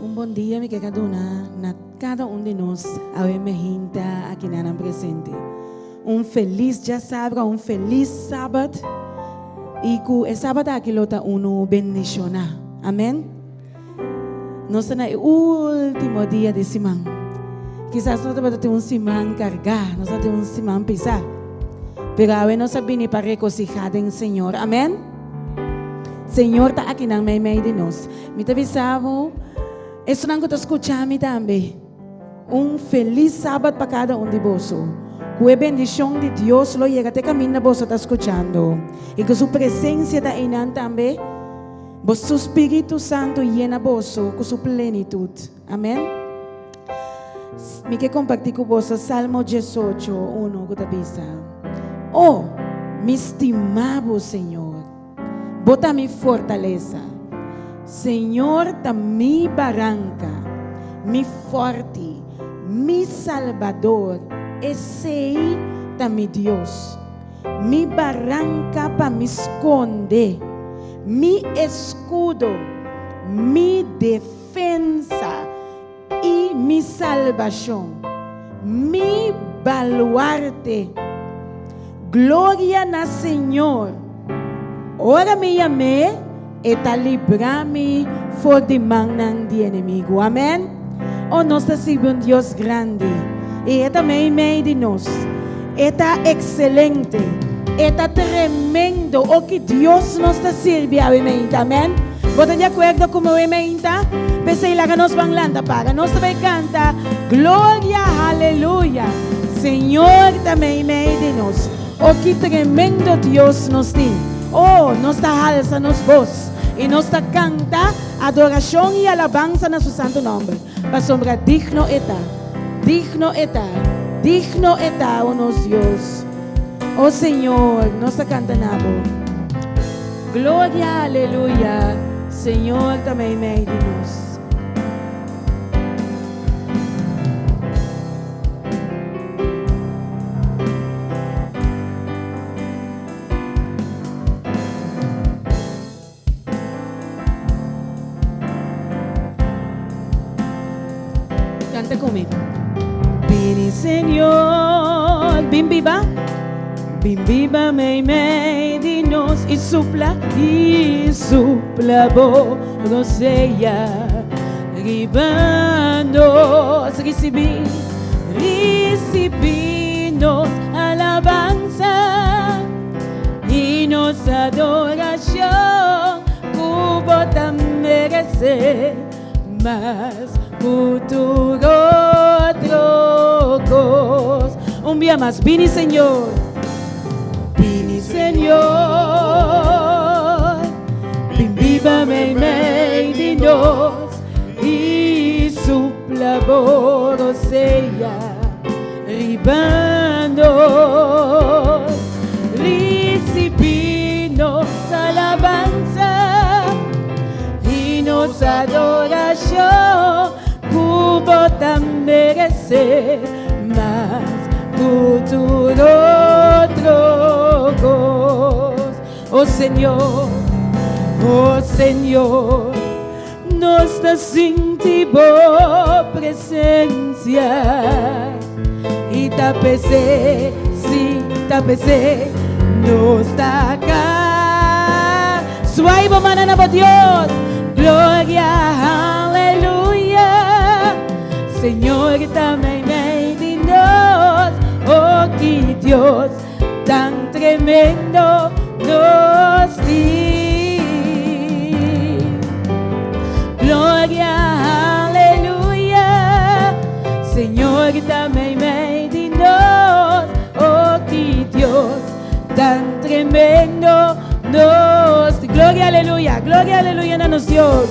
Un bom dia, mi kekaduna, na cada de nós, ao emerginta aqui na presente. Feliz, já sabe, feliz sábado. E que o sábado aqui lota bendicionar. Amém? Nós estamos no último dia de semana. Quizás nós vamos ter semana cargar, nós vamos ter semana pisar. Pero agora nós sabemos para regocijar em Senhor. Amém? Senhor está aqui na meio de nós. Me avisava, isso não que escutamos também. Feliz sábado para cada de vós. Que a bendição de Deus lo llega até caminho na vós está escutando. E que sua presença está aí também. Vosso Espírito Santo llena vós com sua plenitude. Amém? Me quero compartilhar com vós Salmo 18, 1, que avisa. Oh, me estimavo, Senhor. Bota mi fortaleza. Senhor, ta mi barranca, mi forte, mi salvador. Esse ta mi Deus. Mi barranca para me esconder. Mi escudo, mi defensa e mi salvação. Mi baluarte. Glória na Senhor. Ora me amé e ta librar-me for de mão de inimigo. Amém? Oh, nós temos Deus grande. E é também meio de nós. É excelente. É tremendo. O que Deus nos está servindo. Amém? Você de acordo com o amém? Pensei lá que nós vamos lá para. Nós também canta. Glória, aleluia. Senhor também meio de nós. O que tremendo Deus nos tem. Oh, nos está alza nos voz. E nos está canta adoração e alabanza na seu santo nome. Para sombra digno está. Digno está. Digno está o nosso Deus. Oh Senhor, nos está cantando. Glória, aleluia. Senhor também meio de nós. Canta comigo. Vini Senhor, bim viva meio de nós e supla roseia, ribando, recibimos alabanza e nossa adoração, cubo também merece, mas futuro trocos. Dia más, vini Señor, vívame meio de nós e supla roseia, ribando, recibimos alabanza e nossa adoração, cubo também merece, mas futuro trocos. Oh Senhor, nos da sentimos presença e tapece, nos da cá. Suave manana por Deus, glória, aleluia. Senhor, também meio de nós, oh que Deus tão tremendo nos diz. Glória, aleluia. Senhor, também meio de nós, oh que Deus tão tremendo nos diz. Glória, aleluia na nos Deus.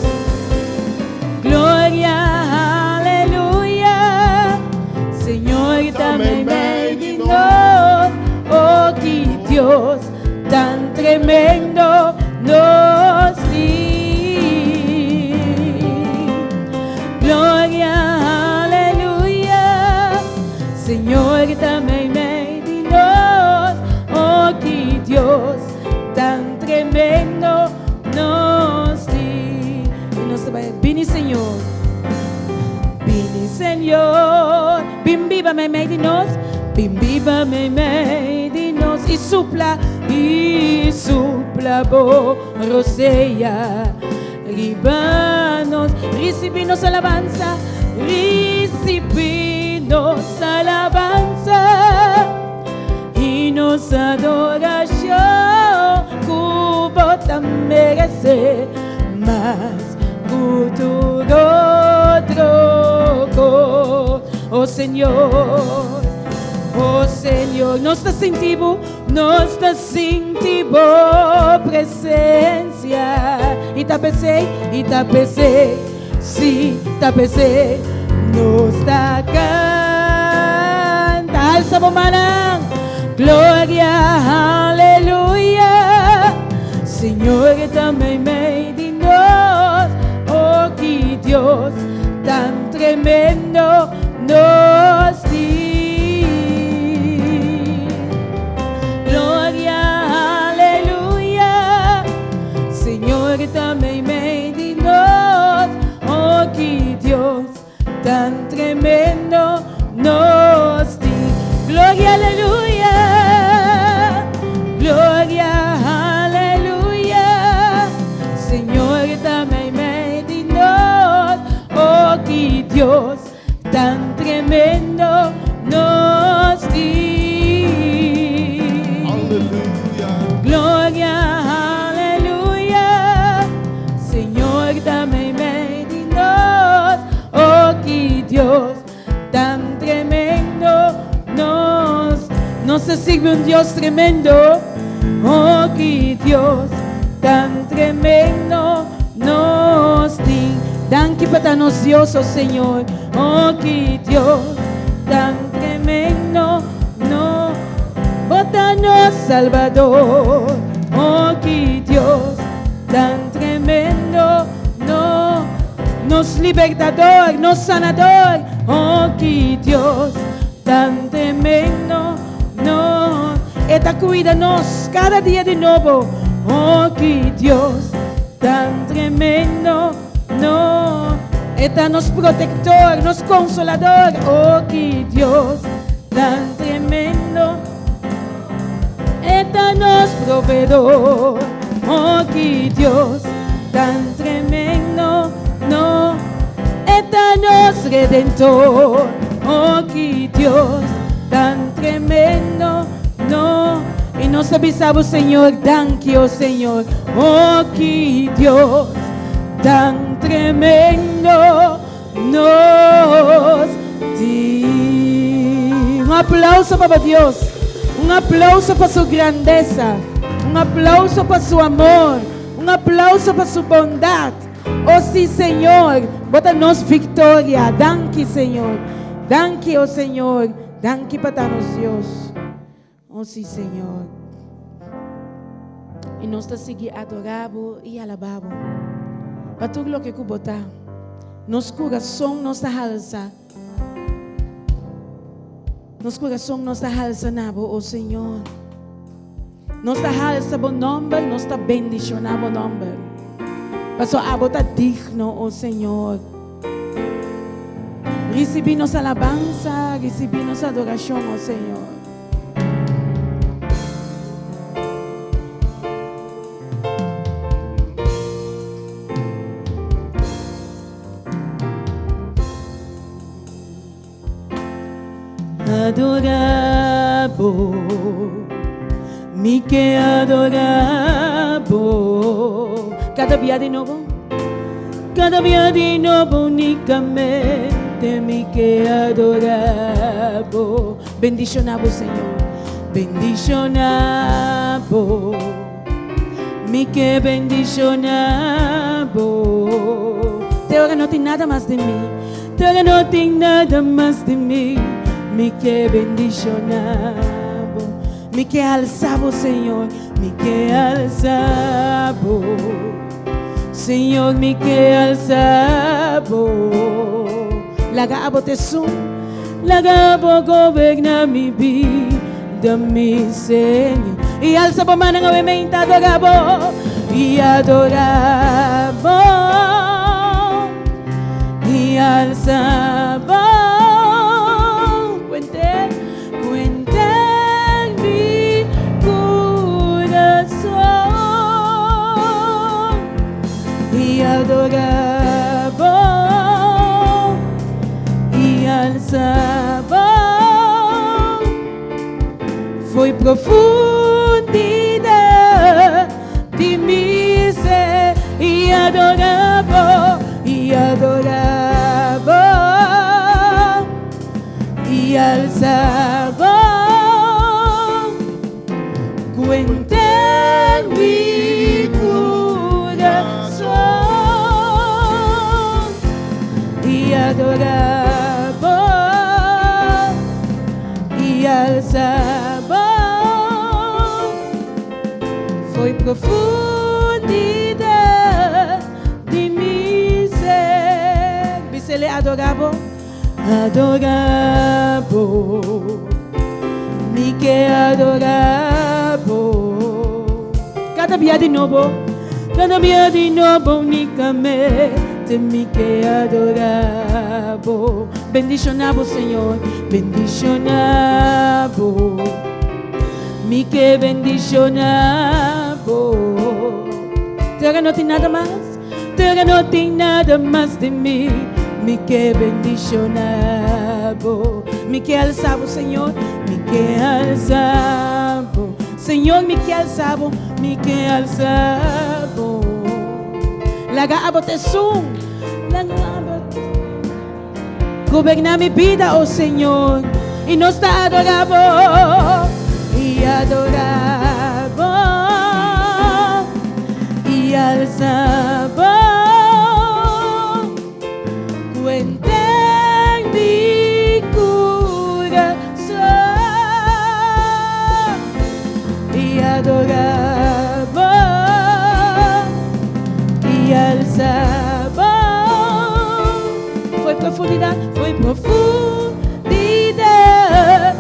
Glória, aleluia. Senhor, também meio de nós, oh que Deus tão tremendo nos diz. Glória, aleluia. Senhor, também meio de nós, oh que Deus tão tremendo nos diz. Vini, Señor. Vini, Señor. Bimbíbame meio de nós. Bimbíbame meio de nós. E supla bo roseia. Ribanos, recibinos alabanza. Recibinos alabanza. Y nos adoración. Cubo tan merece. Mas futuro troco. Oh Señor. Oh Señor, nós te sentimos presença. E tapecei, sim, tapecei, nós ta canta, alça a mão, glória, aleluia, Senhor, também meio de nós, oh que Deus tão tremendo nos diz. Também meio de nós, oh que Deus tão tremendo nos diz. Glória, aleluia, glória, aleluia. Senhor, também meio de nós, oh que Deus tão tremendo nos diz. Aleluia. Glória. Também meio de nós, oh que Deus tão tremendo nos serve Deus tremendo, oh que Deus tão tremendo nos tem. Danke para nós Deus, oh Senhor, oh que Deus tão tremendo bota nos Salvador, oh que Deus tão tremendo nos libertador, nos sanador, oh que Deus tão tremendo, eta cuida nos cada dia de novo, oh que Deus tão tremendo, eta nos protector, nos consolador, oh que Deus tão tremendo, eta nos provedor, oh que Deus tão tremendo, eta nos redentor, oh que Deus tão tremendo, e nós avisamos Senhor, danke oh Senhor, oh que Deus tão tremendo nos diz. Aplauso para Deus, aplauso para sua grandeza, aplauso para seu amor, aplauso para sua bondade. Oh sim, Senhor, bota-nos vitória. Danke, Senhor. Danke, oh Senhor. Danke para nós, Deus. Oh sim, Senhor. E nós te seguir adorando e alabando. Para tudo o que tu botar. Nosso coração nos alça. Nosso coração nos alça, oh Senhor. Nos alça bom nome, nos bendicionamos bom nome. Pastor Abo está digno, oh Senhor. Recibimos alabanza, recibimos adoración, oh Señor. Adorabo, mi que adorabo. Cada día de nuevo únicamente mi que adorabo. Bendicionabo, Señor, bendicionabo, mi que bendicionabo. Te ahora no tiene nada más de mí, te ahora no tiene nada más de mí, mi que bendicionabo, mi que alzabo, Señor, mi que alzabo. Señor, mi que alzabo, lagabo tesum, lagabo governa mi vida, mi Señor. Y alzabo manang obviamente adorabo, y adorabo, e adorava e alçava. Foi profundidade de miséria e adorava e alçava. Cuenta mi corazón y adoraba y alzaba. Foi profundidade de mi ser. Dice le adoraba, mi que adoraba. Cada dia de novo, unicamente mi que adoraba. Bendicionavo, Senhor, bendicionavo, mi que bendicionavo. Terra não tem nada mais, terra não tem nada mais de mim. Mi que bendicionavo, mi que alçavo, Senhor, mi que alçavo. Senhor, mi que alçavo, mi que alçavo. Laga abotesum, laga abot. Governa mi vida, oh Senhor, e nos está adorando e adorava e alçava. Adorava e alçava. Foi profundidade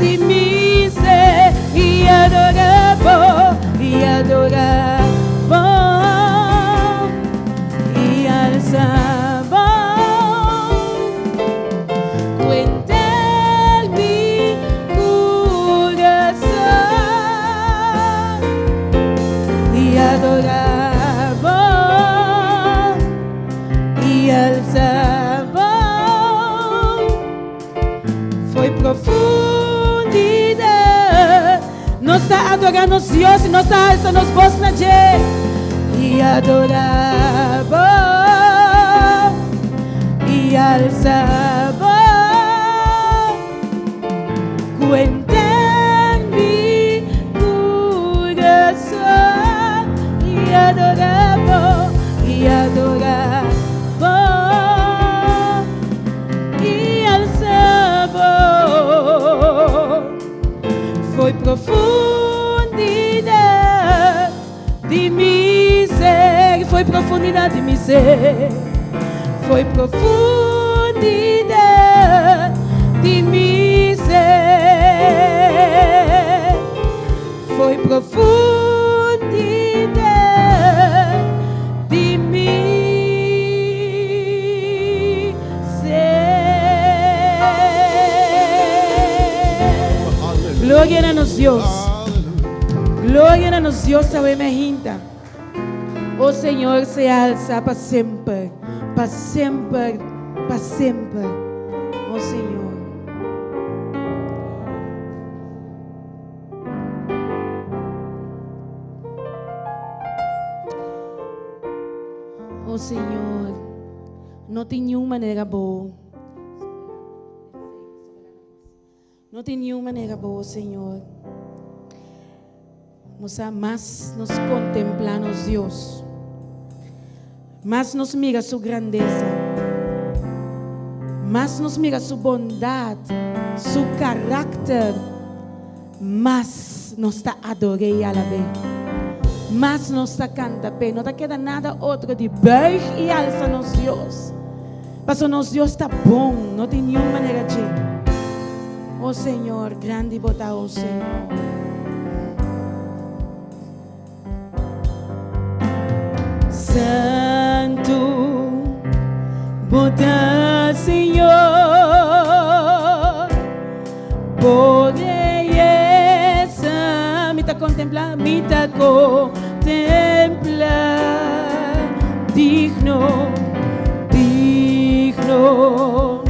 de mim ser e adorava e alçava. Adorava e alçava. Foi profundidade. Nós está adorando Deus e nós está alçando as vozes na gente. E adorava e alçava. Cuenta-me coração. E adorava e alçava. Foi profundidade de miséria, foi profundidade de miséria, foi profundidade de miséria, foi profundidade. Gloria a nos Dios. Gloria a nos Dios, sabemos junta. O Senhor se alza para sempre, para sempre, para sempre. O Senhor. O Senhor, não tem nenhuma maneira boa. Não tem nenhuma maneira boa, Senhor. Mas nos contemplamos, Deus. Mas nos mira sua grandeza. Mas nos mira sua bondade, seu caráter. Mas nos está adorando a la vez. Mas nos está cantando bem. Não está queda nada outro de beijo e alça nos Deus. Mas o nosso Deus está bom. Não tem nenhuma maneira de. Oh Senhor, grande bota, oh Senhor. Santo, bota, Senhor, por essa, me tá contemplar, digno, digno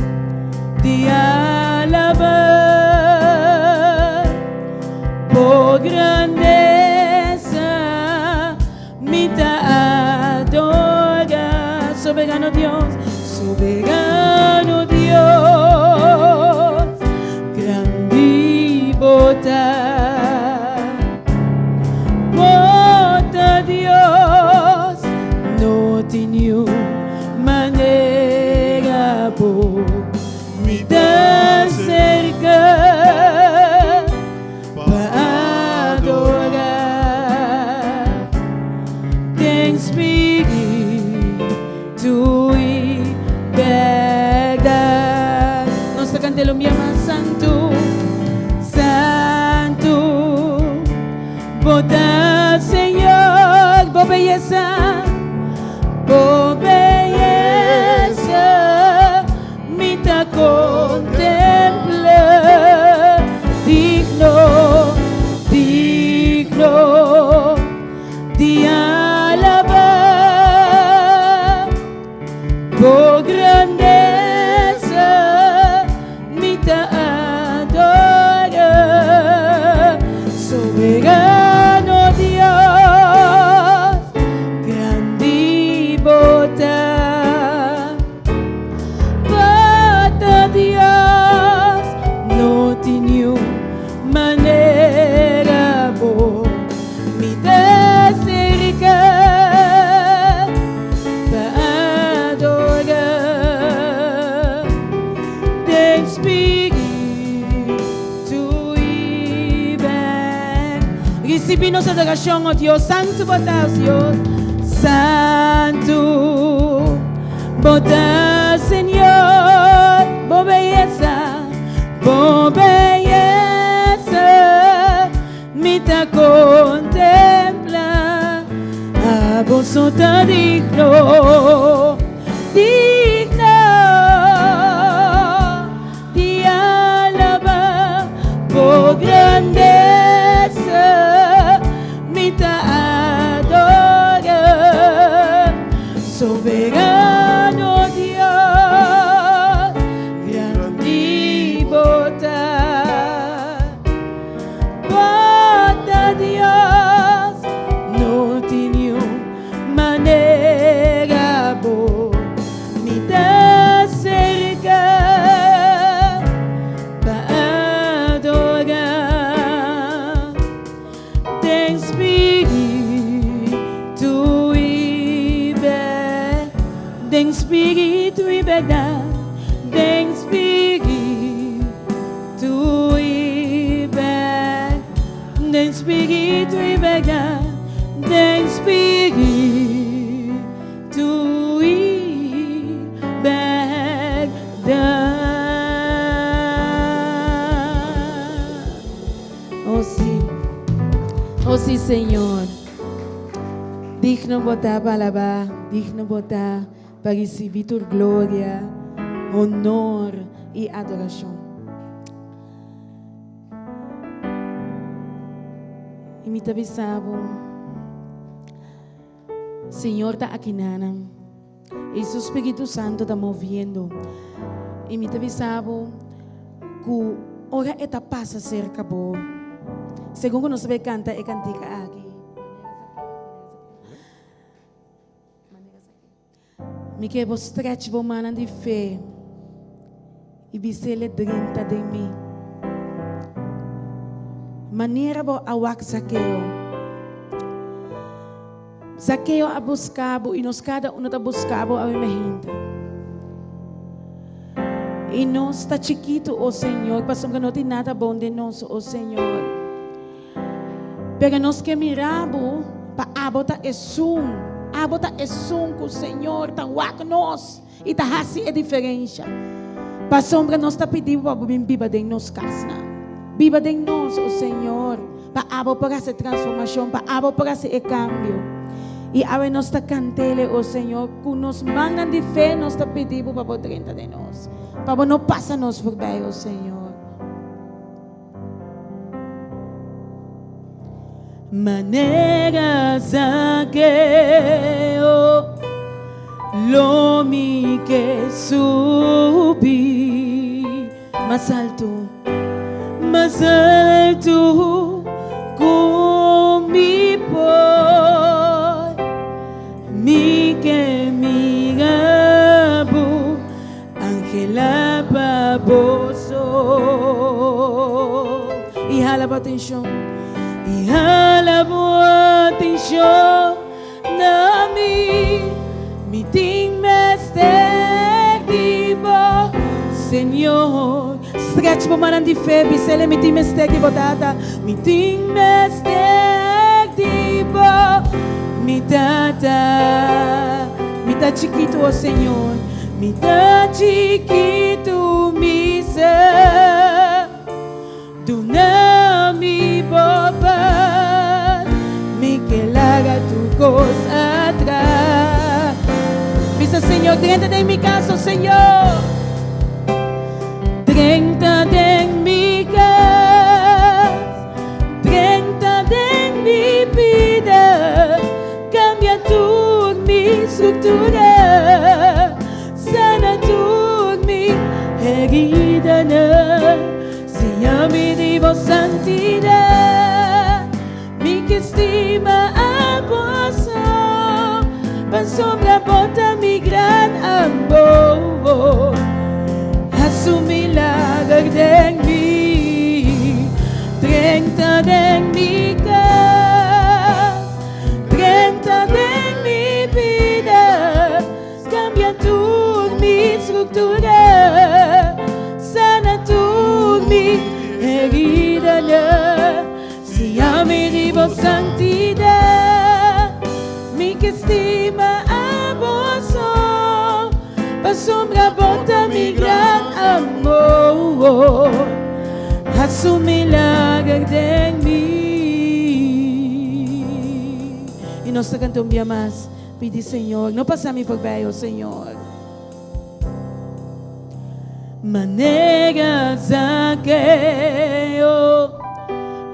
de alabar, por grandeza mi te adora, soberano Dios, soberano Dios, grande y bota Dios, no tiene manera por mi te cerca para adorar. Ten espíritu y verdad. Nos cante lo llama santo, santo, bota Señor, por belleza, por belleza, mi te contempla, digno, digno de alabar, por grandeza mi te adora, soberano Dios, grande y bota Dios, no tiene manera por mi te cerca para adorar. Ten espíritu y ven. Recibimos adoración, oh Dios, santo bota Dios, santo bota Señor, por belleza, mi te contempla, a vosotros digno, digno de alabar, por grandeza mi te adora, soberano Dios, grande y bota Dios, no tiene manera por mi te cerca para adorar. Ten espíritu y verdad, ten espíritu y verdad, ten espíritu y verdad, ten espíritu y verdad, ten espíritu y verdad. Oh sí, Señor, digno botar para alabar, digno botar para recibir tu gloria, honor y adoración. Y me te avisaba, Señor está aquí nana, y su Espíritu Santo está moviendo. Y me te avisaba que ahora esta pasa cerca bo. Según nos ve canta e cantica aquí. Me que vos stretch bo manan de fé e bisele drinta de mim. Maneira bo awak Zaqueu. Zaqueu a buscabo e nos cada um está buscabo a minha gente. E nós está chiquito, oh Senhor, passamos que não tem nada bom de nós, oh Senhor. Pero nós que miramos para abota é som que o Senhor está wak nós e está assim a diferença. Para sombra nós está pedindo para viva de nós casa, viva de nós, oh Senhor, para abo para essa transformação, para abo para esse cambio. E agora nós está cantando, oh Senhor, que nos mandam de fé, nós está pedindo para poder de nós, para não passar nos por bem, oh Senhor. Maneira Zaqueu, lo mi que subí más alto con mi por mi que mi gabu Angela baboso y halabo atención na mi ting mestek dibo Señor stretch po man di fe bisele mi ting mestek dibo tata mi ting mestek dibo mi tata mi ta chiquito oh Señor mi ta chiquito mi ser tu na mi boba mi que laga tu cosa atrás dice Señor 30 de mi caso Señor 30 de mi casa 30 de mi vida cambia tu mi estructura sana tu mi herida si a mi divo santidad mi que estima a vos pasó la bota mi gran amor a su milagro de mí 30 de mi casa 30 de mi vida cambia tu mi estructura sana tu mi herida si a mi divo santidad mi que estima a vos asombra bota mi gran amor a su milagro de mí y nos canta un día más pide Señor no pasa mi por bello Señor maneras que yo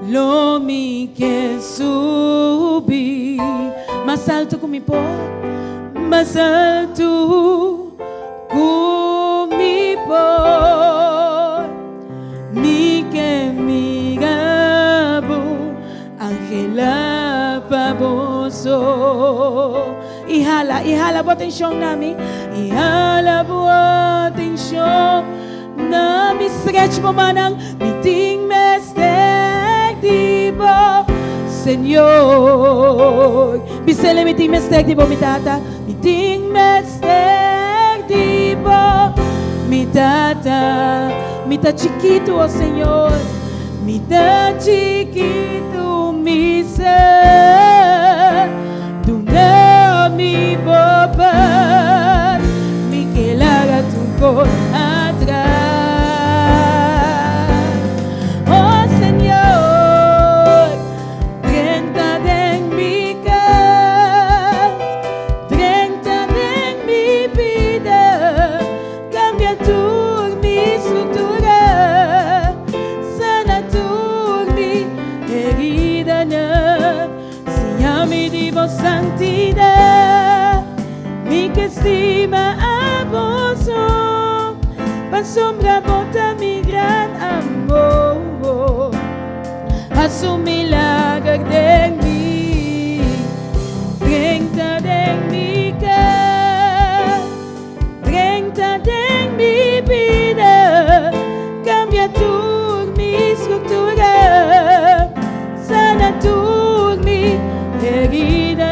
lo mi que subí más alto con mi por más alto con mi por mi que mi gabu Angela baboso y jala atención nami y jala atención nami stretch mo manang meeting mestek dibo Señor bisele meeting mestek dibo mi tata meeting mestek dibo mi tata mi ta chiquito oh Señor mi ta chiquito mi ser tu na mi boba mi que laga tu cor atrás oh Señor 30 de mi casa 30 de mi vida cambia tu mi estructura sana tu mi herida si a mi divo santidad mi que estima a vos asombra bota mi gran amor a su milagro de mí 30 de mi casa 30 de mi vida cambia tu mi estructura sana tu mi herida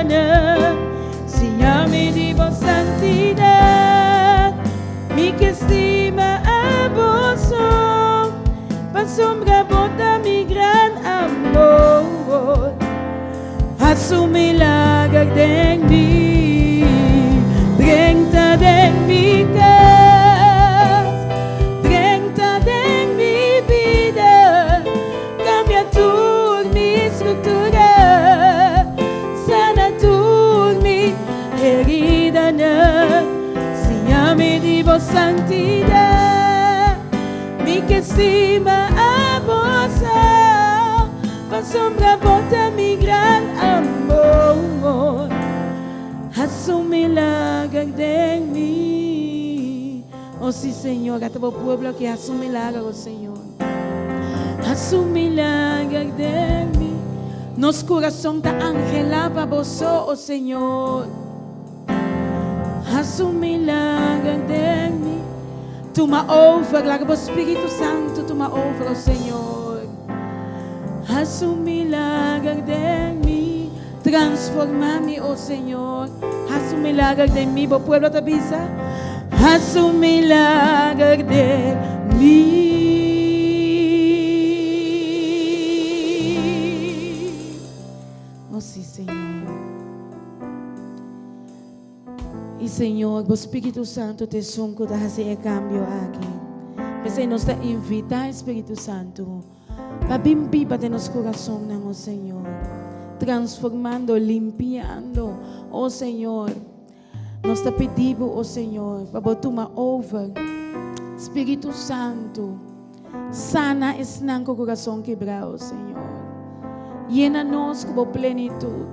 si a mi divo santidad mi que estima a vos asombra bota mi gran amor a su milagro de mí 30 de mi casa 30 de mi vida cambia tu mi estructura sana tu mi herida si a mi divo santidad mi que estima a vos asombra bota mi gran amor a su milagro de Oh sí, Señor, a tu pueblo que hace un milagro, Señor. Haz un milagro de mí. Nos corazón ta angelaba vos, oh Señor. Haz un milagro de mí. Tu ma over, la Espíritu Santo, tu ma over, oh Señor. Haz un milagro de mí. Transforma-me, oh Señor. Haz un milagro de mí, vos pueblo te avisa. Haz un milagro de mí. Oh sí, Señor. Y Señor, vos Espíritu Santo te sonco de hacer cambio aquí. Pues nos te invita, Espíritu Santo, para bimbi para nos corazón, oh Señor. Transformando, limpiando, oh Señor. Nos te pedimos, oh Señor, para tomar over. Espíritu Santo, sana esse nanco coração quebrado, Senhor. Llena-nos com plenitud.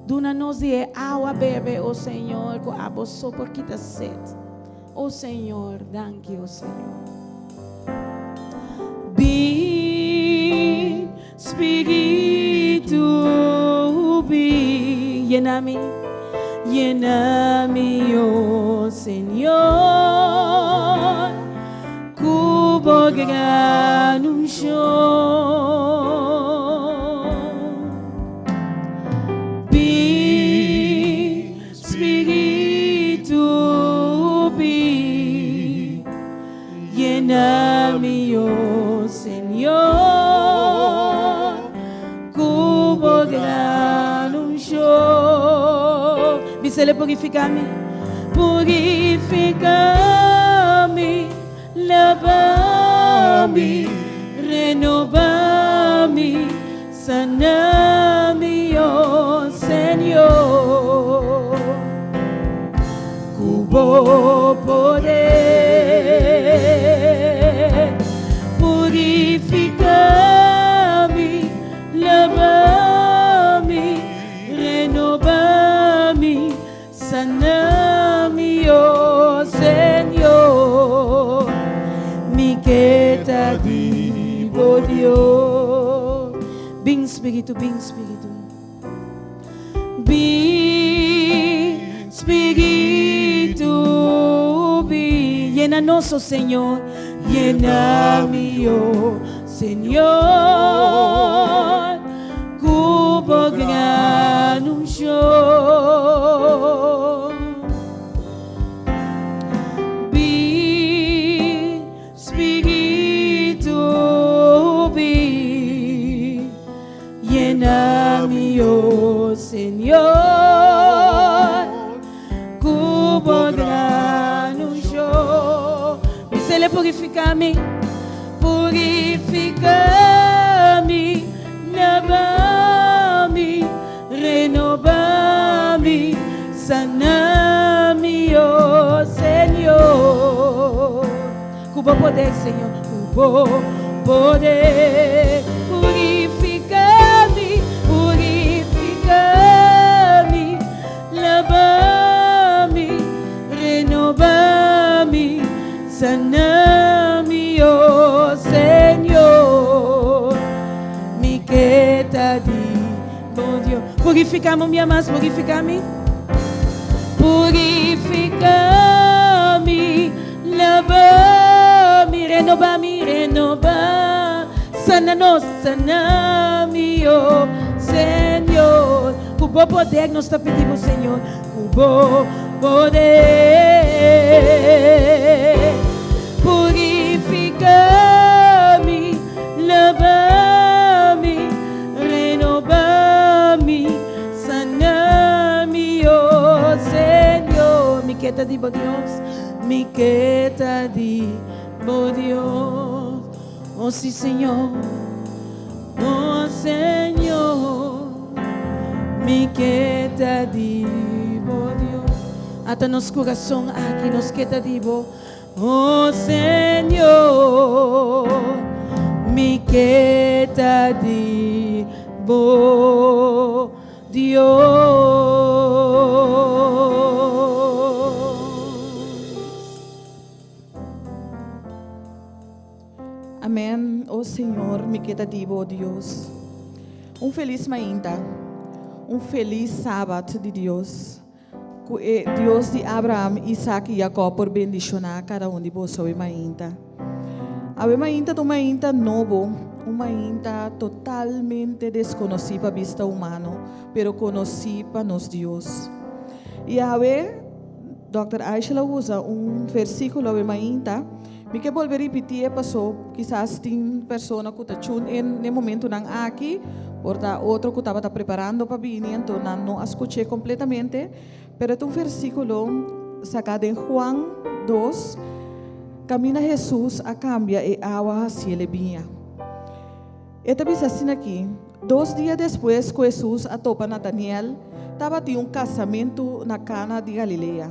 Dona-nos de água beber, oh Senhor, com água só por quitar sede. Oh Senhor, thank you, oh Senhor. Be, Espírito, be, llena-me. Llena-me, oh Senhor, cubo grande chão. Be, Espírito, be, llena-me, oh Senhor, cubo grande chão. Se ele purifica-me, purifica-me, lava-me, renova-me, sana-me, oh Senhor, cubo poder, purifica-me, lava-me, renova-me, sana-me, oh Senhor, me queda de Deus. Bem Espírito, bem Espírito. Bem Espírito, bem. Llena-nos, oh Senhor, llena-me, oh Senhor, cubo grande chão. Llena-me, oh Senhor, cubo grande chão. Se ele purifica-me, purifica-me, lava-me, renova-me, sana-me, oh Senhor. Cubo poder, Senhor, cubo poder, purifica-me, purifica-me, lava-me, renova-me, sana-me, oh Senhor, me queda de bom Deus. Purifica-me, minha mãe, purifica-me, purifica-me, lava-me, renova-me, renova, sana-nos, sana-me, oh Senhor. Com bom poder nós te pedimos, Senhor, com bom poder, purifica-me, lava-me, renova-me, sana-me, oh Senhor. Me queda de bom Deus, me queda de bom Deus. Oh sim, Senhor, oh Senhor, me queda de bom Deus. Até nos coração aqui nos queda de bom. Oh Senhor, me queda de bom Deus. amém. Oh Senhor, me queda divo, Deus. Feliz mainta. Feliz sábado de Deus. Deus de Abraham, Isaac e Jacó por bendicionar cada um de vocês mainta. A mainta do mainta novo, mainta totalmente desconhecida para vista humano, pero conhecida para nos Deus. E a Dr. Aisha usa versículo a mainta. Me que volver repetir passou, quizás tem pessoa que está tune no momento não aqui, porta outro que estava preparando para vir, então não escutei completamente, pero é versículo sacado em Juan 2, camina Jesus a cambia e água se ele vinha. E também assim aqui, 2 dias depois que Jesus atopa Nataniel, estava em casamento na Cana de Galileia.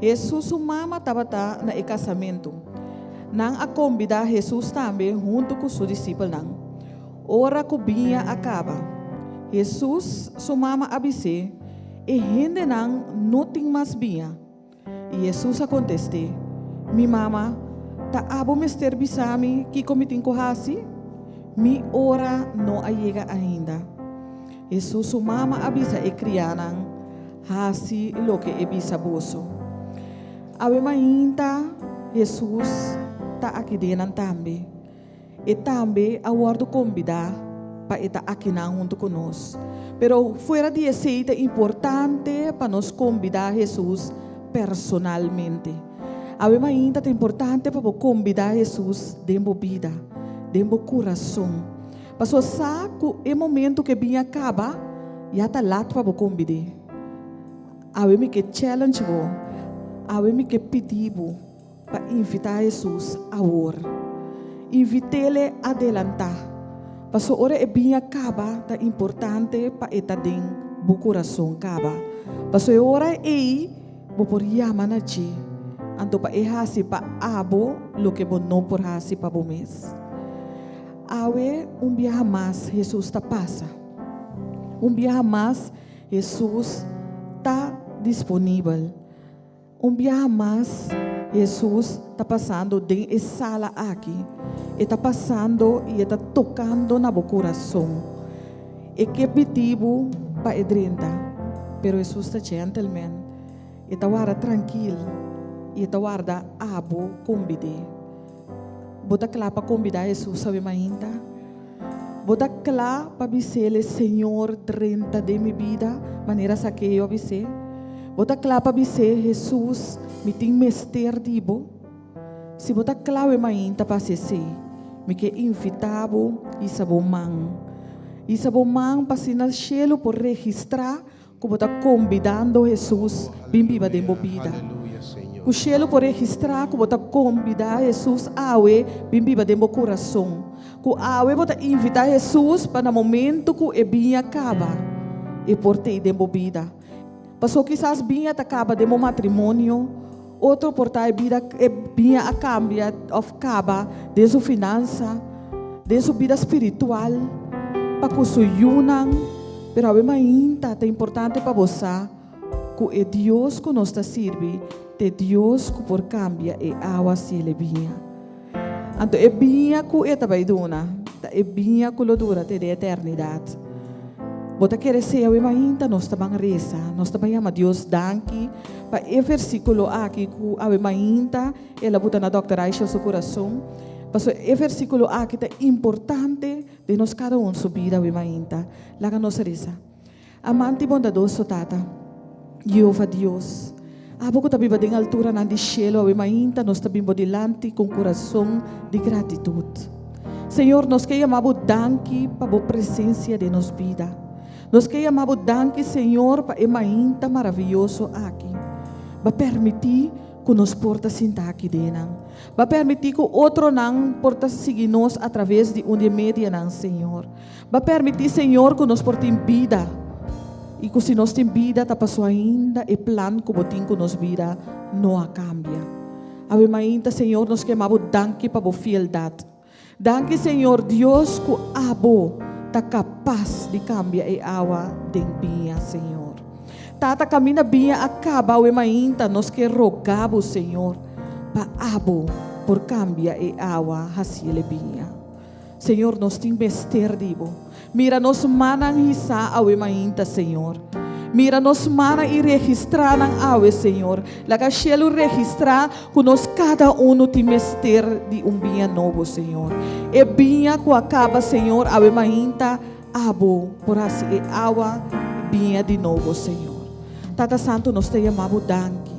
Jesus e mama estava na casamento. Nang a convidar Jesus também junto com seus discípulos. Ora que vinha acaba. Jesus sumama abise e gente não tem mais vinha. E Jesus a conteste: mi mama, ta abo mister bisami que comitin ko hasi? Mi ora não chega ainda. Jesus sumama abisa e crianang hasi lo que e bisa boso. Abe mainta Jesus ta aqui dentro também. E também a guardo convidar para estar aqui junto conosco. Pero fora de aceita é importante para nos convidar Jesus personalmente. A ainda é importante para convidar Jesus dentro da vida, dentro do coração. Para só sabe que o momento que vem acaba, já está lá para convidar. A me que challenge vou, a me que pedir para invitar Jesus a orar. Invite-le a adelantar. Para a hora é bem acaba, é importante para estar dentro do coração acaba. Para a hora é vou por chamar na ti. Então para errasi para abo lo que vou não por hasi para o mês. Awe dia mais Jesus está passa. Dia mais Jesus está disponível. Dia mais Jesus está passando dentro da sala aqui. Está passando e está tocando na meu coração. E que pedido para edrenta. Pero Jesus está gentleman. Está guarda tranquilo. E está guarda abo convide. Bota claro para convidar Jesus sabe ainda. Bota claro para dizer Senhor, drenta de minha vida, maneira que eu avisei. Bota claro para dizer Jesus, me tem mester dibo. Se bota claro é ainda para ser, me que invitavo e sabomang. E sabomang para se na cielo por registrar que bota convidando Jesus bem viva de vida. O cielo por registrar que bota convidar Jesus awe bem viva de coração. Que awe bota invitar Jesus para o momento que é bem acaba e por ter de vida. Passou quizás bem acaba de matrimônio, outro portar vida é bem a cambia of acaba de sua finança, de sua vida espiritual, para que sua yunang, pero ainda é importante para você que é Deus que nos serve, é Deus que por cambia e água se ele vinha. Então é bem que é também dona, é bem que lo dura até a eternidade. Bota querer ser ainda nós também reza, nós também ama Deus danke para o versículo aqui que ainda ela bota na Dr. Aisha seu coração, para o versículo aqui é importante de nós cada subir ainda. Laga nós reza. Amante bondadoso tata, Jeová Deus, abo que tabi bading altura na di cielo ainda nós tabi bodilante com coração de gratitude. Senhor, nós queremos danke para a presença de nossa vida. Nós queremos danke, Senhor, para o ainda maravilhoso aqui. Vai permitir que nos porta sentar aqui dentro. Vai permitir que outro não porta seguir nós através de onde média não, Senhor. Vai permitir, Senhor, que nos porta em vida. E que se nós tem vida, está passando ainda o plano que botem com nossa vida não cambia. Ave ainda, Senhor, nós queremos danke para a fieldade. Danke, Senhor, Deus, que abo está capaz de cambiar a água de bia, Senhor. Tata camina bia acaba o ainda nós que rogamos, Senhor, para abo por cambiar a água hacia bia. Senhor, nós tem bester dibo. Mira, nós manang hisa awe mainta, Senhor. Mira, nós mana e registrar ng awe, Senhor. Laga sielo registrar que nós cada tem mester de binha novo, Senhor. E binha que acaba, Senhor, awe mainta abo, por assim e awa binha de novo, Senhor. Tata Santo, nós te amamos danki.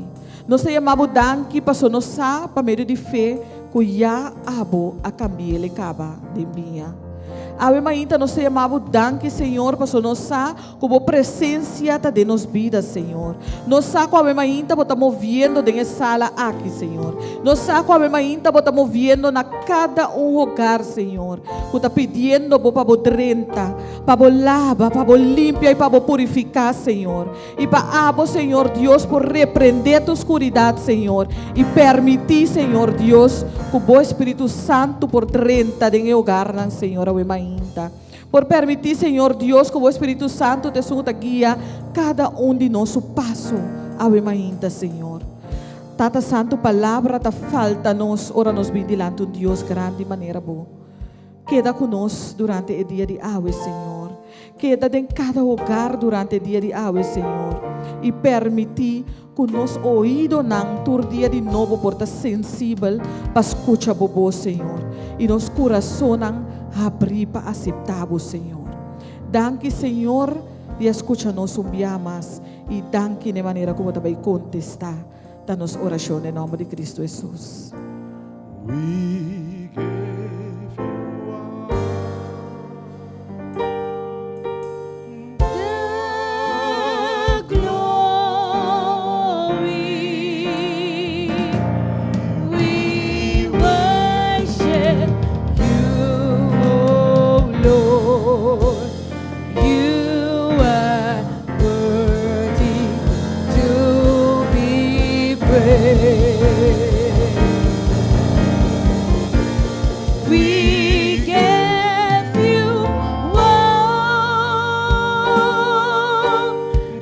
Nós te amamos danki para nós sa para meio de fé que já abo a cambiar ele acaba de binha. Ave mainta, nós te amamos danke, Senhor, para nós sa como presença de nos vidas, Senhor. Nós sa com ave mainta, bota movendo dentro sala aqui, Senhor. Nós sa com ave mainta, bota movendo na cada lugar, Senhor. Bota pedindo para bodrenta, para lava, para limpia e para purificar, Senhor. E para abo, Senhor Deus, por repreender a escuridade, Senhor, e permitir, Senhor Deus, que o Espírito Santo por 30 dentro do lugar, Senhor, ave mainta. Por permitir, Senhor Deus, que o Espírito Santo te sunta guia cada de nosso passo, ave mainta, Senhor. Tata Santo, palavra ta falta nos, ora nos vidilante um Deus grande de maneira boa. Queda conosco durante o dia de ave, Senhor. Queda em cada lugar durante o dia de ave, Senhor. E permitir que nos ouvido não tur dia de novo por estar sensível para escutar bobo, Senhor. E nos coração não abrir para aceitar o Senhor. Danke, Senhor, de escutar nos mais e danke de maneira como também contestar da nossa oração em nome de Cristo Jesus. We give you The glory, we worship you, O Lord. You are worthy to be praised. We give you all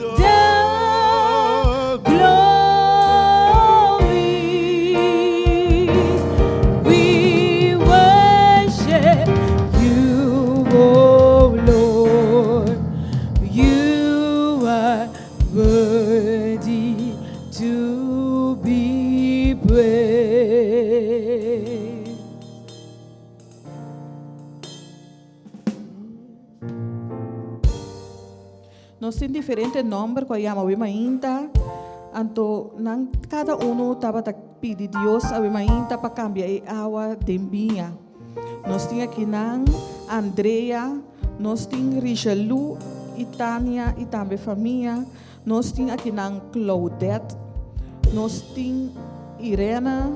the glory. We worship you, O Lord. You are worthy to be praised. Nós temos diferentes nomes que chamamos mainta. Então, cada estava a pedir Deus a mainta para cambiar a água de binha. Nós temos aqui Andrea, nós temos Richelu, e Tânia e também família. Nós temos aqui Claudette, nós temos Irena,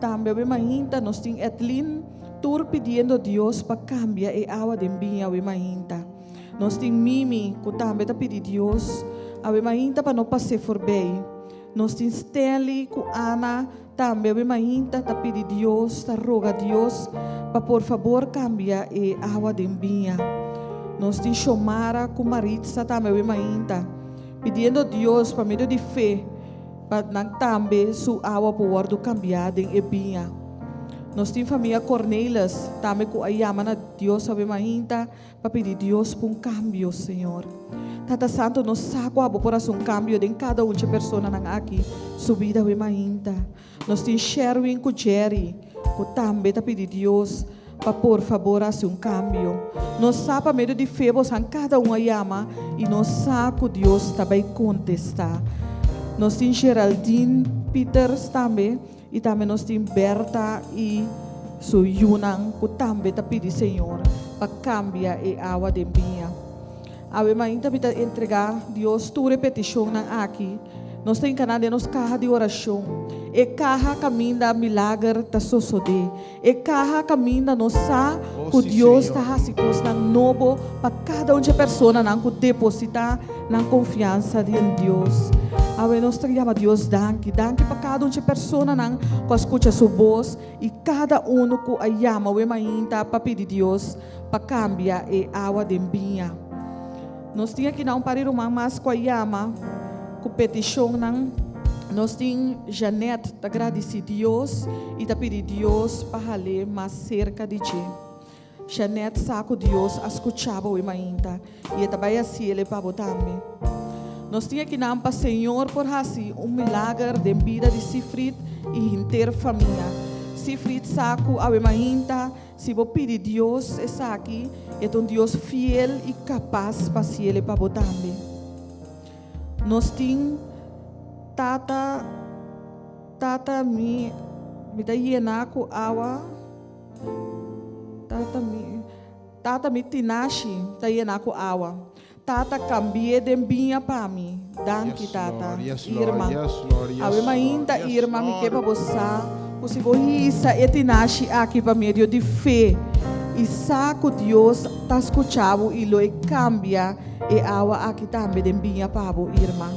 também mainta. Nós temos Etlin, tur pedindo a Deus para cambiar a água de binha mainta. Nós temos Mimi, que também está pedindo a Deus, a mainta para não passar por bem. Nós temos Stanley, que Ana, também a mainta está pedindo a Deus, está roga a Deus, para por favor cambiar a água de binha. Nós temos Xomara, que Maritza, também a mainta, pedindo a Deus, para meio de fé, para também sua água pode cambiar em binha. Nós temos família Cornelius, também que ayama na Deus a mainta, para pedir Deus por cambio, Senhor. Tata Santo, nós sabemos por um cambio em cada uma pessoa aqui, subida a mainta. Nós temos Sherwin com Jerry, que também está pedindo Deus, para por favor fazer um cambio. Nós sabemos meio de fé, cada um ayama, e nós sabemos que Deus também contestar. Nós temos Geraldine Peters também, e também nós temos Berta e su Yunang, que também está pedindo Senhor, para cambiar a água de binha. A mainta para entregar Deus tua repetição aqui. Nós temos canal de nos carro de oração. E carro caminha milagre ta suceder. E carro caminha nos sa que Deus está fazendo novo para cada uma pessoa que depositar na confiança em Deus. Nós chamamos Deus danke para cada uma pessoa que escuta sua voz e cada um que chama o mainta para pedir Deus para cambiar a água de binha. Nós temos aqui um parir mais que chama com petição. Nós temos Janete para agradecer Deus e para pedir Deus para ler mais cerca de ti. Janet saco Deus escuchava o mainta e também assim ele para botar-me. Nós tinha que nampa Senhor por assim milagre de vida de Sifrit e inteira família. Sifrit saco a mainta se vou pedir Deus essa aqui é um Deus fiel e capaz para se ele para botar-me. Nós tinha tata me da ienaco awa tata mi tinashi da ienaco awa tata cambie de binha para mim danke tata irmã ave ainda irmã me quepa bossa se bohisa e tinashi aqui para meio de fé e saco Deus tá escutando e lo cambia e awa aqui também de binha para bo irmã.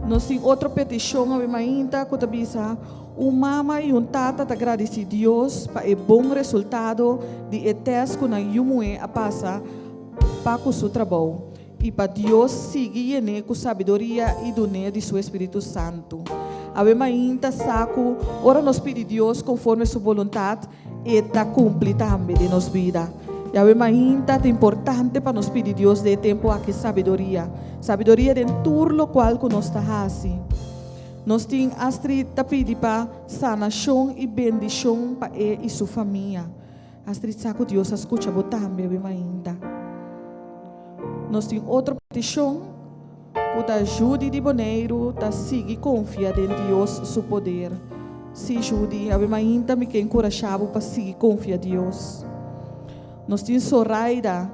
Nós temos outra petição a ainda que tabisa mama e tata te agradece Deus para o bom resultado de teste que na yumue a passa para o seu trabalho e para Deus seguir com sabedoria e doné de seu Espírito Santo. A ainda saco ora nos pede Deus conforme sua vontade e tá cumpre também de nossa vida. E ainda é importante para nos pedir Deus de tempo aqui sabedoria. Sabedoria de tudo o qual que nós está assim. Nós temos a estrita pedir para sanação e bendição para ele e sua família. A estrita saco Deus escuta também ainda. Nós temos outra petição que ajude de boneiro a seguir confia em Deus seu poder. Se ajude, ainda me que encorajava para seguir confia em Deus. Nós temos Soraida,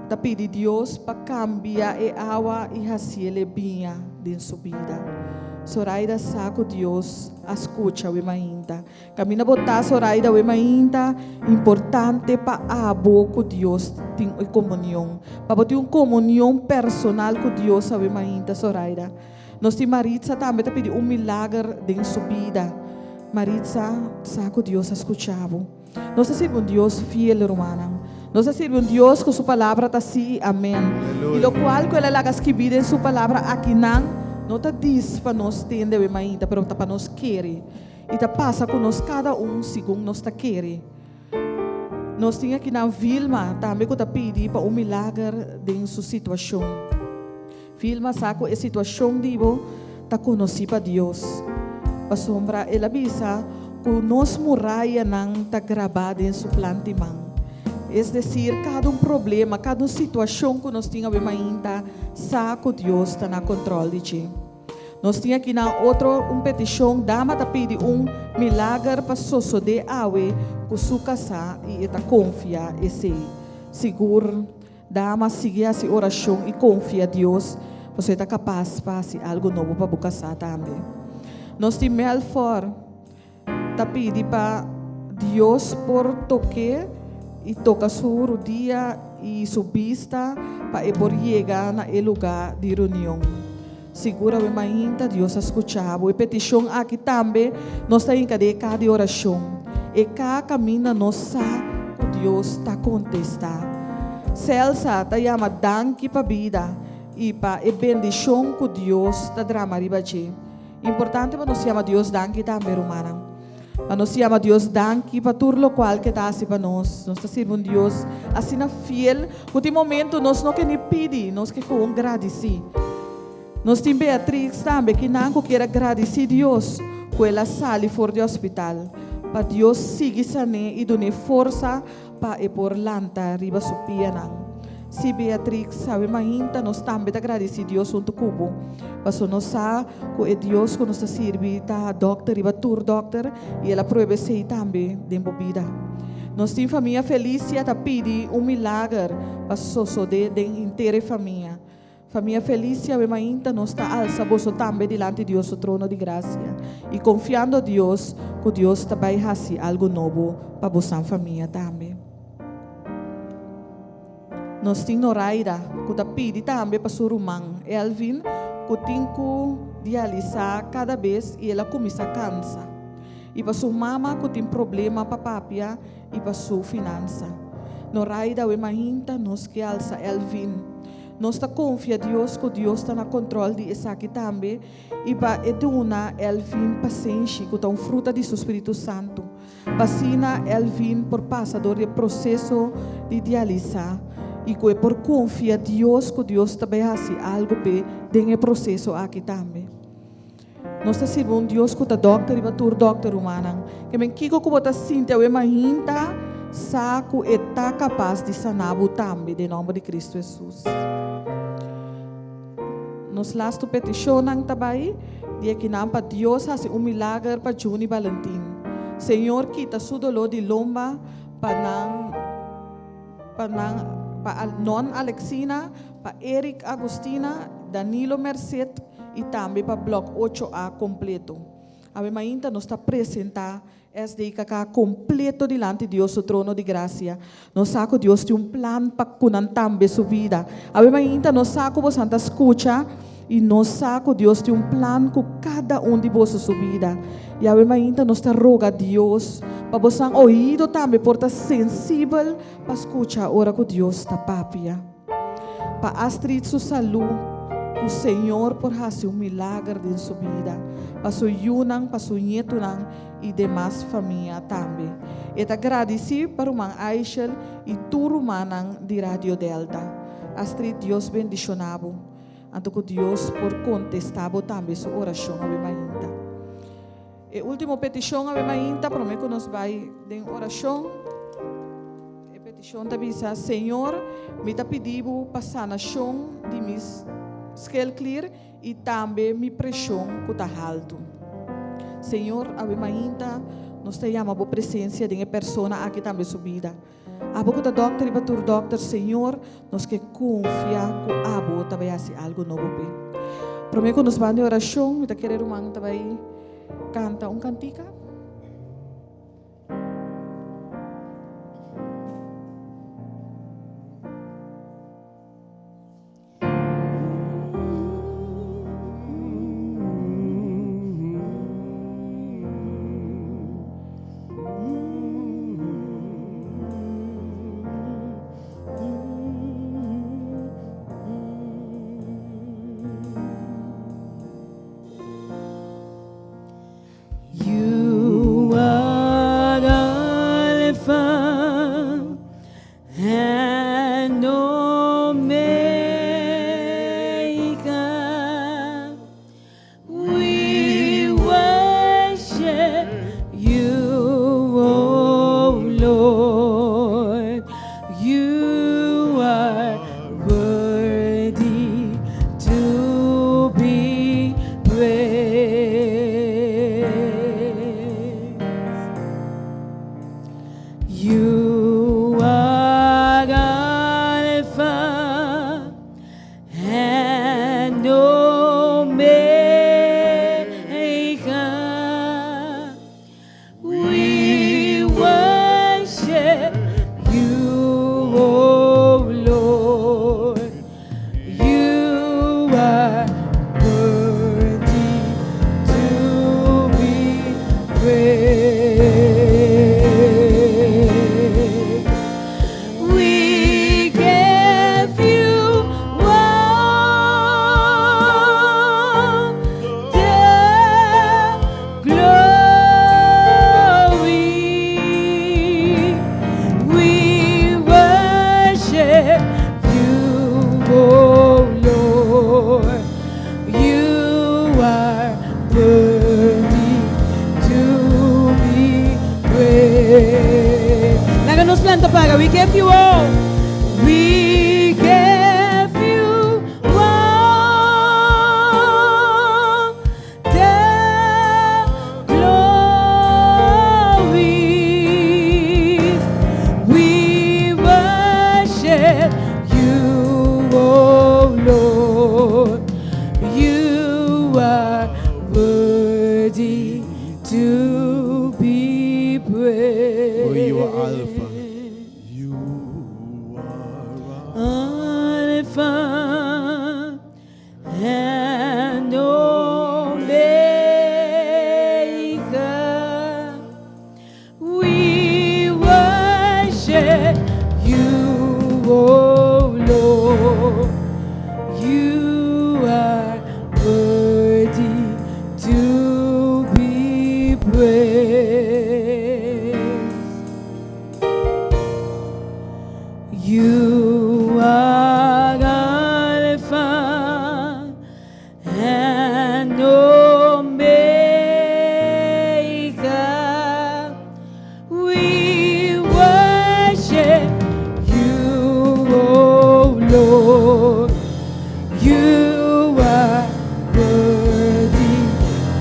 da pedir Deus para cambiar a água e assim ele binha de sua vida. Soraida saco Deus, escuta o ainda. Camina botar Soraida o ainda importante para a boca Deus tem comunhão. Para ter uma comunhão personal com Deus o ainda Soraida. Nós temos Maritza também para pedir milagre de sua vida. Maritza saco Deus escutava. Nós servimos Deus fiel, romana. Nós servimos Deus com sua palavra está assim, amém. E lo qual que ela laga escrever em sua palavra aqui não está diz para nós tender o ainda, pero está para nós querer. E está passa com nós cada segundo nós está querer. Nós tinha aqui na Vilma também que está pedir para milagre em sua situação. Vilma saco a situação dibo está conhecida para Deus. Para sombra ela bisa que nós muralha não está gravada em sua plantimão. É decir, cada problema, cada situação que nós tínhamos ainda, saco Deus está na controle de. Nós tínhamos aqui na outra petição, dama tá pedir milagre para suceder awe com sua casa e está confia esse seguro. Dama siga essa oração e confia em Deus, você está capaz para fazer algo novo para buscar também. Nós tínhamos Melfort, tá pedir para Deus por toque e toca sua rodilha e sua vista para poder chegar no lugar de reunião. Segura o ainda Deus escutava. E petição aqui também nós temos em cada oração. E cada caminho nós sabe que Deus está contestando. Celsa está chama danke para a vida e para a bendição que Deus está drama ribache. Importante para nós chamar Deus danke também, romana. Nós chamamos Deus danke para tudo o qual que está assim para nós. Nós servimos Deus assim fiel. No momento nós não queremos pedir, nós queremos agradecer. Nós temos Beatriz também que não quer agradecer a Deus que ela sai fora do hospital. Para Deus seguir sané e dar força para ir por lanta riba supia não. Se Beatriz sabe ainda nós também agradecer a Deus junto cubo. Mas nós sabemos que é Deus que nos serve da doctor riba tour doctor e ela prova ser também de vida. Nós temos família Felícia tá pedir milagre para suceder de inteira família. Família Felícia ainda nós está alça bolso também diante de Deus o trono de graça e confiando a Deus que Deus também fazer algo novo para vossa família também. Nós temos Noraida, que está pedindo também para seu irmão Elvin, que tem que dialisar cada vez e ela começa a cansar. E para sua mama, que tem problema para papia e para sua finança. Noraida, ainda nós que alça Elvin. Nós está confia em Deus que Deus está no controle de essa aqui também e para educar Elvin paciência, que está fruta do Espírito Santo. Vacina Elvin por passador de processo de diálise. E que por confiar Deus que Deus também faz algo bem dentro processo aqui também. Nós temos Deus que está doctor e batur doctor humana. Que men kiko que bota sinta o mahinta saco está capaz de sanar o também de nome de Cristo Jesus. Nos lasto petição nang tabay dia que nampa Deus faz milagre para Juni Valentin. Senhor kita su dolor de lomba panang pa Non Alexina, pa Eric Agustina, Danilo Merced e também para Bloco 8A completo. A ainda nos está apresentar esse KK completo diante de Deus, o trono de graça. Nós saco Deus tem plan para cunan também sua vida. A ainda nos saco vos santa escucha e nos saco Deus tem plan com cada de vós sua vida. E a ainda nos está roga Deus para vos ang ouído também por estar sensível para escuchar a hora que Deus está papia. Para Astrid sua saúde. O Senhor por fazer milagre em sua vida, para sua yunang, para sua nietunang e demais família também. E agradecer para o man Aishel e todo o manang de Radio Delta. Astrid Deus bendicionado, anto que Deus por contestado também sua oração a ainda. E última petição a ainda, prometo que nos vai em oração. E petição da bisa, Senhor, me está pedindo para sanação de mis scale clear e também me pressão que está alto. Senhor, a ainda nós te chamamos a presença de uma pessoa aqui também subida. A boca da doctor e batur doctor, Senhor, nós que confia que a boca também faz algo novo. Prometo que nos vamos em oração e te querer humano também canta cantica. You are Alpha and Omega. We worship you, O Lord. You are worthy to be praised. You are Alpha and Omega. We worship you, O Lord. You are worthy to be praised. We give you all the glory. We worship you, O Lord. You are worthy to be praised. Láganos planta paga. We give you all. We give you all the glory. We worship you, O Lord. You are worthy to be praised. For you are Alpha. You are Alpha and Omega. We worship you, O Lord. You are worthy to be praised. You are Alpha and Omega. We worship you, oh Lord. You are worthy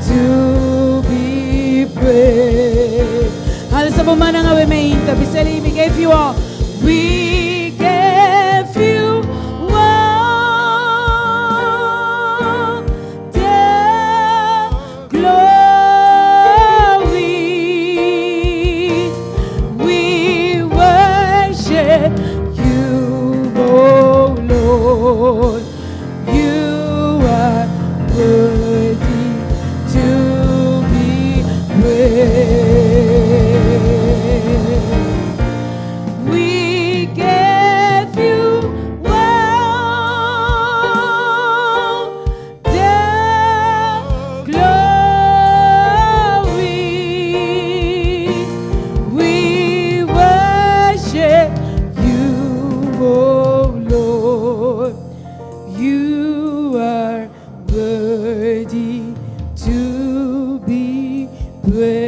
to be praised. Halos sa bumanang awi may inta, bisali, we gave you all. We gave you all the glory. We worship you, oh Lord. You are worthy to be praised. We gave you all the glory. We worship you, oh Lord. You are worthy to be praised.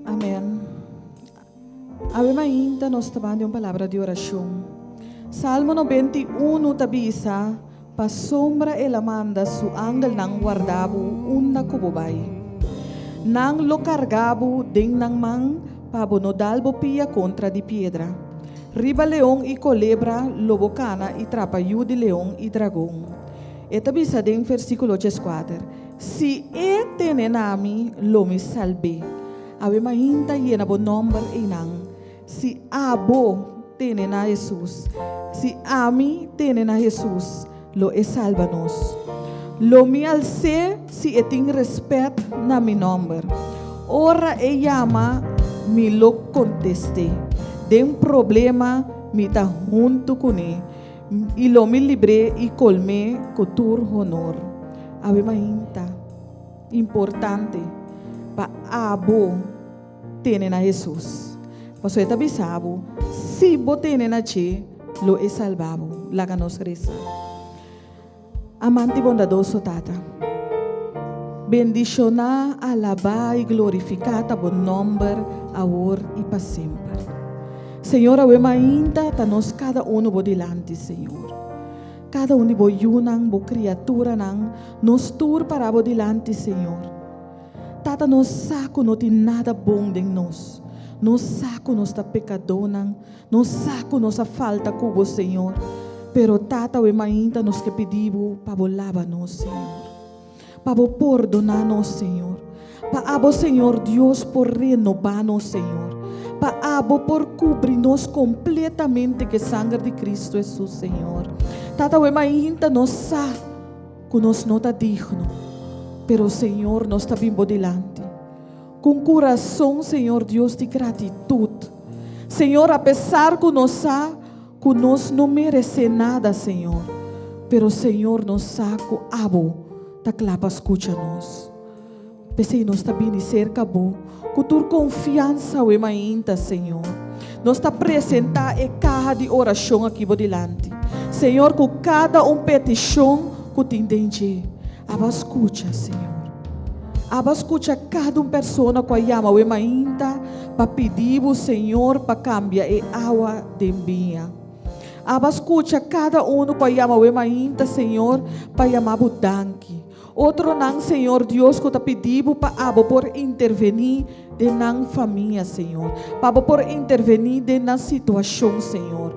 Amém. Ave mainta nos tabando uma palavra de oração. Salmo 91 tabisa, pa sombra e la manda su angel nang guardabo una kububay. Nang lo cargabo ding nang mang pabonodalbo pia contra di piedra. Riba leong i colebra, lobocana i trapayu di leong i dragão. E tabisa ding versículo 4. Si e tenenami lo mi salve. Ave mahinta yena bo number inang. Si abo tenen a Jesus. Si ami tenen a Jesus. Lo e salva-nos. Lo mi alce si eting respet na mi number. Ora e llama mi lo conteste. Den problema mi ta junto con e. Y lo mi libre y colme cotur honor. Ave mahinta. Importante. Pa abo tenen a Jesus. Paso eta bisabo. Si bo tenen a che, lo e salvabo. Laga nos reza. Amante bondadoso Tata, bendiciona, alaba e glorificata bon nombre, agora e para sempre. Senhor, ave mainta, ta nos cada uno bo dilante, Senhor. Cada uno bo yunang, bo criatura nang, nos tur para bo dilante, Senhor. Tata nos saco no tem nada bom de nós. Nos saco nos da pecadonang, nos saco nos a falta cubo, Senhor. Pero Tata ave mainta nos que pedimos para lava-nos, Senhor. Para perdonar-nos, Senhor. Para abo, Senhor Deus, por renovar-nos, Senhor. Para abo, por cobrir-nos completamente que sangue de Cristo Jesus, Senhor. Tata ave mainta nos sa que nos não está digno. Pero, Senhor, nos está bem dilante. Com coração, Senhor Deus, de gratitude. Senhor, apesar que nos sa que nós não merece nada, Senhor. Pero, Senhor, nos saco abo, ta clapa escucha-nos. Pensei, nós está bem cerca, bo, com tua confiança, o emainta, Senhor. Nós está apresentar e carra de oração aqui por delante. Senhor, com cada petição que te entende, aba escucha, Senhor. Aba escucha cada pessoa que chama o emainta, para pedir o Senhor, para cambiar e água de minha. Aba escucha cada que chama o emainta, Senhor, para chamar o danque. Outro não, Senhor Deus, que está pedindo para por intervenir na família, Senhor. Para por intervenir na situação, Senhor.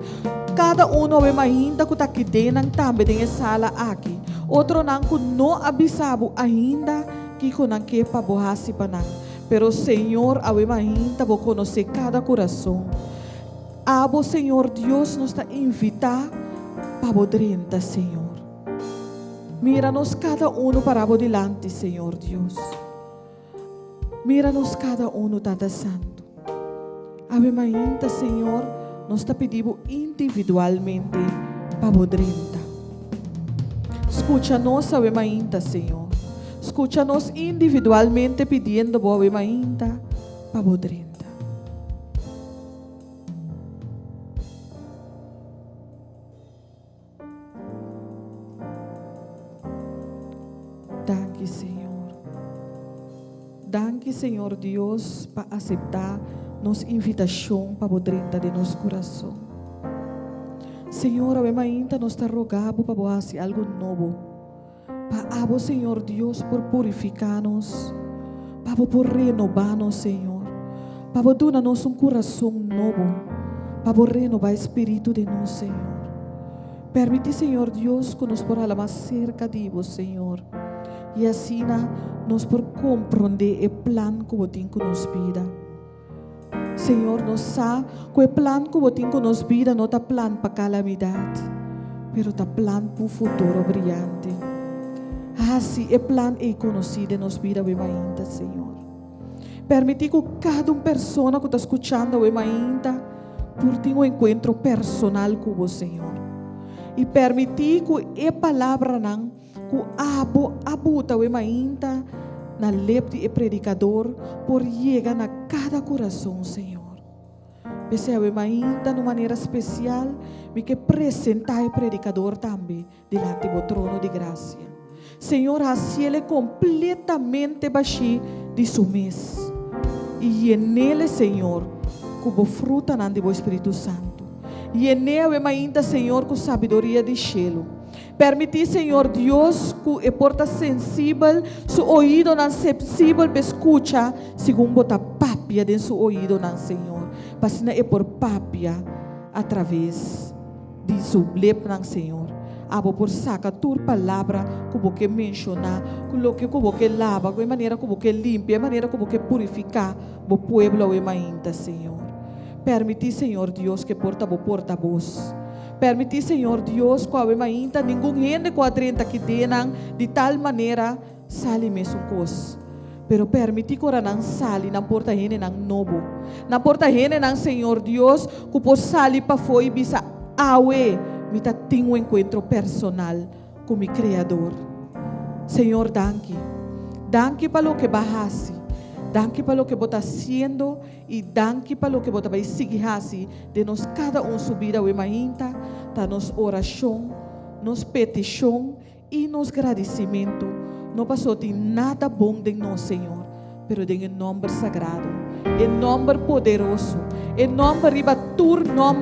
Cada o emainta que está aqui dentro também na sala aqui. Outro não que não avisava ainda que não quer para borrar-se para não. Pero, Senhor, a emainta vou conhecer cada coração. Abo, Senhor Deus, nos está invitar para bodrenta, Senhor. Mira-nos cada para delante, Senhor Deus. Mira-nos cada Tata Santo. Ave mainta, Senhor, nos está pedindo individualmente para bodrenta. Escucha-nos, Ave mainta, Senhor. Escúchanos individualmente pidiendo boa mainta para bodrinta. Danke, Senhor. Danke, Senhor Deus, para aceitar nossa invitação para bodrinta de nosso coração. Senhor, a mainta nos está rogando para fazer algo novo. Para abo, Senhor Deus, por purificar-nos, para por renovar-nos, Senhor, para dar-nos coração novo, para renovar o espírito de nós, Senhor. Permite, Senhor Deus, que nos por mais cerca de vos, Senhor, e assim nos por compreender o plano que você tem com nos vida. Senhor, nos sabe que o plano que você tem com nos vida não é plano para calamidade, mas é plano para um futuro brilhante. Assim, o plano é conhecido em nossa vida, ainda, Senhor. Permite que cada pessoa que está escutando ainda por ter encontro personal com o Senhor. E permite que a palavra não, que abuta ainda na lepte e predicador por chegar a cada coração, Senhor. Pese ainda de maneira especial, me que apresentar o predicador também diante do trono de graça. Senhor, assim ele completamente baixi de seu mês. E nele, Senhor, como fruta do Espírito Santo. E nele, ainda, Senhor, com sabedoria de cielo. Permite, Senhor Deus, que a porta sensível, seu ouvido não sensível, para escutar, segundo botar papia dentro do seu ouvido, não, Senhor. Para é por papia, através de seu lepo, não, Senhor. Abo por saca tua palavra que você mencionar, que você lava, que maneira que você limpa, a maneira que você purificar o povo ainda, Senhor. Permite, Senhor Deus, que porta-voz. Permite, Senhor Deus, que ainda ninguém gente quadrenta que denam de tal maneira sale mesmo coisa. Pero permite que ora não sale na porta gente não novo. Na porta gente não, Senhor Deus, que por sali para foi bisa awe. Me tenho um encontro personal com o Criador. Senhor, danke. Danke para o que bajasse. Danke para o que você está fazendo. E danke para o que você vai seguir de nós cada subir ao imaginta, da nossa oração, nossa petição e nosso agradecimento. Não passou de nada bom de nós, Senhor, pero em nome sagrado, em nome poderoso, em nome riba tur nome.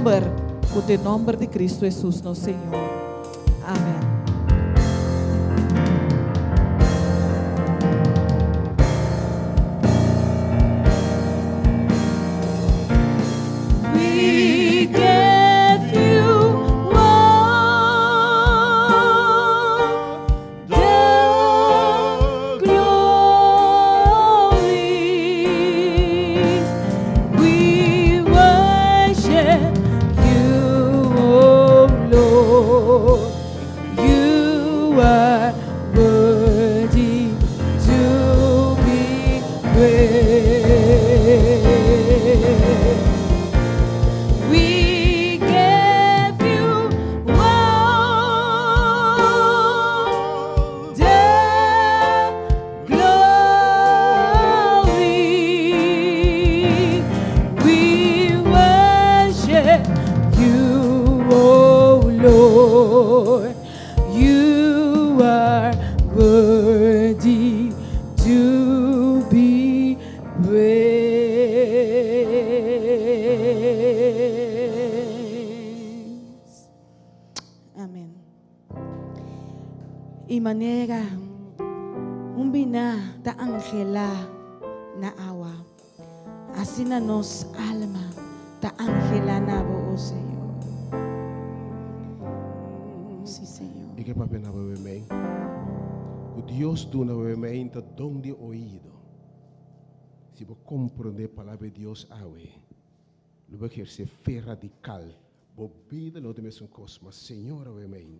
Por o nome de Cristo Jesus, nosso Senhor. Amém. We give you all the glory. We worship you, oh Lord. You are worthy to be praised. We give you all the glory. We worship you, oh Lord. You are worthy to be praised. Amém. E maneira bina ta angela na awa. Assim na nos alma ta angela na o Senhor. Sim, Senhor. E que papai na bebê o Deus do na bebê está dom de ouído. Se você compreender a palavra de Deus awe, não vai querer ser fé radical. Bobida não tem mesmo coisa, mas Senhor bebê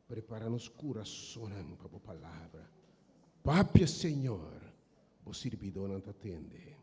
prepara-nos corações para a palavra. Papai Senhor, você servidor não te atende.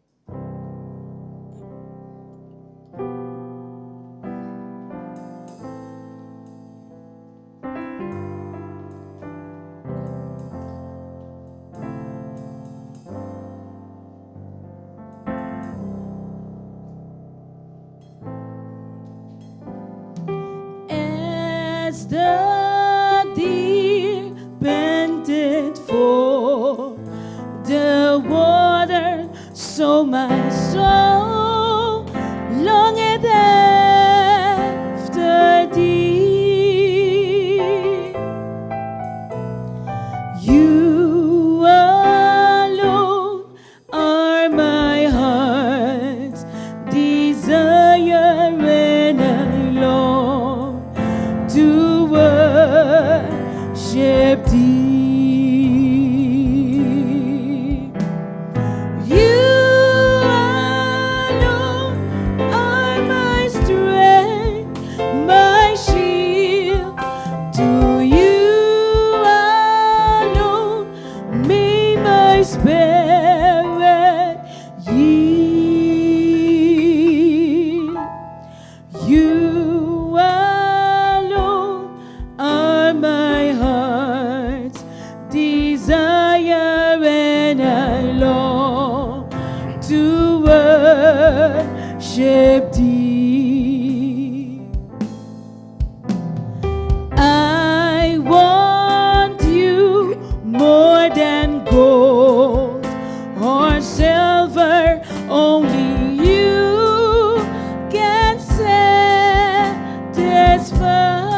satisfied.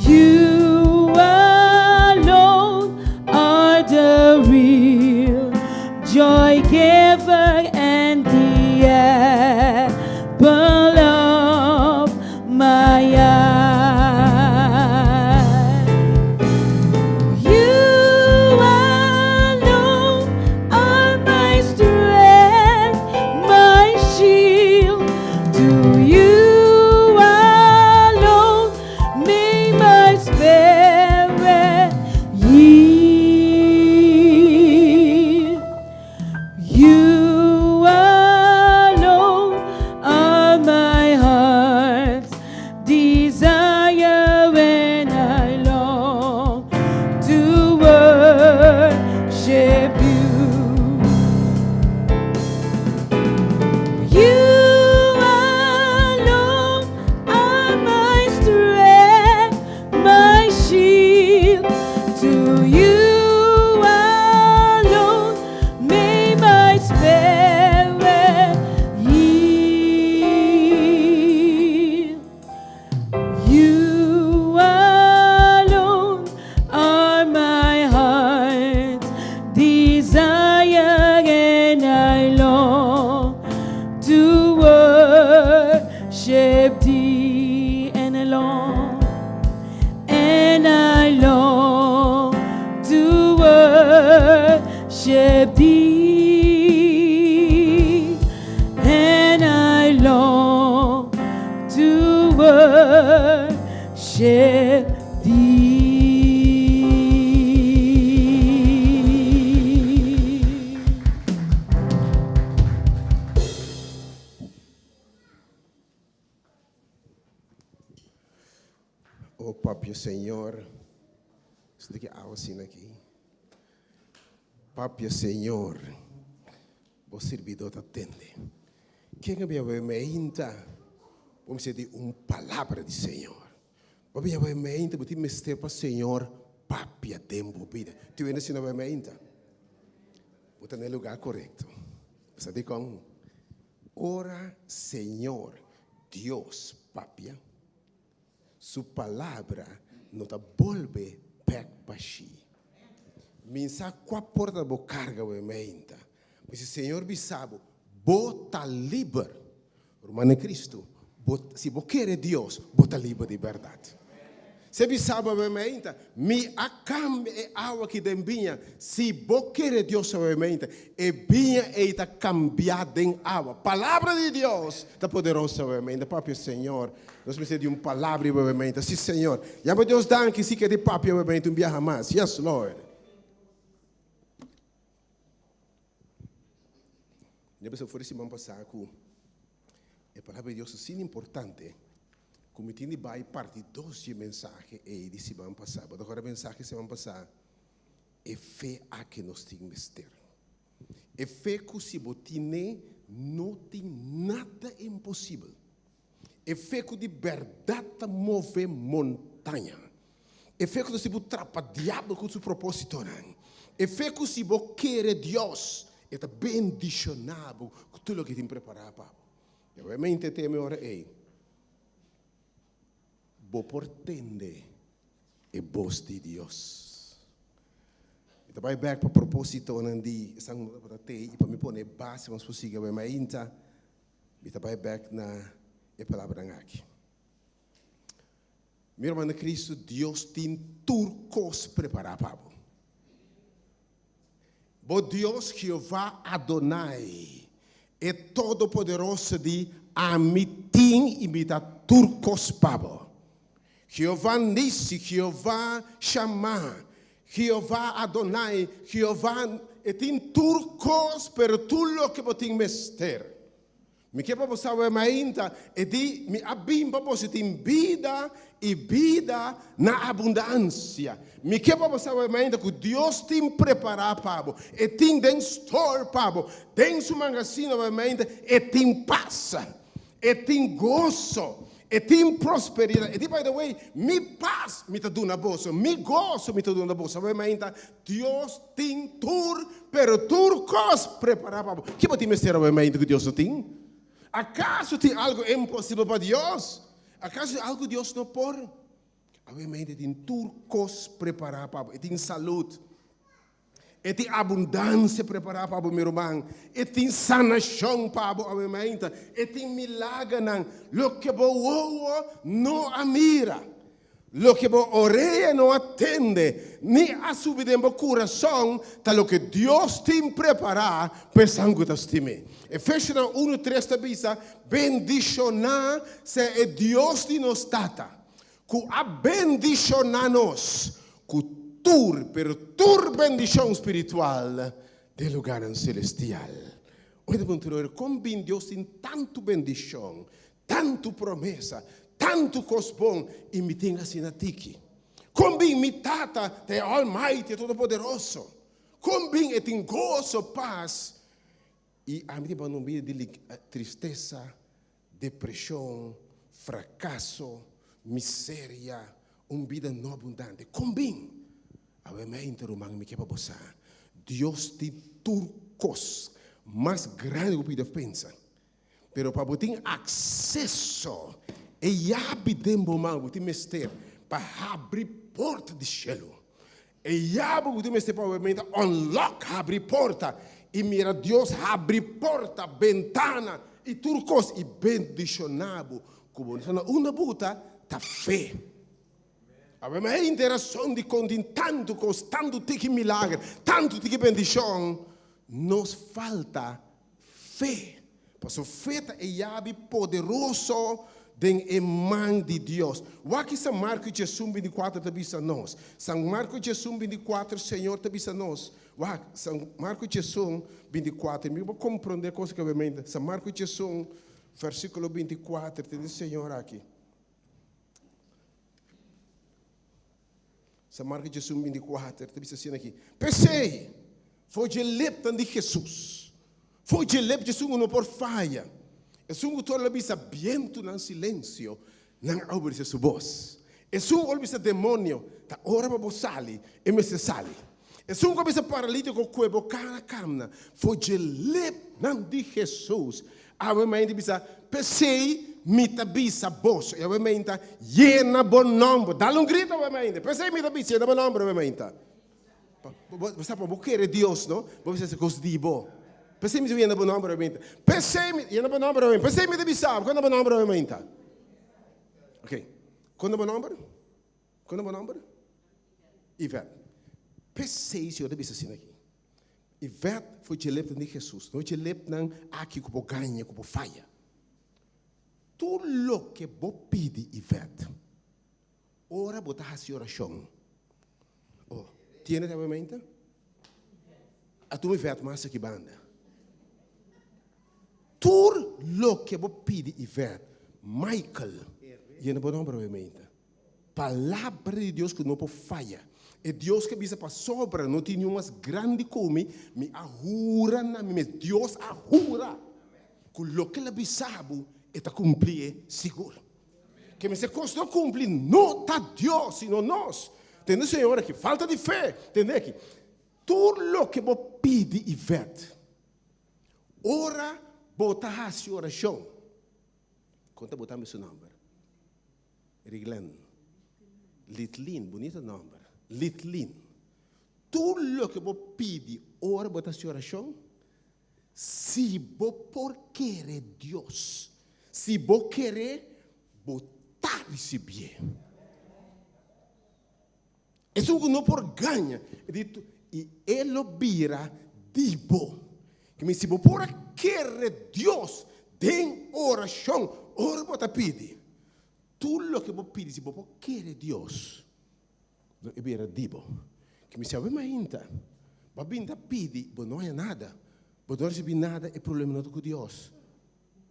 You alone are the real joy giver and the apple of my eye. You alone are my strength, my shield. To you alone may my spirit yield. You alone are my heart's desire when I long to worship you. You alone are my strength, my shield. To you alone may my spirit yield. You alone are my heart's desire, and I long to worship thee, and I long to worship thee, and I long to worship thee. Oh, Papi Senhor, isso daqui é assim aqui. Papi Senhor, o servidor atende. Quem é me inta? Vamos dizer palavra de Senhor. Papi me inta, porque me ester para Senhor, papi a tempo vida. Tu ainda se não me inta? Bota no lugar correto. Sabe como? Ora, Senhor, Deus, papi. Su palavra não te volve para si. Minsa qua porta bo carga o emenda. Mas o Senhor bisabo, bota livre. Romano Cristo, se você quer Deus, bota livre de verdade. Se bisabo o emenda, mi acam e água que dembinha. Se você quer Deus o emenda, e binha e está cambiada em água. Palavra de Deus, está poderosa o emenda. Papi Senhor, nós precisamos de uma palavra o emenda. Sim, Senhor. E a Deus dá que se quer de papi o emenda, viaja mais. Yes, Lord. Depois eu fui semana passada com a palavra de Deus assim importante, como tinha vai parte dos mensagens e de semana passada. Agora a mensagem semana passada é fé a que nós temos que ter. É fé que se você não tem nada impossível. É fé que de verdade move montanha. É fé que se você trapa diabo com seu propósito. É fé que se você quer Deus, é bendicionado com tudo o que tem preparado para você. Eu realmente tenho a hora aí. Vou portende e voz de Deus. Então vai back para propósito nandi sang para te e para me pôr base mas possível vai mais inta. Então vai back na e palavra aqui. Meu irmão Cristo, Deus tem turcos preparado para você. Bo Deus Jeová Adonai é todo poderoso de amitim imita turcos pabo. Jeová Nissi, Jeová Shammah, Jeová Adonai, Jeová e tem turcos per tudo que você tem mester. Me que para você saber ainda e di me abim para você tem vida e vida na abundância. Me que para você saber ainda que Deus tem preparado para você e tem den store para você, tem seu magazine ainda e tem paz, e tem gozo. E tem prosperidade. E by the way, mi paz me está dando a bolsa, mi gozo me está dando a bolsa. Mas ainda Deus tem tur, pero tur cos preparado. Que você me será ainda que Deus tem? ¿Acaso tem algo impossível para Deus? ¿Acaso tem algo que Deus não pode? Obviamente tem turcos preparados para tem saúde. E tem abundância preparada para o meu irmão. E tem sanação para o meu irmão. E tem milagre. Lo que o não admira. Lo que a orelha não atende. Nem a subida no coração. Tá lo que Deus tem preparado para sangue da estima. Efésios 1:3 está dizendo: bendicionar se é Deus de nos data. Que a bendicionar-nos. Per tur bendição espiritual do lugar celestial. Olha, como bem Deus tem tanto bendição, tanto promessa, tanto coisa bom, e me tem assim na tiki. Como bem me tata é Almighty, Todo-Poderoso. Como bem é tem gozo, paz. E a mim não me de tristeza, depressão, fracasso, miséria, vida não abundante. Como bem? Deus tem turcos mais grande do que você pensa. Pero para você ter acesso, e abre tempo mais, você mestre para abrir porta de cielo. E abre você mestre para unlock, abrir porta. E mira, Deus abre porta, ventana e turcos e bendicionado. Como uma buta, tá fé. Abbiamo interação de contin tanto cos, tanto tique milagre, tanto tique bendição, nos falta fé. Porque fé é chave poderoso em mão de Deus. O que São Marcos 24 te avisa nós. São Marcos 24, Senhor te avisa nós. São Marcos 24, eu vou compreender coisa que obviamente. São Marcos versículo 24, tem o Senhor aqui. São Marcos 24, está dizendo aqui. Pensei, foi de leptan de Jesus. Foi de leptan de Jesus não por falha. É um todo lebisa viento no silêncio, não ouve sua voz. É olbisa demônio, tá ora para sali, e me se sali. É olbisa paralítico cuebo cara camna. Foi de leptan de Jesus. Obviamente bisa pensei mita bisa boss, e obviamente llena bom nome. Dá grito obviamente. Pensei mita bisa llena bom nome obviamente. Você pode querer Deus, não? Você se gosta. Pensei mita llena bom nome obviamente. Pensei mita llena bom nome obviamente. Pensei mita bisa, quando bom nome obviamente. Ok. Quando bom nome? Quando bom nome? Ivete. Pensei se eu devia assim aqui. Ivete foi de lepta de Jesus. Não de lepta aqui como ganha, como falha. Tudo o que você pede, Ivete, ora você faz oração. Oh, tiene a mente? A tu Ivete, mas aqui banda. Tudo o que você pede, Ivete, Michael, e não pode não mente. Palavra de Deus que não pode falhar. É Deus que visa para sobra, não tem umas grandes como me ahura na minha Deus ahura. Que o que ele bisabo é para cumprir seguro. Que me se costou cumprir não tá Deus, sino nós. Entendeu, Senhor, que falta de fé, entendeu aqui? Tudo o que você pede e vete. Ora, botar a sua oração. Conta botar meu nome. Riglen. Litlin, bonito nome. Litlin. Tudo o que você pede, ora, botar a sua oração. Se você por querer Deus, se você querer, botar receber. Isso não por ganha. E ele vira dibo. Que se você por querer Deus, tem oração, ora você pede. Tudo o que você pede, se você querer Deus, ele vira dibo. Que me sabe mais ainda. Babinda pede, mas não é nada. Mas não receber nada, é problema não com Deus.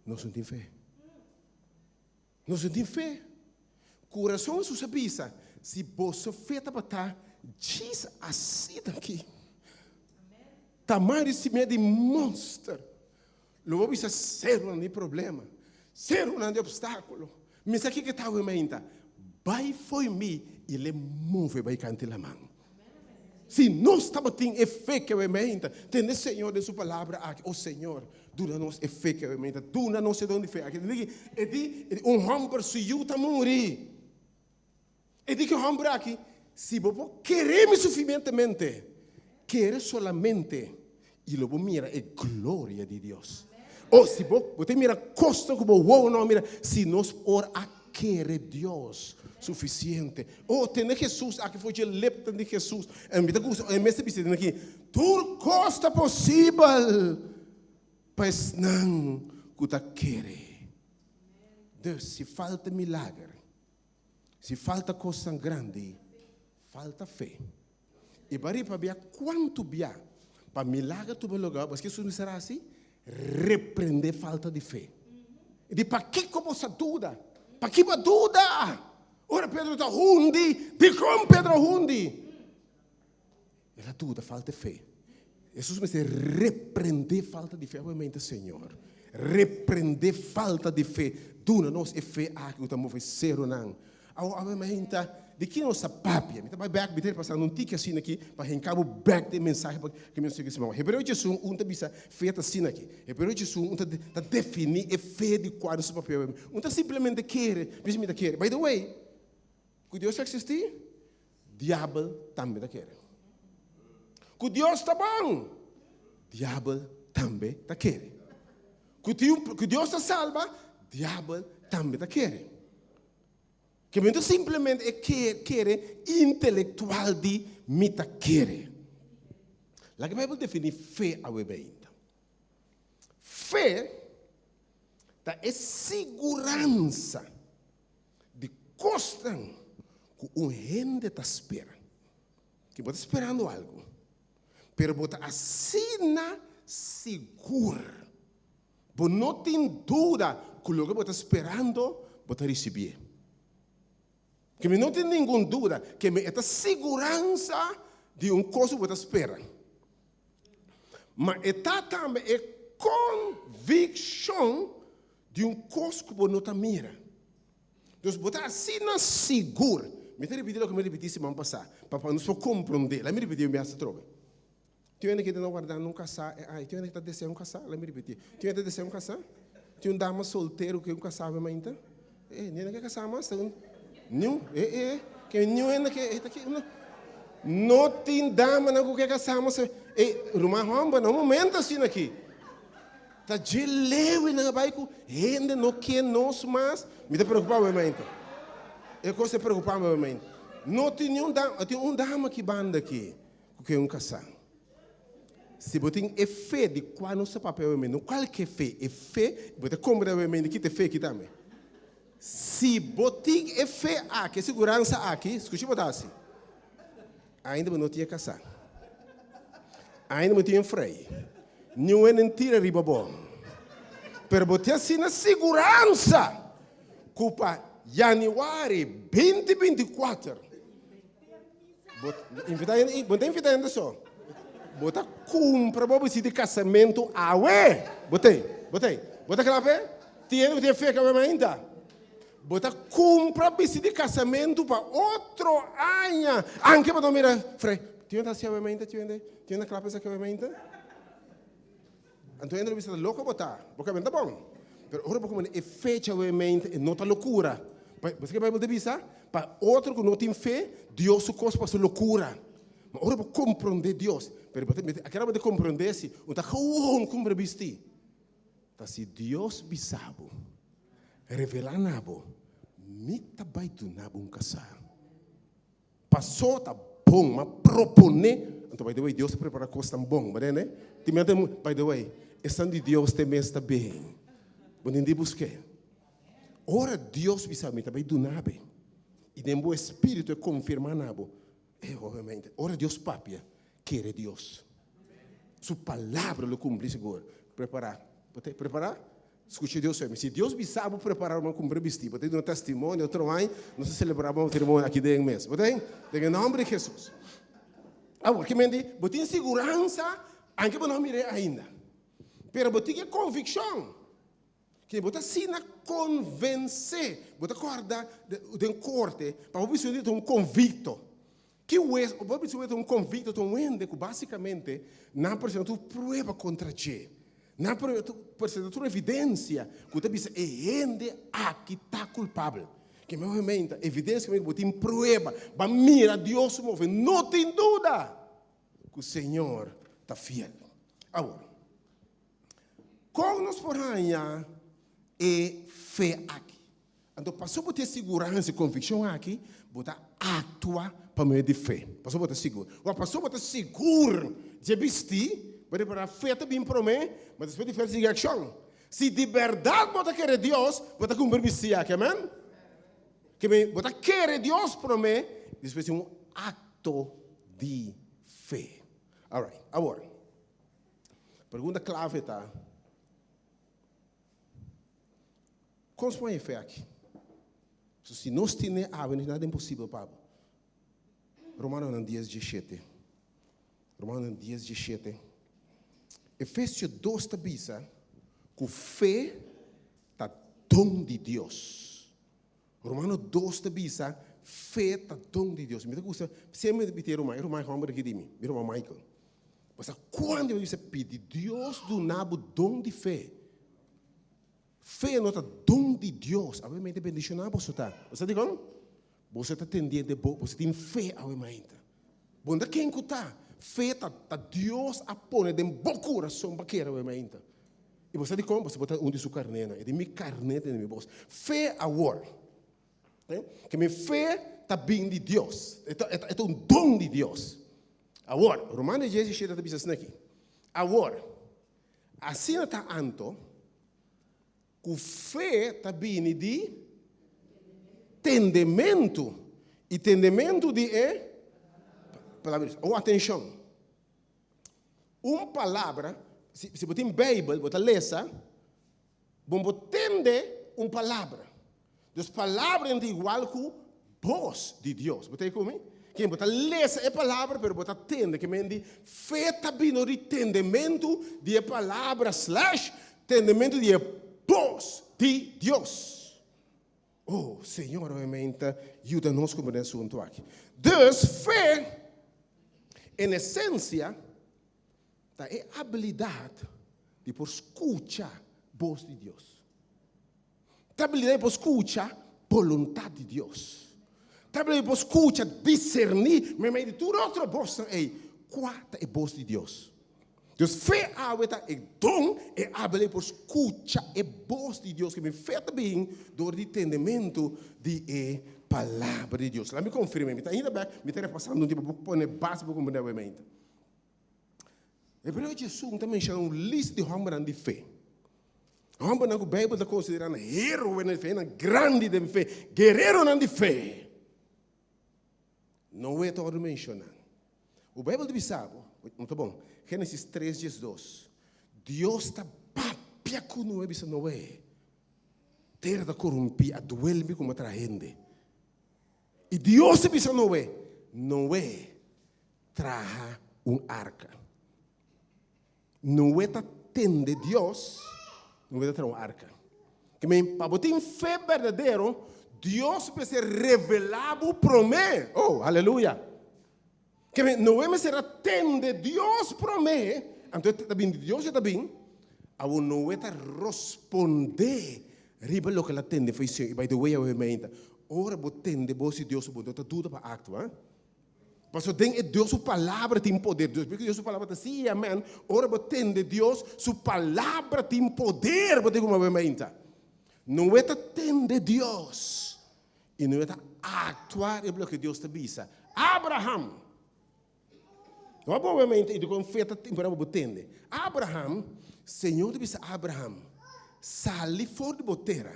Não tem fé. Não tem fé. Coração é sua pisa. Se você fé para estar, diz assim daqui. Tamanho de medo de monstro. Logo precisa ser um problema. Ser um obstáculo. Mas aqui que está o ainda. Vai foi me, ele move vai cantar a mão. Se nós estamos tendo fé que aumenta, tem o Senhor de sua palavra aqui. Oh Senhor, dura-nos fé que aumenta. Dura-nos de onde fé. É de homem se eu morrer. É de que o homem aqui, se você querer suficientemente, querer solamente, e logo mira a glória de Deus. Ou se você mira costa como wow, não mira, se nós ora a querer Deus suficiente. Oh, tem Jesus aqui foi de lepta de Jesus. E me gusta, e me se aqui, tudo costa possível, pois não cuta querer. Deus, se falta milagre, se falta coisa grande, falta fé. E para ver quanto bia para milagre tu vai lugar, mas que isso não será assim? Repreender falta de fé. E de para que como essa dúvida? Para que uma dúvida? Ora Pedro está rundi, de como Pedro rundi? Ela dúvida, falta de fé. Jesus me diz repreender falta de fé, obviamente, Senhor. Repreender falta de fé. Duna nós é fé aqui, estamos oferecendo não. Obviamente, de que nossa papia, me vai back bitter passando um tique assim aqui para rencabo back de mensagem que me segue semana. Hebreu Jesus um tá bisa feita assim aqui. Hebreu Jesus um tá definir a fé de quadro sobre papel. Um tá simplesmente quer, mesmo me quer. By the way, que Deus existe, diabo também quer. Que Deus está bom, diabo também quer. Que Deus está salva, diabo também quer. Que muito simplesmente é querer intelectual de mita querer. A Bíblia define fé a ainda. Fé é segurança de costa que um gente está esperando. Que você está esperando algo. Mas você assina seguro. Você não tem dúvida que o que você está esperando, você receber. Que não tem nenhuma dúvida que esta segurança de coisa que você espera. Mas esta também é convicção de coisa que você não mira. Então, você assina seguro. Me repetir o que me repeti semana passada, para nós compreender. Lá me repetiu, me acha troca. Tinha que não guardar num caçar. Tinha que descer um caçar. Lá me repetir. Tinha que descer um caçar. Tinha dama solteiro que caçava ainda. Nem que caçar mais. Não, que não é que não tem dama não que caçamos. Rumah homem no momento assim aqui. Tá de leve na bairro, gente não quer nós mais. Me tá preocupado momento. Eu gosto de preocupar momento. Não tem nenhum dama, tem dama que banda aqui, que é casal. Se você tem fé de qual não se papel momento, qual que é fé, você compra momento que tem fé aqui também. Se botim é fé aqui, segurança aqui, escute botar assim. Ainda não tinha casar. Ainda não tinha freio. Não é mentira riba bom. Pero botar assim na segurança. Culpa Januário 2024. Bota invitar ainda só. Bota compra para de casamento awe. Botei. Bota aquela fé. Tinha fé que ainda. Bota compra vestido de casamento para outro ano. Anche para dormir, Frei. Tinha uma ciamenta, tinha uma clapesa que aumenta. Então ainda não louco botar, porque é bom. Mas agora como é fecha aumenta, não tá loucura. Você que a Bíblia diz, para outro que não tem fé, Deus se costa para sua loucura. Mas agora para compreender Deus, aquela de compreender se, não tá como vestir. Tá se Deus bisabo. Revelar nabo, mita baito nabo casar. Passou tá bom, mas propone. Então, by the way, Deus prepara coisa tão bom, né? By the way, estando de Deus também está bem. Bonindi busque. Ora Deus bisa mita baito nabo. E nem o Espírito é confirmar nabo. Obviamente, ora Deus papia, quer Deus. Sua palavra lo cumpre seguro. Preparar. Escute Deus, se Deus me sabe preparar uma cumprir vestido, tem um testemunho, outro ano, nós celebramos um testemunho aqui dentro mesmo, tem? Em nome de Jesus. Agora, que me diz, você tem segurança, anche para não mirar ainda. Mas você tem convicção, que você assina convencer, você acorda de um corte, para você ter um convicto, Que o é, pode ser um convite, um ende, que basicamente, não apresenta prova contra você. Não apresenta evidência, que você pensa, é ende aqui está culpável. Que me movimenta, evidência que botem prova, para mira Deus se move, não tem dúvida que o Senhor está fiel. Agora, como nós podemos é fé aqui? Então, passou por ter segurança e convicção aqui, botar atua para meio de fé. Passou por ter seguro. Ou passou por ter seguro de vestir, para a fé também promete, mas depois de fé de ação. Se de verdade você quer Deus, você cumprir vestir aqui, amém? Que você quer Deus promete, depois de um ato de fé. Alright, agora, pergunta clave está. Como se põe fé aqui? Se nós temos água, nada é impossível, Pablo. Romanos 10:17. Romanos 10:17. Efésios 2 tabisa que fé está dom de Deus. Romanos 2 tabisa fé está dom de Deus. Me gusta sempre repetir Romanos vamos aqui de mim. Irmão Michael. Mas quando eu disse pedir Deus do nabo dom de fé. Fé não é dom de Deus. Obviamente, bendição não você está. Você diz como? Você está atendendo, você tem fé, obviamente. Bom, da quem que está? Fé está Deus a pôr de boa coração para querer, obviamente. E você diz como? Você bota de sua carne, é de minha carne, é de minha voz. Fé agora. Que minha fé está bem de Deus. É um dom de Deus. Agora, Romanos 17 está dizendo aqui. Agora, assim está anto. Que fé está vindo de entendimento. E entendimento de palavras. Ou atenção. Uma palavra, se você tem Bíblia, você lê, você entende uma palavra. Então, palavra é igual que voz de Deus. Você tem comigo? Quem você lê a palavra, mas você entende. Que fé está vindo de entendimento de palavra / entendimento de voz de Deus. Oh, Senhor, obviamente, ajuda-nos como nesse assunto aqui. Então, fé, em essência, é a habilidade de escutar a voz de Deus. A habilidade de escutar a vontade de Deus. A habilidade de escutar, discernir, mas de toda outra voz, qual é a voz de Deus? Deus fé é dom, é habilidade por escutar a voz de Deus, que me fez bem do entendimento de palavra de Deus. Lá me confirma, ainda bem, me está passando um tipo de pôr base para compreender a mente. Hebreu Jesus também chama uma lista de homens de fé. Homens que a Bíblia está considerando herói de fé, grande de fé, guerreiro de fé. Não é todo mencionado. O Bíblia diz, muito bom. Gênesis 3:2. Deus está papia com Noé, disse Noé. Terra está corrompida, a duelme como atraente. E Deus disse Noé, Noé traga arca. Noé está tendo Deus, Noé traga arca. Que para botar fé verdadeira, Deus precisa revelar o promessa. Oh, aleluia. Que não é será tende Deus promete, então está bem Deus está bem, a não é tá responder riba lo que ela tende fez e by the way eu rementa, ora botende você Deus botou tá tudo para actuar, Pastor tem Deus sua palavra tem poder, Deus porque Deus sua palavra tá sim, amém, ora botende Deus sua palavra tem poder, bote como rementa, não é tá tende Deus e não é tá actuar é o que Deus te bisa, Abraham. Obviamente, ele confeta temporada botende. Abraham, Senhor disse a Abraham, sali fora de boteira,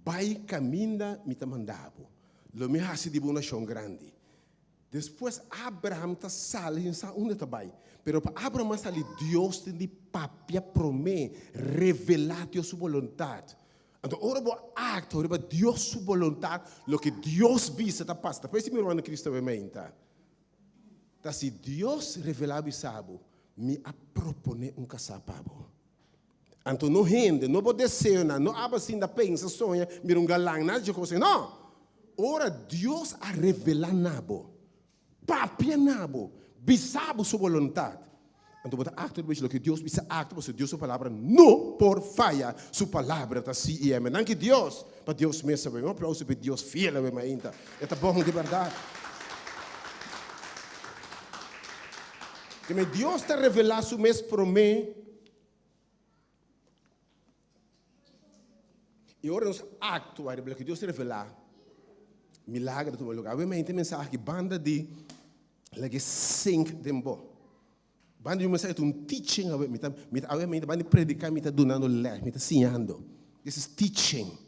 vai caminha me tá mandado. Lo me hasi de uma nação grande. Depois Abraham tá sali, não sabe onde tá vai. Pero para Abraham sali Deus tem de papia promê, revelar Deus sua vontade. Então, ora bo acto, ora Deus sua vontade, lo que Deus visa tá passa. Depois me rona Cristo obviamente. Se Deus revelar sabe, me propone um casapabo. Então não rende, não pode ser, não abre assim da pensa, sonha, mira galã, nada de coisa. Não. Ora Deus a revelar nabo. papia nabo, bisabo sua vontade. Então, você acta do que Deus bisa acta, porque Deus sua palavra não por falha, sua palavra está assim e é. Não que Deus, para Deus mesmo, um aplauso para Deus fiel, ainda. É bom de verdade. Que Deus está revelando seu mesmo para mim. E agora nós actuar, porque Deus está revelando. Milagre do meu lugar. Eu tenho mensagem que banda de like sink dembo. Banda de mensagem um teaching, banda predicar, me tá donando lé, me tá ensinando. This is teaching.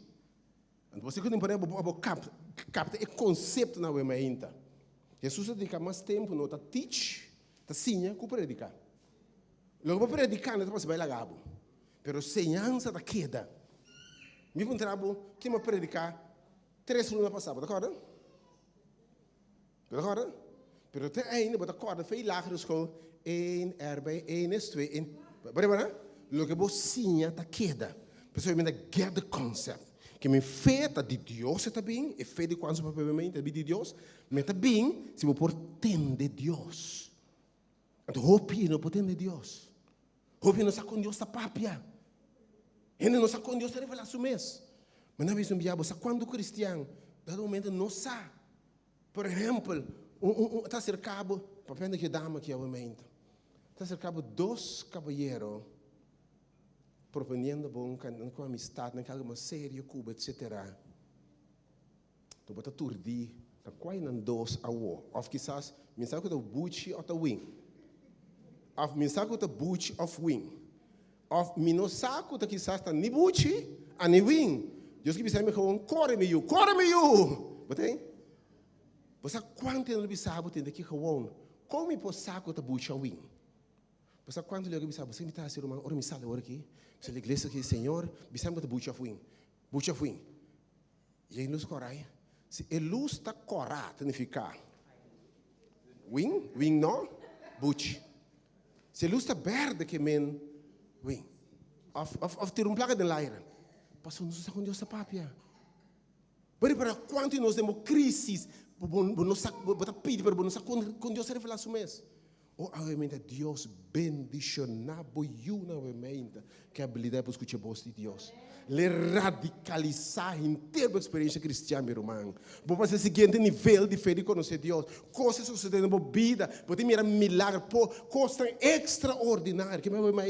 E você quando pode capta o conceito na mente. Jesus dedica mais tempo no tá teach, tá ensinar, que predicar. Logo para predicar não pode vai lagabo. Pero ensinança da queda. Me encontrava que me predicar 3 lunas passadas, d'accordo? D'accordo? Pero até ainda, d'accordo, foi lá que eu 1, erbij, 1 is 2, 1. Bem, logo que você sinha da queda. Pessoal, eu me get the concept. Que me feita de Deus está bem, e feita de quando para mim está bem de Deus, mas está bem se eu por tender Deus. Então, hope não por tender Deus. Hope não sabe com Deus está papia. Ainda não sabe com Deus está revelando o mês. Mas não é um diabo, sabe quando o cristiano, dado momento, não sabe. Por exemplo, está cercado, para que dama que é o momento. Está cercado 2 caballeros, propondo bom, com amistade, com sério, Cuba, etc. Então, você turdi, está quase não 2 a 1. Ou quizás, mensagem que está buchi ou está wing. Ou mensagem que está buchi ou wing. Ou mensagem que está quizás está ni buchi, a ni wing. Deus que precisa me falar, corre-me you. Botei? Você quanto ele sabe tem daqui gewoon. Como é possível que bucha wing? Você quanto ele sabe, você me está a ser uma, ora me sale ora aqui. Você a igreja aqui, Senhor, bisamos que bucha wing. Bucha wing. E aí nos corai. Se a luz está corada, significa wing não, buch. Se a luz está verde que men wing. Of ter placa de laira. Passou nos com Deus a papia. Para quanto nós temos crises, nós pedir para nós com Deus revelar o mês. Oh, obviamente Deus bendicionava you novamente que a habilidade para escutar a voz de Deus. Le radicalizar inteira a experiência cristã, meu irmão. Vou fazer o seguinte nível de fé de conhecer Deus. Coisas sucedendo na vida, pode mirar milagre, coisas extraordinárias que meu irmão.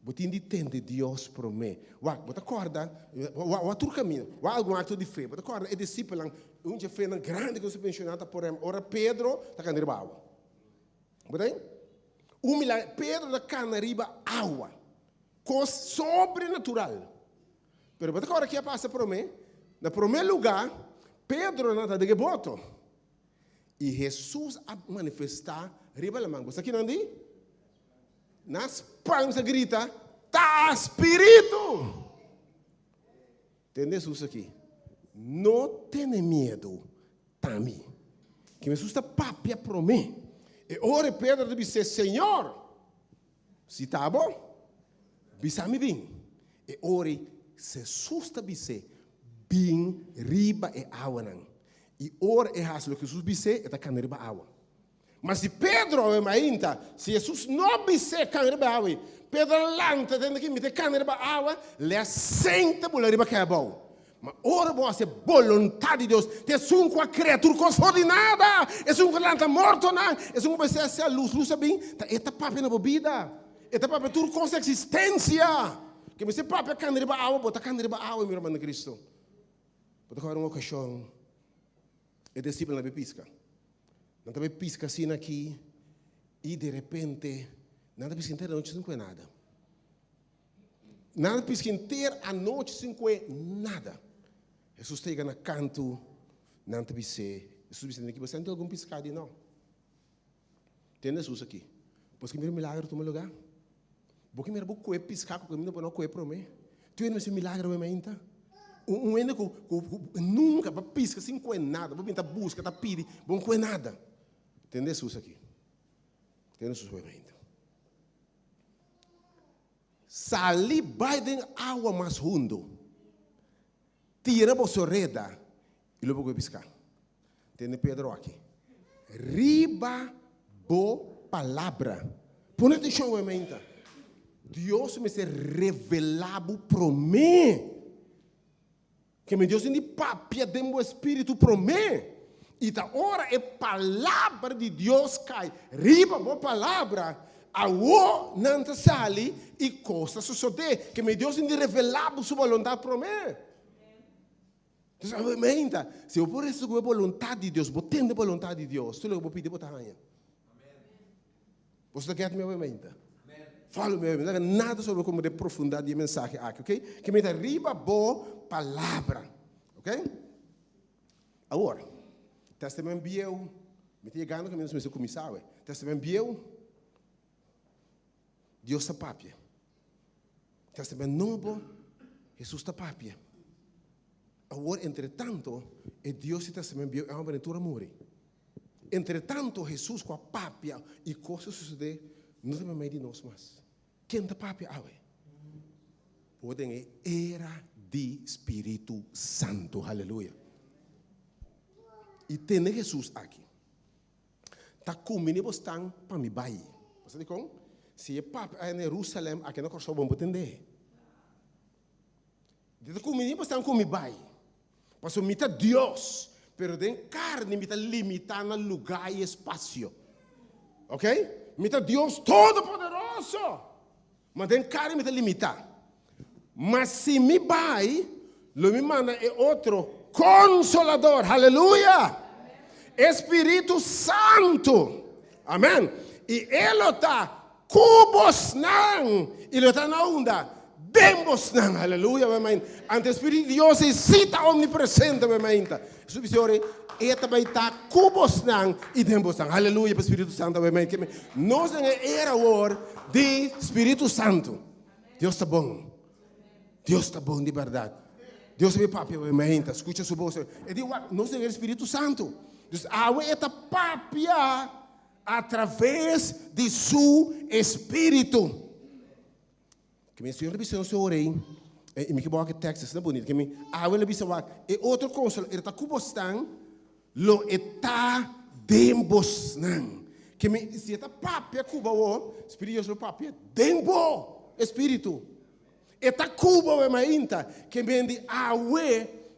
Você entende Deus para mim. Você acorda, outro caminho, algum ato de fé. Você acorda, é discípulo, de fé grande que você mencionou, por exemplo, ora Pedro está caindo água. Bem? Milagre, Pedro está caindo água. Coisa sobrenatural. Mas você acorda, o que passa para mim? No primeiro lugar, Pedro não está de boto. E Jesus a manifestar, riba a mão. Você aqui não diz? Nas palmas grita, tá espírito. Entende isso aqui? Não tenha medo, Tami. Que Jesus está papia para mim. E ora Pedro deve dizer, Senhor, se está bom, bisa-me bem. E ora, Jesus deve dizer, bem, riba e água. E ora é o que Jesus dizer, está caindo riba água. Mas se Pedro é ainda, se Jesus não disse canre água, Pedro lanta dentro que me te canre água, le assenta por riba que é bom. Mas ora você vontade de Deus, te sum com a criatura nada, é sum com lanta morto não, é sum com você a luz bem, tá papo na bebida, tá papo tudo com existência. Que me se papo canre água, bota canre água meu irmão de Cristo. Bota agora uma ocasião, é discípulo na pesca. Não também pisca assim aqui e de repente nada pisca inteira a noite sem nada. Nada pisca inteira a noite sem nada. Jesus chega no canto, não te pisca. Jesus diz que você não tem algum piscado não. Tem Jesus aqui. Pois que me milagre no meu lugar. Porque me rebu coe piscar com mim não coe para mim. Tu ainda me milagre o meu ainda. Ainda nunca para pisca sem nada. Para pintar busca, tá pide, bom com nada. Entende isso aqui? Entende isso ainda? Sali Biden água mais fundo. Tira a sua reda e logo vai piscar. Entende Pedro aqui? riba bo palavra. Põe atenção, irmã. Deus me se revelado para mim. Que me Deus indi papia demo espírito para mim. E da hora é palavra de Deus cai. Riba bo palavra. Awo nanta sali e costa suceder. Que me Deus indi revelado sua vontade para mim. Então, irmã, se eu por isso a vontade de Deus, botando a vontade de Deus, tudo eu vou pedir para você. Você quer minha irmã? Fala, meu irmão, nada sobre como de profundidade de mensagem aqui, ok? Que me dá riba boa palavra, ok? Agora, testamento biel, me tem ganho que me não comissário, testamento biel, Deus está papia. Testamento novo, Jesus está papia. Agora, entretanto, é Deus que testamento biel é uma aventura morre. Entretanto, Jesus com a papia e coisas suceder, não tem mais de nós mais. Quem está papia? Podem era de Espírito Santo, aleluia. E tem Jesus aqui. Tá comendo bastante para me bair. Você diz se é papia em Jerusalém, aqui não corre bom entender. Tá comendo bastante com me bair. Para mim Deus. Pero den carne me está limitando lugar e espaço. Ok? Me está Deus todo-poderoso. Mas den carne me está limitando. Mas se me vai, lo me manda é outro consolador. Aleluia! Espírito Santo. Amém? E ele está cubos não. Ele está na onda. Demos não. Aleluia, amém. Ante o Espírito de Deus está omnipresente, amém. Subsidiore, e também está cubos não e demos não. Aleluia, para o Espírito Santo, amém. Nós não era o de Espírito Santo. Deus está bom. Deus está bom de verdade. Deus é papi, amém. Escuta sua voz. E digo, nós não é Espírito Santo. Deus, a está papia através de seu Espírito. Que me senhor bisou seu orei. E me que boa que texto está bonito. Que me ele bisou e outro consolo, ele está cubostan, lo está dembosnan. Que me se está papia cuba o espírito do papia dembo espírito. Está cuba o mainta que me de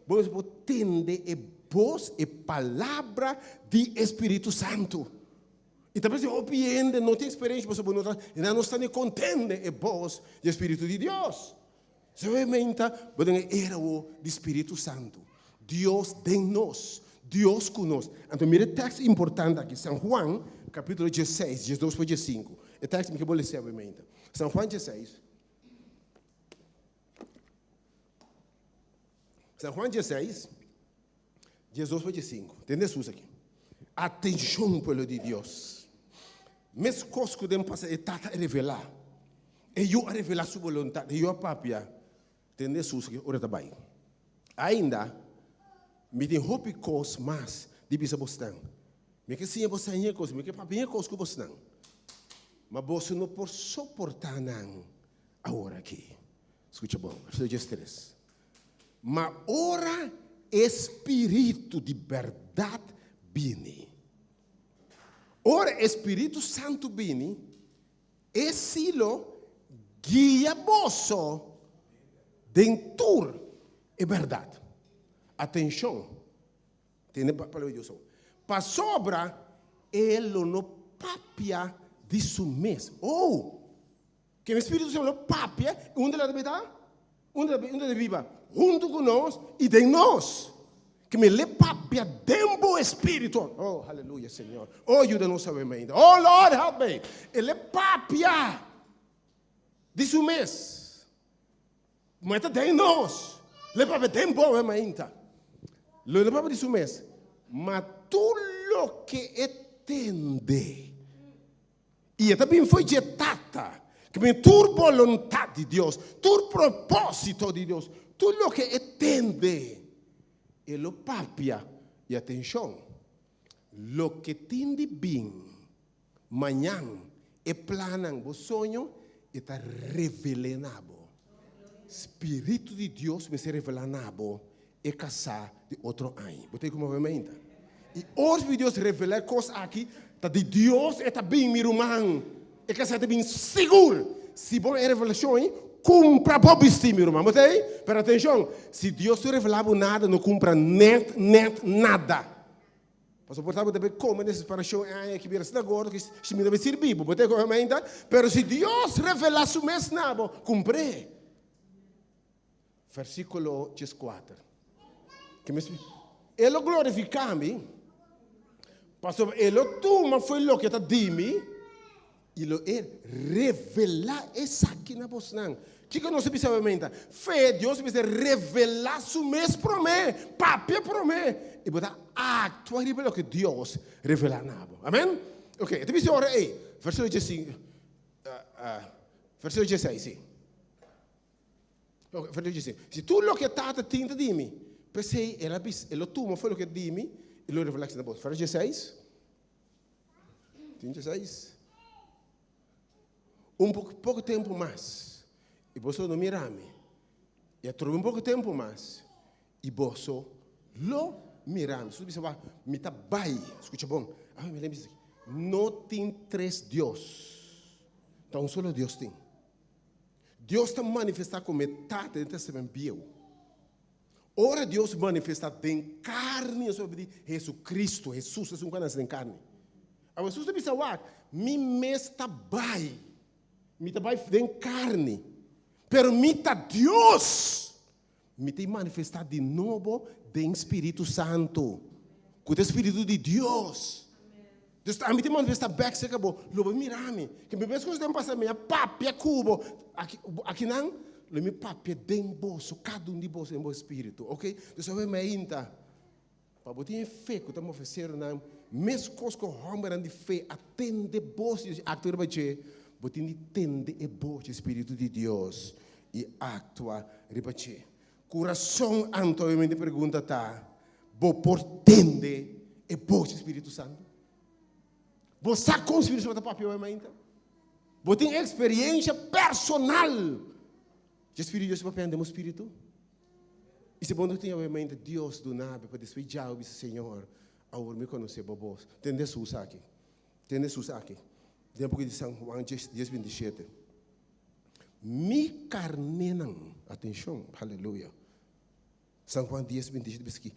vos tende e voz e palavra de Espírito Santo. E talvez eu opiende, não tem experiência, mas não está nem contente e voz do Espírito de Deus. Obviamente, era o do Espírito Santo. Deus de nós, Deus conosco. Então, mira o texto importante aqui, São Juan, capítulo 16, 12 para 5. O texto que eu vou ler, obviamente. São Juan 16. São Juan 16, 12 para 5. Tem Jesus aqui. Atenção, povo de Deus. Mes coisas que devem passar, está a revelar. E eu a revelar sua vontade. E eu a papia. Tem Jesus aqui, ora também. Ainda, me tem roupa coisas mais de bisa bostan. Me que sim, você é coisa, me que papinha coisa que você não. Mas você não pode suportar não. Agora aqui. Escuta bom, versículo 3. Mas ora Espírito de verdade viene. Ora Espírito Santo viene, esse guia vosso dentro é verdade. Atenção, tem para o Deus. Para sobra, ele não papia de si mesmo. Que o Espírito Santo papia, onde ele está? Onde ele vive? Junto conosco e de nós. Que me lhe papia dembo Espírito. Oh, aleluia, Senhor. Oh, ajuda-nos a ver ainda. Oh, Lord, help me. Ele papia de si mesmo. Mas está de nós. Ele papia dembo ainda. Ele papia de si mesmo. Mas tudo que entende. E também foi ditada. Que me tua vontade de Deus. Tu propósito de Deus. Tudo que entende. Ele papia. E atenção. Lo que tende bem. Amanhã. E planam o sonho. Está revelado. Espírito de Deus me se revelado. E casar de outro ano. Botei como obviamente. E hoje Deus revela coisas aqui, que Deus está bem mirumang. E que está bem seguro. Se bom é revelação, cumpra Bob Steam, irmão. Mas aí, presta atenção. Se Deus não revelar nada, não cumpra net nada. Pastor, portanto, deve comer nessa separação, que vira se agora, que se me deve servir, bote como ainda, mas se Deus revelar su mesmo nabo, cumpre. Versículo 4. Que me ele glorifica-me. Pastor, ele toma foi lo que está dimi, e lo revelar essa aqui na voz não. Que não se precisa aumenta. Fé, Deus precisa revelar su mesmo promessa, papel promessa. E botar actuar o que Deus revela na bo. Amém? Ok, então você ora aí. Versículo 16. Versículo 16, sim. Okay, versículo 16. Se tu lo que está tinta de mim, pensei, ela toma foi lo que de mim, e lo revela na voz. Versículo 16. 16. Pouco tempo mais. E você não mira-me. E trouxe pouco tempo mais. E você lo mira-me. Se você vai, me tá bai. Escuta bom. Me lembra isso aqui. Não tem três Deus. Então, só Deus tem. Deus está manifestado com metade do testamento bíblico. Ora, Deus manifesta em carne sobre Jesus Cristo. Jesus é um canal em carne. Agora, se você pensa, me está bai. Me está bai em carne. Pero mita Deus me tem manifestado de novo em Espírito Santo. Com o Espírito de Deus. Deus está me tem manifestado back se acabou. Lobo mira-me. Que me pensa que você tem passado minha papia cubo. Aqui não, le me papia dem bolso, cada de bolso em meu espírito, ok? Deus vai me ainda. Para botar fé que estamos oferecendo não, mesmo coisas que o de fé atende bolso de actor bache. Botin entende e boa Espírito de Deus e actua ribache. Coração antoamente pergunta tá, bo portende e boa Espírito Santo. Bo sabe com o Espírito Santo papel ainda. Bo tem experiência personal. O Espírito de Deus papel no Espírito. E se bom não tem ainda Deus do nada para despejar o Senhor, ao me conhecer bobo. Tende sus aqui. Tende sus aqui. Tempo que de São João 10:27. Mi carne não. Atenção, aleluia. São João 10:27 diz que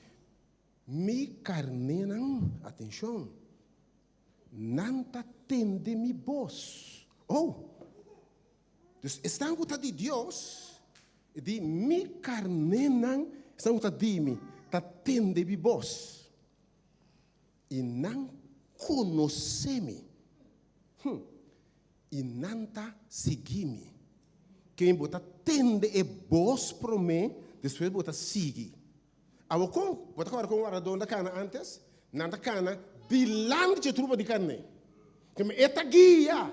mi carne não. Atenção. Não tende mi voz. Oh. Estão com de Deus. E de mi carne não. Estão com de mim. Tende mi voz. E não conhece-me. E nanta seguir-me. Quem bota tende e voz para mim, depois bota seguir. Agora, bota agora com o aradão da cana antes, nanta cana, bilante de trupa de carne. Que me eta guia.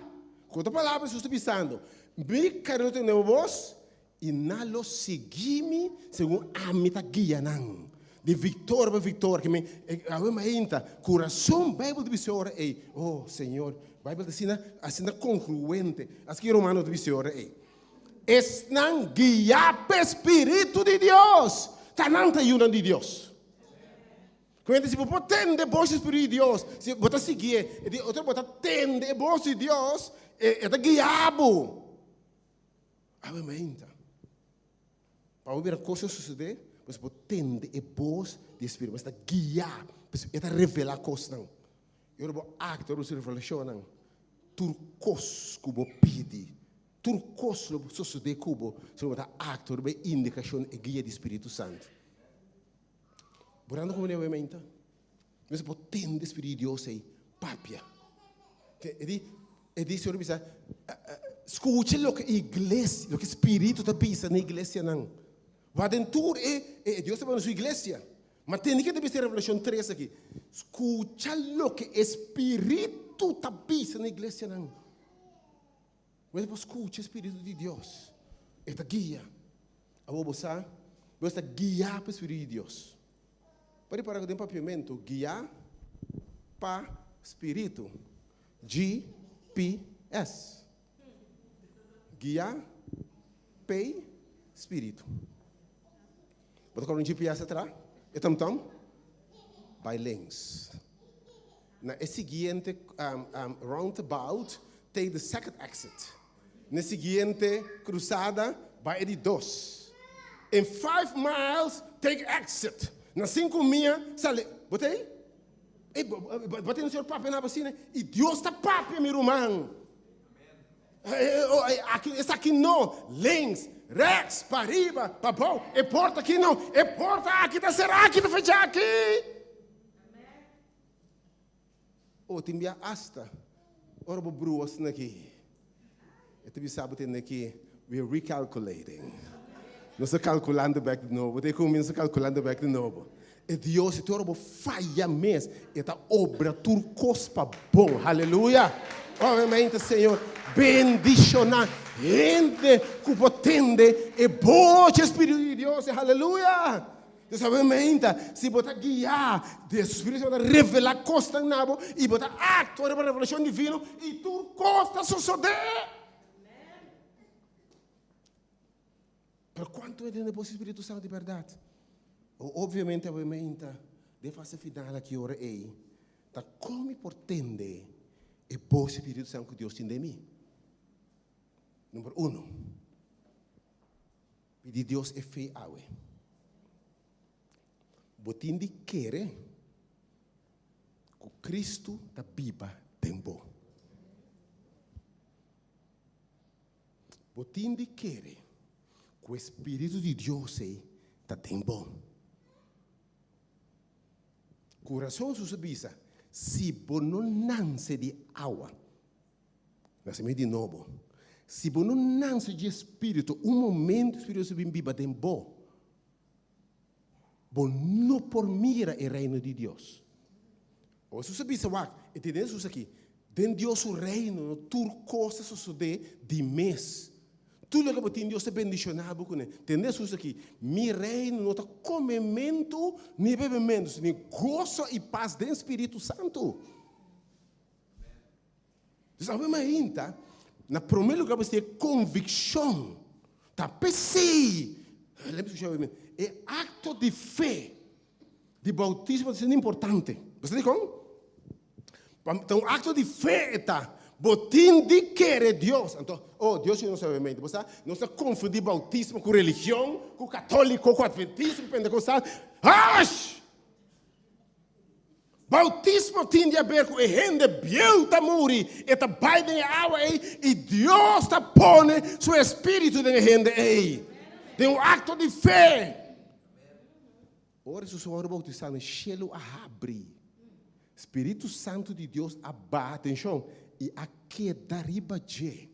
Quando a palavra estou pensando, me quero ter uma voz, e não seguir-me, segundo a minha guia não. De vitória para vitória, que me ainda, coração, Bíblia de Senhor, oh Senhor, Bíblia assim congruente, assim Romano de Senhor, estão guiados pelo Espírito de Deus, está não tem união de Deus. Quando se você tende o Espírito de Deus, se você seguir, outra você tende o de Deus, é guiado. Ainda, para ver a coisa suceder. Você pode tende e voz de Espírito, mas está guiar, está revelar coisas não. Eu vou actar o revelação não. Turcos cubo pede, turcos lo sucede cubo, se você actar o indicação e guia do Espírito Santo. Burando como não é mente, você pode tende o Espírito de Deus aí, papia. E diz Senhor bisa, escute o que a igreja, o que o Espírito está pensando na igreja não. Va dentro Deus está na sua igreja. Mas tem que ter revelação 3 aqui. Escucha o que o Espírito está pensando na igreja não. Mas escuta o Espírito de Deus. Está guia. A você está guiar para o Espírito de Deus. Pode parar com o papiamento. Guiar para o Espírito. GPS. Guiar para o Espírito. Bota com um GPS atrás. E tam-tam. by links. Na seguinte roundabout, take the second exit. Na seguinte cruzada, by the 2. In 5 miles, take exit. Na 5 milhas, sale. Botei? Botei no seu papel na vacina. E Deus está papel, meu irmão. Esse aqui não. Links, rex, para riba, para bom. E porta aqui não. E porta aqui, da será aqui, da fechar aqui. Tem minha asta. Ora, vou bruas aqui. Eu te sabe ter aqui. We're recalculating. Nós estamos calculando back de novo. Tem começa calculando back de novo. E Deus, se tu ora, falha mesmo. Esta obra turcos para bom. Aleluia. Obviamente, Senhor, bendicionar. Gente que potente e bom Espírito de Deus. Aleluia. Deus, obviamente, se botar guiar, o Espírito vai revelar coisas na boca e botar acto de revelação divina e turcos está suceder. Pero quanto é dentro do Espírito Santo de verdade? Obviamente, de fase final aqui ora é, tá como importante é o Espírito Santo que Deus tem de mim. Número 1, pedir Deus é fé awe. Botin de querer que Cristo da Bíblia tem bom. Botin de querer que o Espírito de Deus está tem bom. Coração susabisa, se você não nasce de água, nascimento de novo. Se você não nasce de Espírito, momento o Espírito de Bíblia tem bom. Você não por mira o reino de Deus. Ou se você sabia, entendeu isso aqui? Dentro de Deus o reino, tudo coisa sucede de mês. Tudo que você Deus é bendicionado com ele. Entendeu isso aqui? Mi reino não está comimento, nem bebimento, nem gozo e paz do Espírito Santo. Sabe, mas na primeiro lugar você tem convicção. Tá pensei. É acto de fé. De bautismo é importante. Você diz como? Então, acto de fé está. Botim de querer Deus. Então, Deus não sabe mente. Você não está confundindo bautismo com religião, com católico, com adventismo, com pentecostal. Ash! Bautismo tem a ver com a gente bielta muri. Eta vai de água e Deus está pondo seu espírito na gente aí. Tem acto de fé. Ora, se o senhor bautizado, chelo a abrir. Espírito Santo de Deus abate, atenção, e aqui dariba je.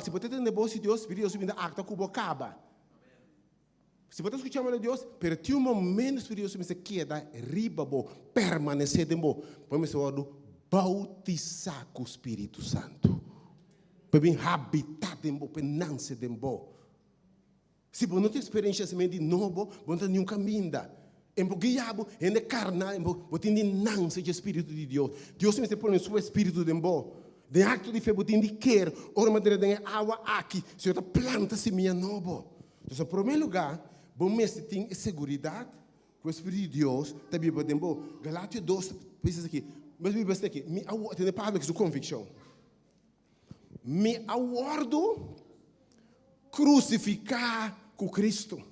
Se você tem negócio de Deus, Espírito de Deus acta com bocaba. Se você escutar a Deus, per ti momento Espírito de Deus queda riba bo, permanecer de bo. Vamos falar do bautizar com o Espírito Santo. Para bem habitar de bo, para nascer de bo. Se você não tem experiência de novo, você não tem nenhum caminho. Em guiabo, em carne, você tem nascer de Espírito de Deus. Deus me põe o seu Espírito de bo. De acto de fé, você tem de querer. Ora, madeira de água aqui. Se você planta semente novo. Então, em primeiro lugar, você tem segurança que o Espírito de Deus está bem de bo. Galátia 2, pensa aqui. Mas me basta aqui. Tem palavra que é convicção. Me aguardo crucificar com Cristo.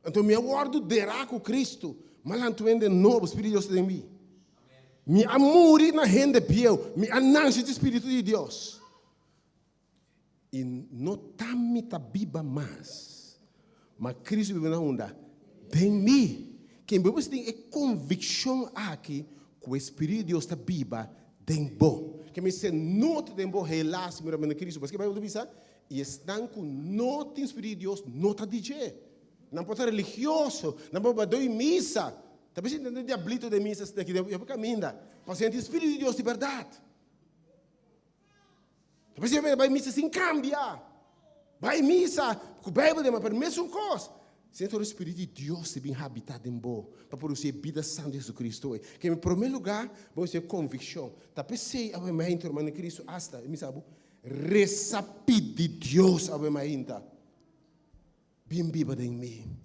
Então, me aguardo derá com Cristo, mas não de novo, o Espírito de Deus em mim. Me amore na renda piel, me ananche do Espírito de Deus. E não está me tabiba mais, mas Cristo vive na onda. Tem mim, quem você tem é convicção aqui que o Espírito de Deus está biba, tem bom. Que me se não tem bom relação com Cristo, porque vai pensar. E estão com não tem Espírito de Deus, não está DJ. Não pode ser religioso, não pode dar missa. Talvez não tem diablito de missa daqui, eu vou caminhar. Paciente Espírito de Deus de verdade. Talvez você vai missa sem cambiar. Vai missa, com o Bíblia, mas para a mesma coisa. Sente o Espírito de Deus se bem habitado em boa, para produzir vida santa de Jesus Cristo. Que em primeiro lugar, vamos ter convicção. Talvez sei, a minha irmã de Cristo, hasta, me sabe, receber de Deus a minha irmã. Bem viva em mim.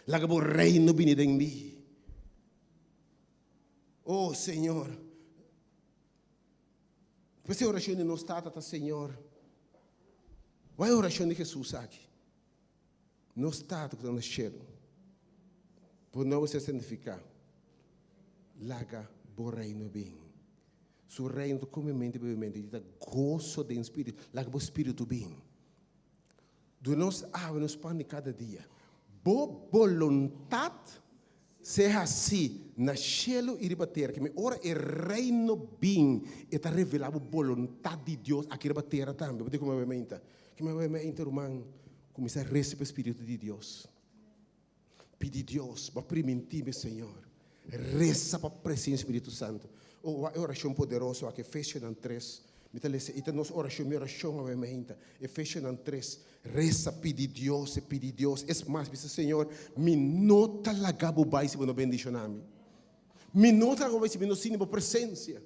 Laga o reino vindo em mim. Oh, Senhor. Essa oração não está, Senhor. Vai a oração de Jesus aqui. Não está no céu. Por não se significar. Laga o reino bem. Su reino comumente, bebemente, dá gozo do Espírito. Laga o Espírito bem. Do nos ave nos pão de cada dia. Boa vontade seja assim na céu e na terra. Que me ora é reino bem. E está revelado a vontade de Deus aqui na terra também. Porque como bebemente. Que me bebemente, irmão. Começar a receber o Espírito de Deus. Pedir Deus para permitir, Senhor. Reza para a presença do Espírito Santo. A oração poderosa aqui, Efésios 3. Então, nossa oração, minha oração, Efésios 3. Reza, pedir Deus. É mais, Senhor, me nota la gabo vai se não bendicionar-me. Me nota la gabo vai se não sinto a presença.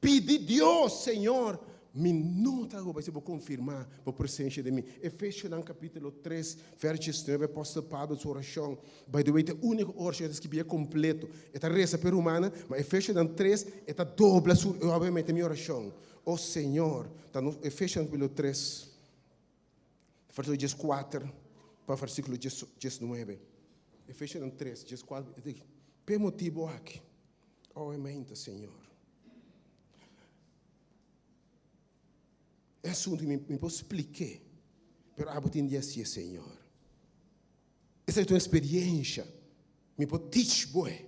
Pedir Deus, Senhor. Me nota agora, se vou confirmar a presença de mim. Efésios capítulo 3, versos 9, apóstolo Paulo, sua oração. By the way, é a única oração que é completo. É a reza per humana, mas Efésios 3 é a dobra, obviamente, a minha oração. Oh Senhor, Efésios capítulo 3, versículo 4, para o versículo 19. Efésios 3, 4, por motivo aqui. Obviamente, Senhor. É assunto que me pode explicar. Mas eu tenho dia assim, Senhor. Essa é uma experiência. Me pode teach boy.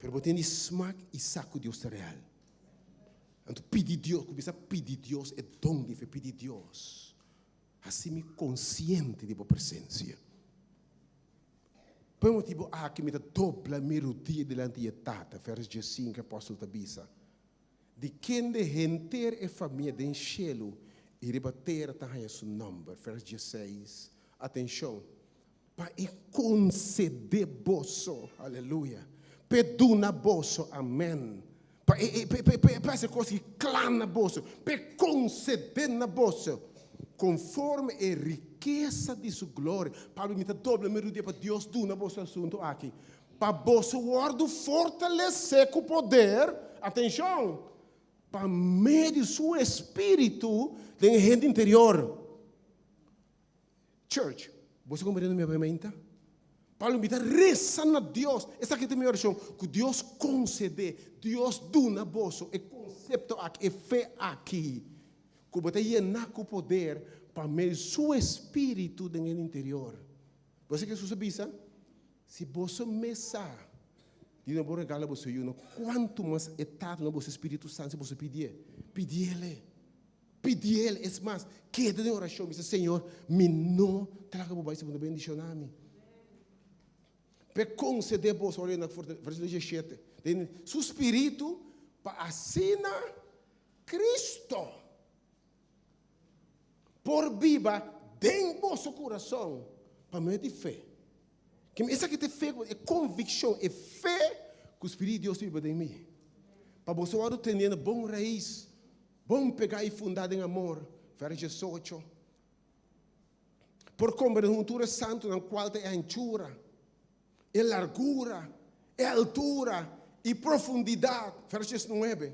Mas eu tenho smack e saco de Deus real. Então, pedir Deus, começar a pedir Deus, é dom de pedir Deus. Assim, me consciente de sua presença. Por motivo, que me dá dobla melodia delante de tata, verso 5, apóstolo Tabisa. De quem de gente e família de enchê-lo, e rebater a seu nome, verso 16. Atenção. Para conceder bosso, aleluia. Peduna bosso, amém. Para essa coisa que clama bosso, para conceder na bosso, conforme a riqueza de sua glória. Paulo me dá dobra melodia para Deus do na bosso assunto aqui. Para bosso guardo fortalecer com poder, atenção. Para meio de seu espírito, tem gente interior. Church, você compreende minha pergunta? Paulo me dá rezando a Deus. Essa aqui é a minha oração. Que Deus concede, Deus dá na bolsa, é conceito aqui, é fé aqui. Que você llenar com poder para meio de seu espírito no interior. Você que sabia? Se você mesa, e não vou regalar você, quanto mais etado no vosso Espírito Santo você pedir, Ele. É mais, queda de oração, diz Senhor, me não traga para baixo, não bendicionar-me. Para conceder você, olha na versículo 17, seu Espírito para assinar Cristo. Por viva, dentro do vosso coração, para meio de fé. Essa aqui é fé, é convicção, é fé que o Espírito de Deus vive em mim. Para você ter bom raiz, bom pegar e fundar em amor. Verso 18. Por conjuntura santo na qual é a anchura, a largura, a altura e profundidade. Verso 19.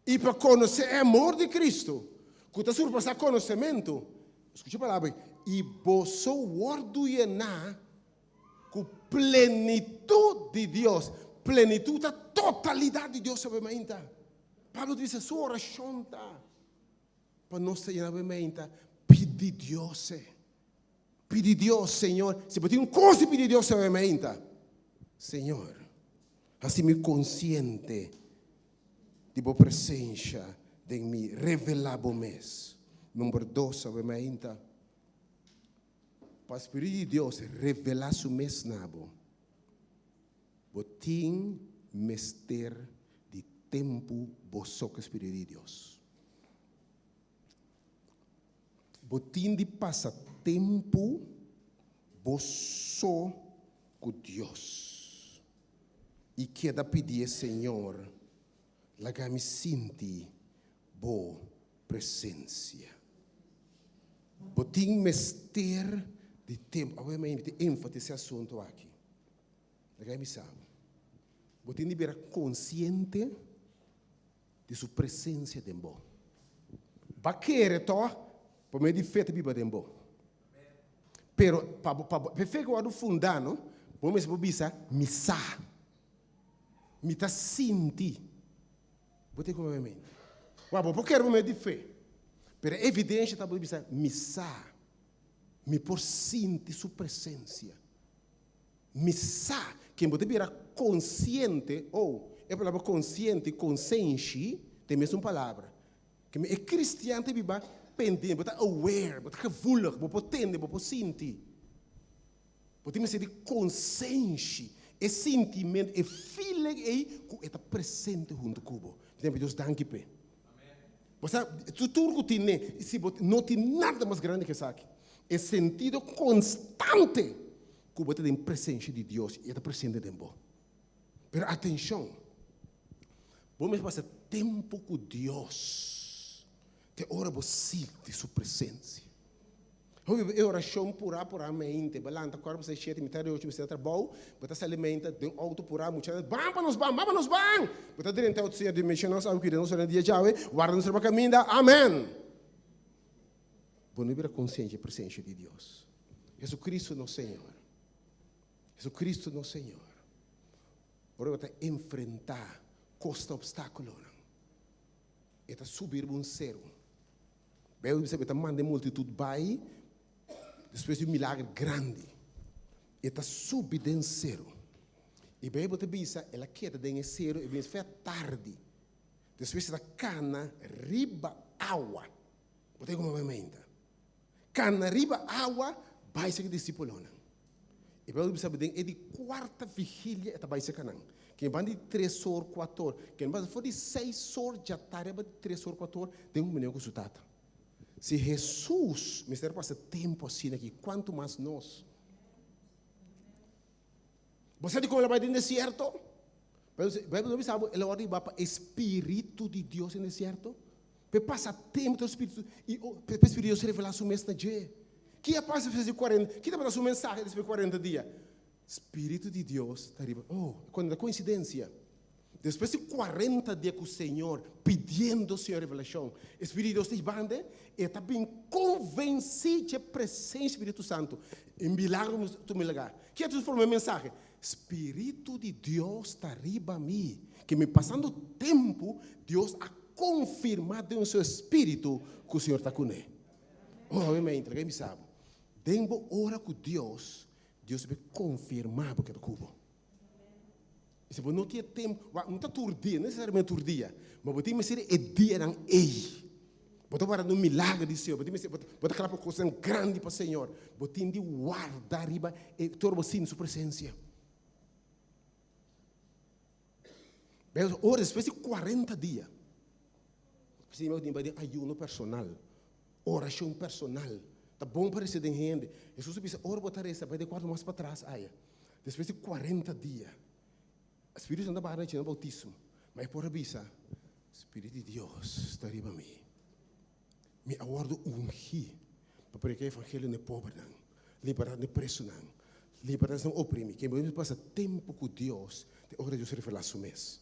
E para conhecer o amor de Cristo, que está surpassar conhecimento. Escute a palavra. E você guarda com plenitude de Deus, plenitude da totalidade de Deus sobre a mente. Pablo diz, sua oração está para nós ter na mente, pedir Deus, Senhor, se você tem coisa pedir Deus sobre a mente, Senhor, assim me consciente de sua presença em mim, revelar o mês. Número 2 sobre a mente. Para o Espírito de Deus revelar seu mês nabo. Botim mester de tempo boço com o Espírito de Deus. Botim de passatempo boço com Deus. E queda pedir, Senhor, laga me sentir boa presença. Botim mester de tempo, obviamente, ênfase esse assunto aqui. Ninguém me sabe. Você tem que ser consciente de sua presença dentro. Vai querer, por meio de fé, viva dentro. Pero, para ficar o fundano, vamos pensar, missar. Me está sentindo. Você como é mesmo? Porque era um momento de fé. Pero é evidente que você pensar, missar. Me por sentir sua presença. Missar. Quem você virar consciente, ou é a palavra consciente, consciente, tem a mesma palavra. Que é cristiano, você viva pendente, você está aware, você está vulgar, você potente, você sentir. Você tem que ser consciente. É sentimento, é feeling aí que está presente junto com você. Por exemplo, Deus dá um pé. Você tudo que tem, se não tem nada mais grande que isso aqui. É sentido constante que você tem presença de Deus e está presente dentro. Mas atenção, vamos passar tempo com Deus. Te ora você sente sua presença. É oração por mente. Balanta, corpo, você chega, metade hoje, você trabalha, você se alimenta, tem auto por muitas vezes. Vamos! Você dentro do Senhor, dimensional, sabe que nós somos dia já, guarda-nos para caminho, amém. Você vira consciente da presença de Deus. Jesus Cristo, nosso Senhor. Jesus Cristo, nosso Senhor. Por você enfrentar costa obstáculo. E subir um cero. Você manda multitude vai. Depois de um milagre grande, está subindo em zero. E bem, você pensa, ela queda em zero, e foi tarde. Depois da cana, riba água. Você como mente? Cana, riba água, vai ser discipulona. E bem, você sabe, é de quarta vigília, está vai ser canão. Quem vai de 3 horas, 4 horas. Quem vai de 6 horas, já está, de 3 horas, 4 horas, tem um menino com sutata. Se Jesus, mistério passa tempo assim aqui, quanto mais nós. Você de como ela vai no deserto? Você sabe, ela vai para o Espírito de Deus no deserto? Para passar tempo do Espírito, e o Espírito de Deus revelar sua mensagem. Que é passa fazer 40, que dá sua mensagem depois de 40 dias? Espírito de Deus está arriba. Quando é coincidência. Depois de 40 dias com o Senhor, pedindo ao Senhor revelação, o Espírito de Deus te bande e está bem convencido da presença do Espírito Santo. Em milagre, tu me ligar. Que é tu for uma mensagem? Espírito de Deus está arriba a mim. Que me passando tempo, Deus a confirmado em seu Espírito que o Senhor está com ele. Obviamente, ninguém me sabe. Dentro hora com Deus vai confirmar o que está com. Se você não tem tempo, não está todo dia, não necessariamente todo dia, mas você tem que ser o dia não é. Você vai dar um milagre de Senhor, você vai dar uma coisa grande para o Senhor, você tem que guardar riba e tornar você em sua presença. Ora, depois de 40 dias, você vai ter ayuno personal, oração personal, está bom para esse gente. Jesus disse, ora, botar essa, vai de 4 mais para trás, depois de 40 dias. O Espírito Santo vai no bautismo, mas por avisa, o Espírito de Deus está arriba a mim. Me aguardo ungir para pregar o evangelho no pobre, liberar no preso, liberar no oprimido. Quem passa tempo com Deus, de hora de Deus revelar seu mês.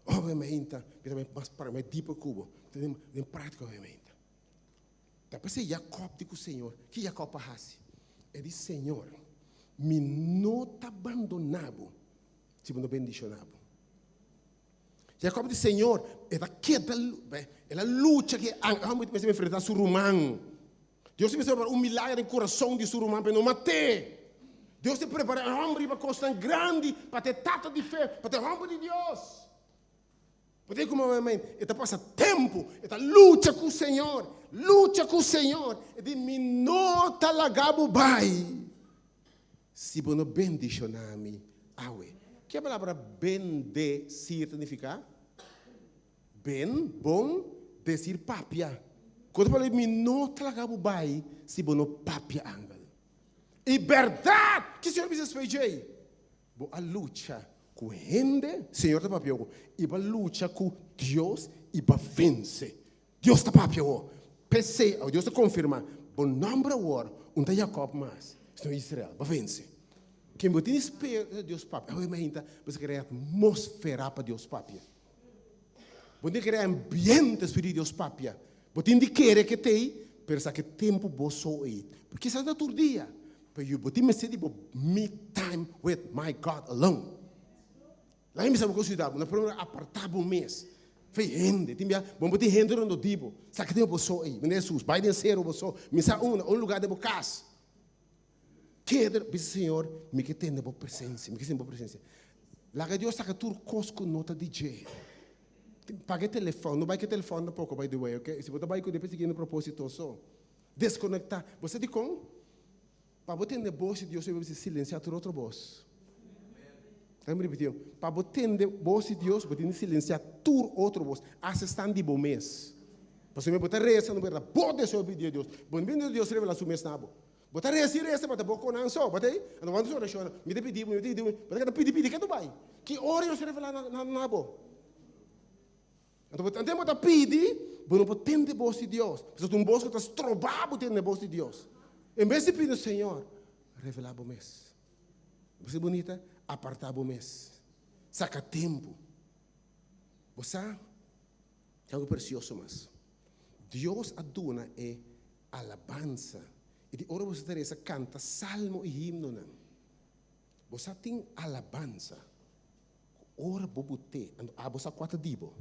Obviamente, mas para mim, tipo cubo, tem prática, obviamente. Depois Jacob diz com o Senhor, que Jacob faz? Ele diz, Senhor, me não está abandonado. Se não bendicionado. Jacob diz, Senhor, ela luta que vamos enfrentar Surumã. Deus te prepara um milagre no coração de Surumã para não matar. Deus te prepara um homem para coisa grande, para ter tanta de fé, para ter homem de Deus. Porque como a mãe, ela passa tempo, ela luta com o Senhor, e diz, me nota lagabo bai. Se você não bendicionar-me, que a palavra bendecir significa? Bom, decir papia. Quando eu falei, me não tragamos bai, se você não papia angel. E verdade, que o Senhor me despejei. A luta com gente, Senhor está papia. E a luta com Deus, e a vencer. Deus está papia. Pensei, Deus está confirma. O nome agora, onde Jacob mais, está em Israel, para vencer. Quem botar espera Deus Pai, você quer atmosfera para Deus Pai. Você quer ambiente para Deus Pai. Você quer que tem, pensa que tempo você aí. Porque isso é todo dia. Mas você me sente me time with my God alone. Lá em minha consideração, na primeira apartado mês, foi rende, tinha, bom botar rende no dibo. Sabe que tem você aí, mas Jesus, vai descer você, me sa um lugar de casa. Quero, Senhor, me que tem boa presença, me que tem boa presença. Lá que Deus está tudo cosco nota DJ. Pague telefone, não vai que telefone pouco, by the way, ok? Se você vai com depois seguindo propósito só, desconectar. Você diz como? Para você ter voz de Deus, você vai silenciar todo outro voz. Vamos repetir. Para você ter voz de Deus, você tem que silenciar todo outro voz. Assistando de bom mês. Você me botar reza, não vai pode ser obediente a Deus. Bom mês Deus revela seu mês na boa. Botar reza, botar boca não só, botar aí. Não vai só deixar. Me pedir, botar pedir que tu vai. Que hora Deus revela na boa. Então, temos que pedir, mas não podemos ter voz de Deus. Porque um voz que está estrobado tem a voz de Deus. Em vez de pedir, Senhor, revelar o mês. Você é bonita, apartar o mês. Saca tempo. Você é algo precioso, mas Deus aduna é alabança. E de hora você Teresa canta salmo e himno. Não. Você tem alabança. Ora, bobute, você quatro dibo.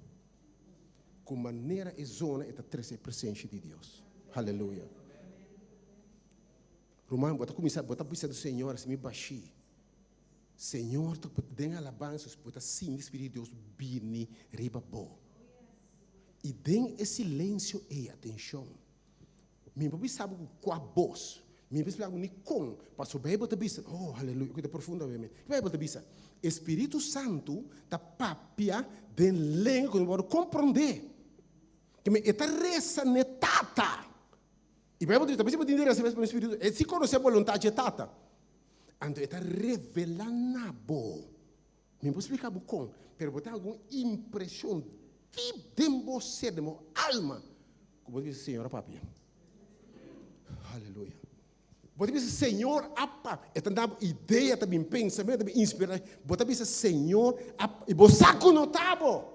Com maneira e zona, é a presença de Deus. Aleluia. Romano, bota começar, bota pensar do Senhor, se me baixi. Senhor, tu tem alabança, bota sim, o Espírito de Deus, bini, riba bo. E tem esse silêncio e atenção. Me papi sabe qual voz. Me papi sabe ni com, passou bem bota bisa. Oh, aleluia, coisa profunda obviamente. Vai bota bisa. Espírito Santo tá papia de língua que não pode compreender. Que me está reza netata. E vai botar, talvez você entender essa vez pelo Espírito. E se conhecer a vontade de tata. Então está revelando bo. Me posso explicar com, pero botar alguma impressão de você, de minha alma, como diz o Senhor papi. Aleluia. Você diz Senhor, apa, esta ideia também pensamento também inspiração. Você diz Senhor, apa, e você conotavo.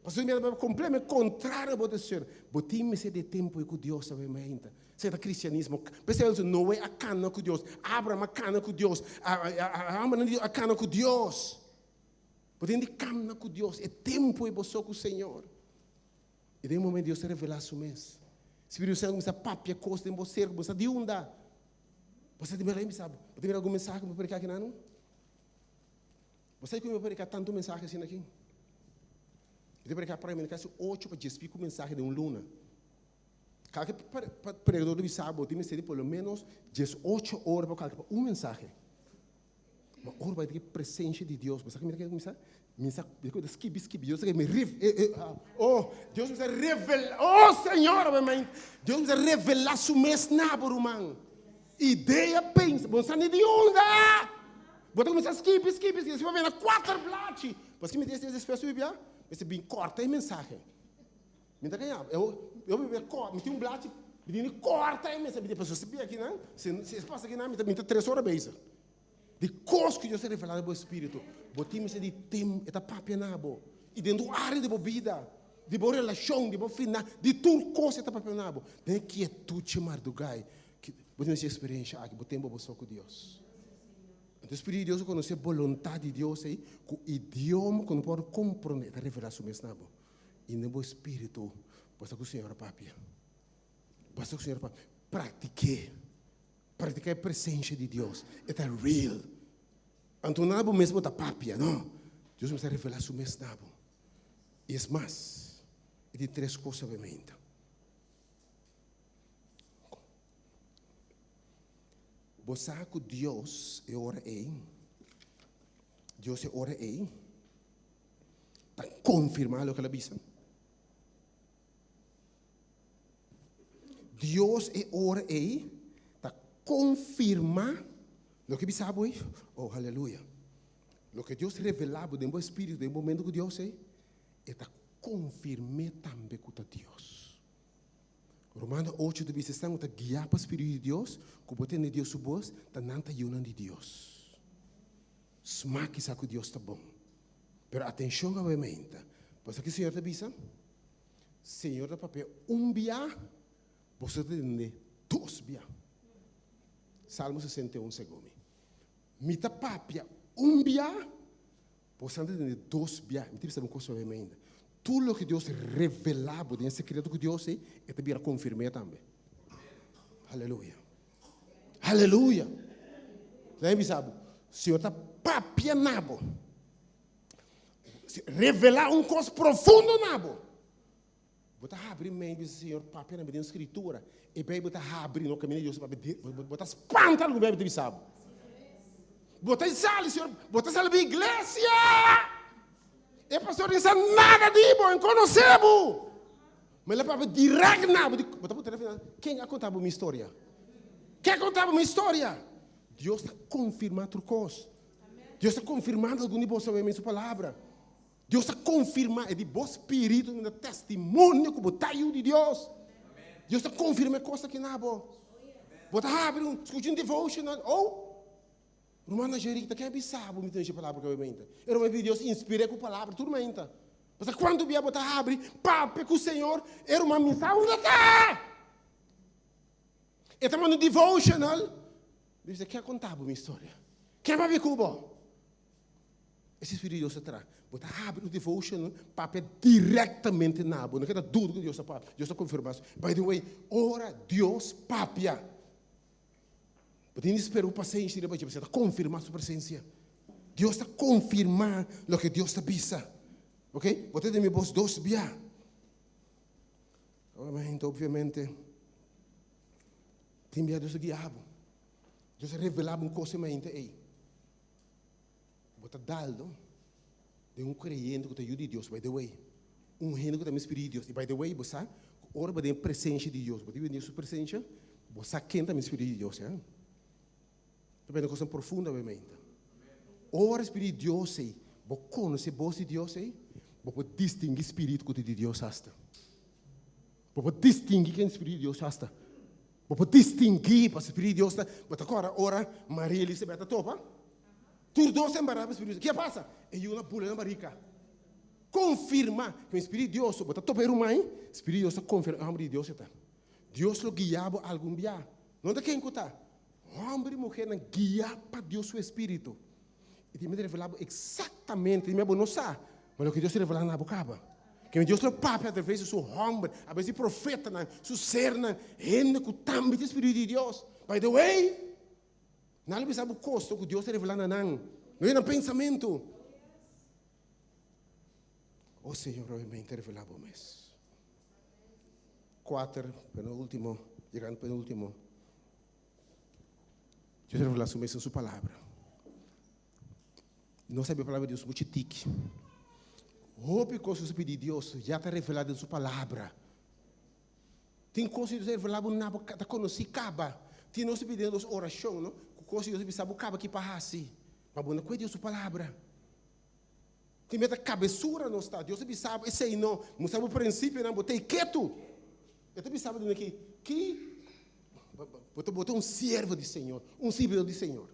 Pastor, me complemento contrário a você. Você me se de tempo com Deus sabe mais. Se é cristianismo, pensa não é a cana com Deus, Abraão a cana com Deus, a cana com Deus. Você tem cana com Deus, é tempo e você com o Senhor. E de um momento Deus se revela a seu mês. Espírito Santo começa a papia coisa em você, começa a de onda. Você tem bem sabe? Você tem algum mensagem para pregar aqui não? Você que me pregar tanto mensagem assim aqui? Eu pregar para mim, caso 8 para 10 pico mensagem de luna. Cada pregador do sábado tem que pelo menos 18 horas para mensagem. Mas hora vai ter presença de Deus. Você sabe que começar? Mensagem, skip, Deus que me oh, Deus me revela, oh Senhor, Deus me revela su mês nabo, irmão. Ideia pensa, você não de onda. Você começar skip, você vai ver na 4 blates. Você me diz esse pessoal bia? Você bem corta a mensagem. Me dá ganhar. Eu me corta, me tem blate, me corta a mensagem. Depois você bia aqui, não? Se passa aqui não, me tem 3 horas beijo. De coisas que Deus se revelado ao Espírito. Botamos de tempo, é papia nabo. E dentro da área de vida, de boa relação, de boa final, de tudo coisa é papia nabo. Tem quietude, mardugai. Botamos essa experiência aqui, botamos com Deus. Então, o Espírito de Deus conhece a vontade de Deus aí, com o idioma que não pode compreender, a revelação mesmo nabo. E no Espírito, basta com o Senhor papia. Basta com o Senhor papia. Praticar a presença de Deus. É real. Então, nabo mesmo está papia, não? Deus me está revelando o mesmo nabo. E é mais. E de 3 coisas, obviamente. Você sabe que Deus é ora aí? Deus é ora aí? Está confirmado o que ela disse? Deus é ora aí? Confirmar o que sabe hoje. Oh, aleluia. O que Deus revelava no Espírito, no momento que Deus é confirmar também com Deus. Romano 8 de bisa estão guiar para o Espírito de Deus, que botem de Deus su voz, tá não tá yunando de Deus. Smaque sabe que Deus está bom. Pero atenção a mente. Pois aqui o Senhor te bisa, Senhor da papel bia, você tem 2 bia. Salmo 61 segundo. Mita papia bia, você tem 2 bia. Me diz uma coisa a mente. Tudo o que Deus revelava, o segredo que Deus é, é também confirmar também. Aleluia. Aleluia. Lembra, sabe? O Senhor está papia nabo. Revelar coisa profunda nabo. Bota abrir mente, Senhor, papia na minha escritura. E bem, bota abrir no caminho de Deus. Bota espanta no bebê, sabe? Bota sala, Senhor. Bota sala da igreja. E o pastor disse nada de bom, conhecemos. Mas ele falava direto nabo. Bota o telefone. Quem contava minha história? Quem contava minha história? Deus está confirmando a coisa. Deus está confirmando algum de você em sua palavra. Deus está confirmando, é de bom espírito, um testemunho que botar de Deus. Deus está confirmando coisa que não é bom. Bota abre escute devotional, ou Romana Jericta, quem é sabe me tem essa palavra que eu mente. Era uma Deus inspira com a palavra, tudo mente. Mas quando via botar abre, papo com o Senhor, era uma missão da cá. Estava no devotional. Diz, quem contava minha história? Quem vai ver Cuba? Esse Espírito de Deus atrás. Bota abre o devotional, papo diretamente na boa. Não quero dúvida que Deus está papo. Deus está confirmando. By the way, ora Deus papia. Você não esperou paciência, você está confirmando sua presença. Deus está confirmando o que Deus está bisa. Ok? Você tem meus 2 bia. Obviamente, tem Deus guiado. Deus revelava coisa em mente aí. Você dá-lo de creyente que te ajuda de Deus. By the way, gente que tem Espírito de Deus. E by the way, você ora para a presença de Deus. Você vê sua presença, você quer o Espírito de Deus. Também é uma coisa profunda, obviamente. Ora, Espírito de Deus, você conhece a voz de Deus, você pode distinguir o Espírito que de Deus hasta. Você pode distinguir quem o Espírito de Deus hasta. Você pode distinguir para o Espírito de Deus. Mas agora, ora, Maria Elisabetta topa. Tudo dois embaraços, Espírito de Deus. O que passa? É uma pula na barriga. Confirma que o Espírito de Deus, você topa o mãe, o Espírito de Deus confirma, o amor de Deus está. Deus lo guiava algum dia. Não tem quem escutar. Homem e mulher não guiam para Deus seu Espírito. E tem me revelado exatamente, me não sabe, mas o que Deus revelou na boca. Que Deus lo papai através do seu homem, através do profeta, seu ser, gente que também tem o Espírito de Deus. By the way, não sabe o custo que Deus revelou na não é no pensamento. O Senhor realmente revelou o mês. 4, penúltimo, chegando penúltimo. Deus revelou o mês em sua palavra. Não sabe a palavra de Deus, muito tique. Roupe coisas de Deus, já está revelado em sua palavra. Tem coisas que Deus revelado na boca, está conhecido, acaba. Tem nós pedindo oração, não? Coisas que Deus sabe, acaba que passa. Mas não cuide de sua palavra. Tem meta cabeçura não está. Deus sabe, esse aí não sabe o princípio, não botei quieto. Eu também sabe que botei um servo de Senhor, um servidor de Senhor.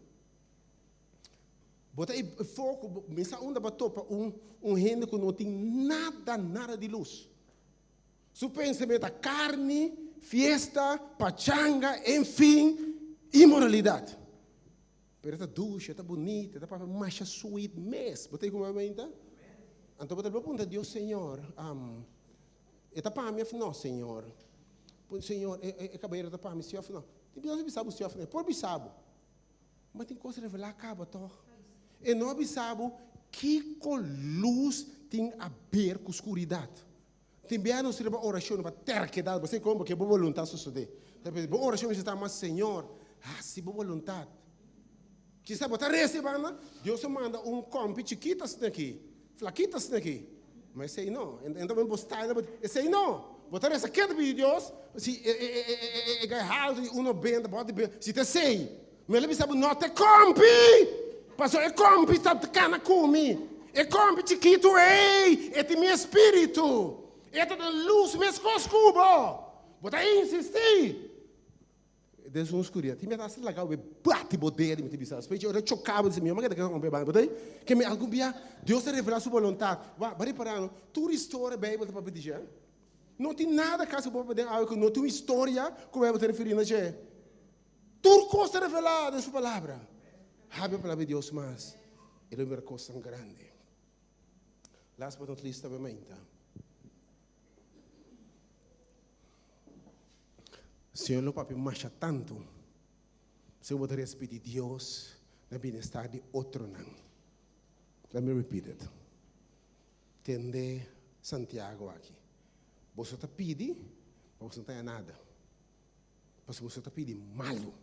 Botei foco, mensa onda botou para reino que não tem nada de luz. Seu pensamento é carne, festa, pachanga, enfim, imoralidade. Pero está ducha, está bonita, está para macha sweet mess. Botei como a mente? Então botei para perguntar a Deus, Senhor, está para mim, não, Senhor. Senhor, é cabeira está para mim, Senhor, não. Tem Deus sabe o Senhor, por bisabo. Mas tem coisa revelar acaba, tó. E não sabe que luz tem a ver com escuridade. Também não serve oração para terquedade. Você como que boa vontade suceder. Boa oração está mais Senhor. Se boa vontade. Que sabe botar recebendo, Deus manda compi chiquitas aqui, flaquitas aqui. Mas esse aí não. Então vamos postar, esse aí não. Botar essa queda de Deus, se é errado, uno benda, pode bem. Se te sei, mas ele sabe não te compi. Pastor, é compi, está cana comigo. É compi chiquito, ei, é de meu espírito. É de luz, meu escubo. Bota insistir. Deus não escuria. Tem metas legal, bate bodeira, me tibisa. Especialmente eu chocava desse meu, mas que não bem, botei. Que me algum dia Deus te revela sua vontade. Vai parando. Tu restaura a Bíblia para pedir. Não tem nada caso para poder algo, não tem história como é te referindo a je. Tu costa revelada sua palavra. Habe a palavra de Deus mas ele é uma coisa tão grande. Last but not least, também. Senhor, não papi marcha tanto. Senhor, vou respeitar Deus na bem-estar de outro não. Let me repeat it. Tende Santiago aqui. Você está pedindo, mas você não tem nada. Você está pedindo malo.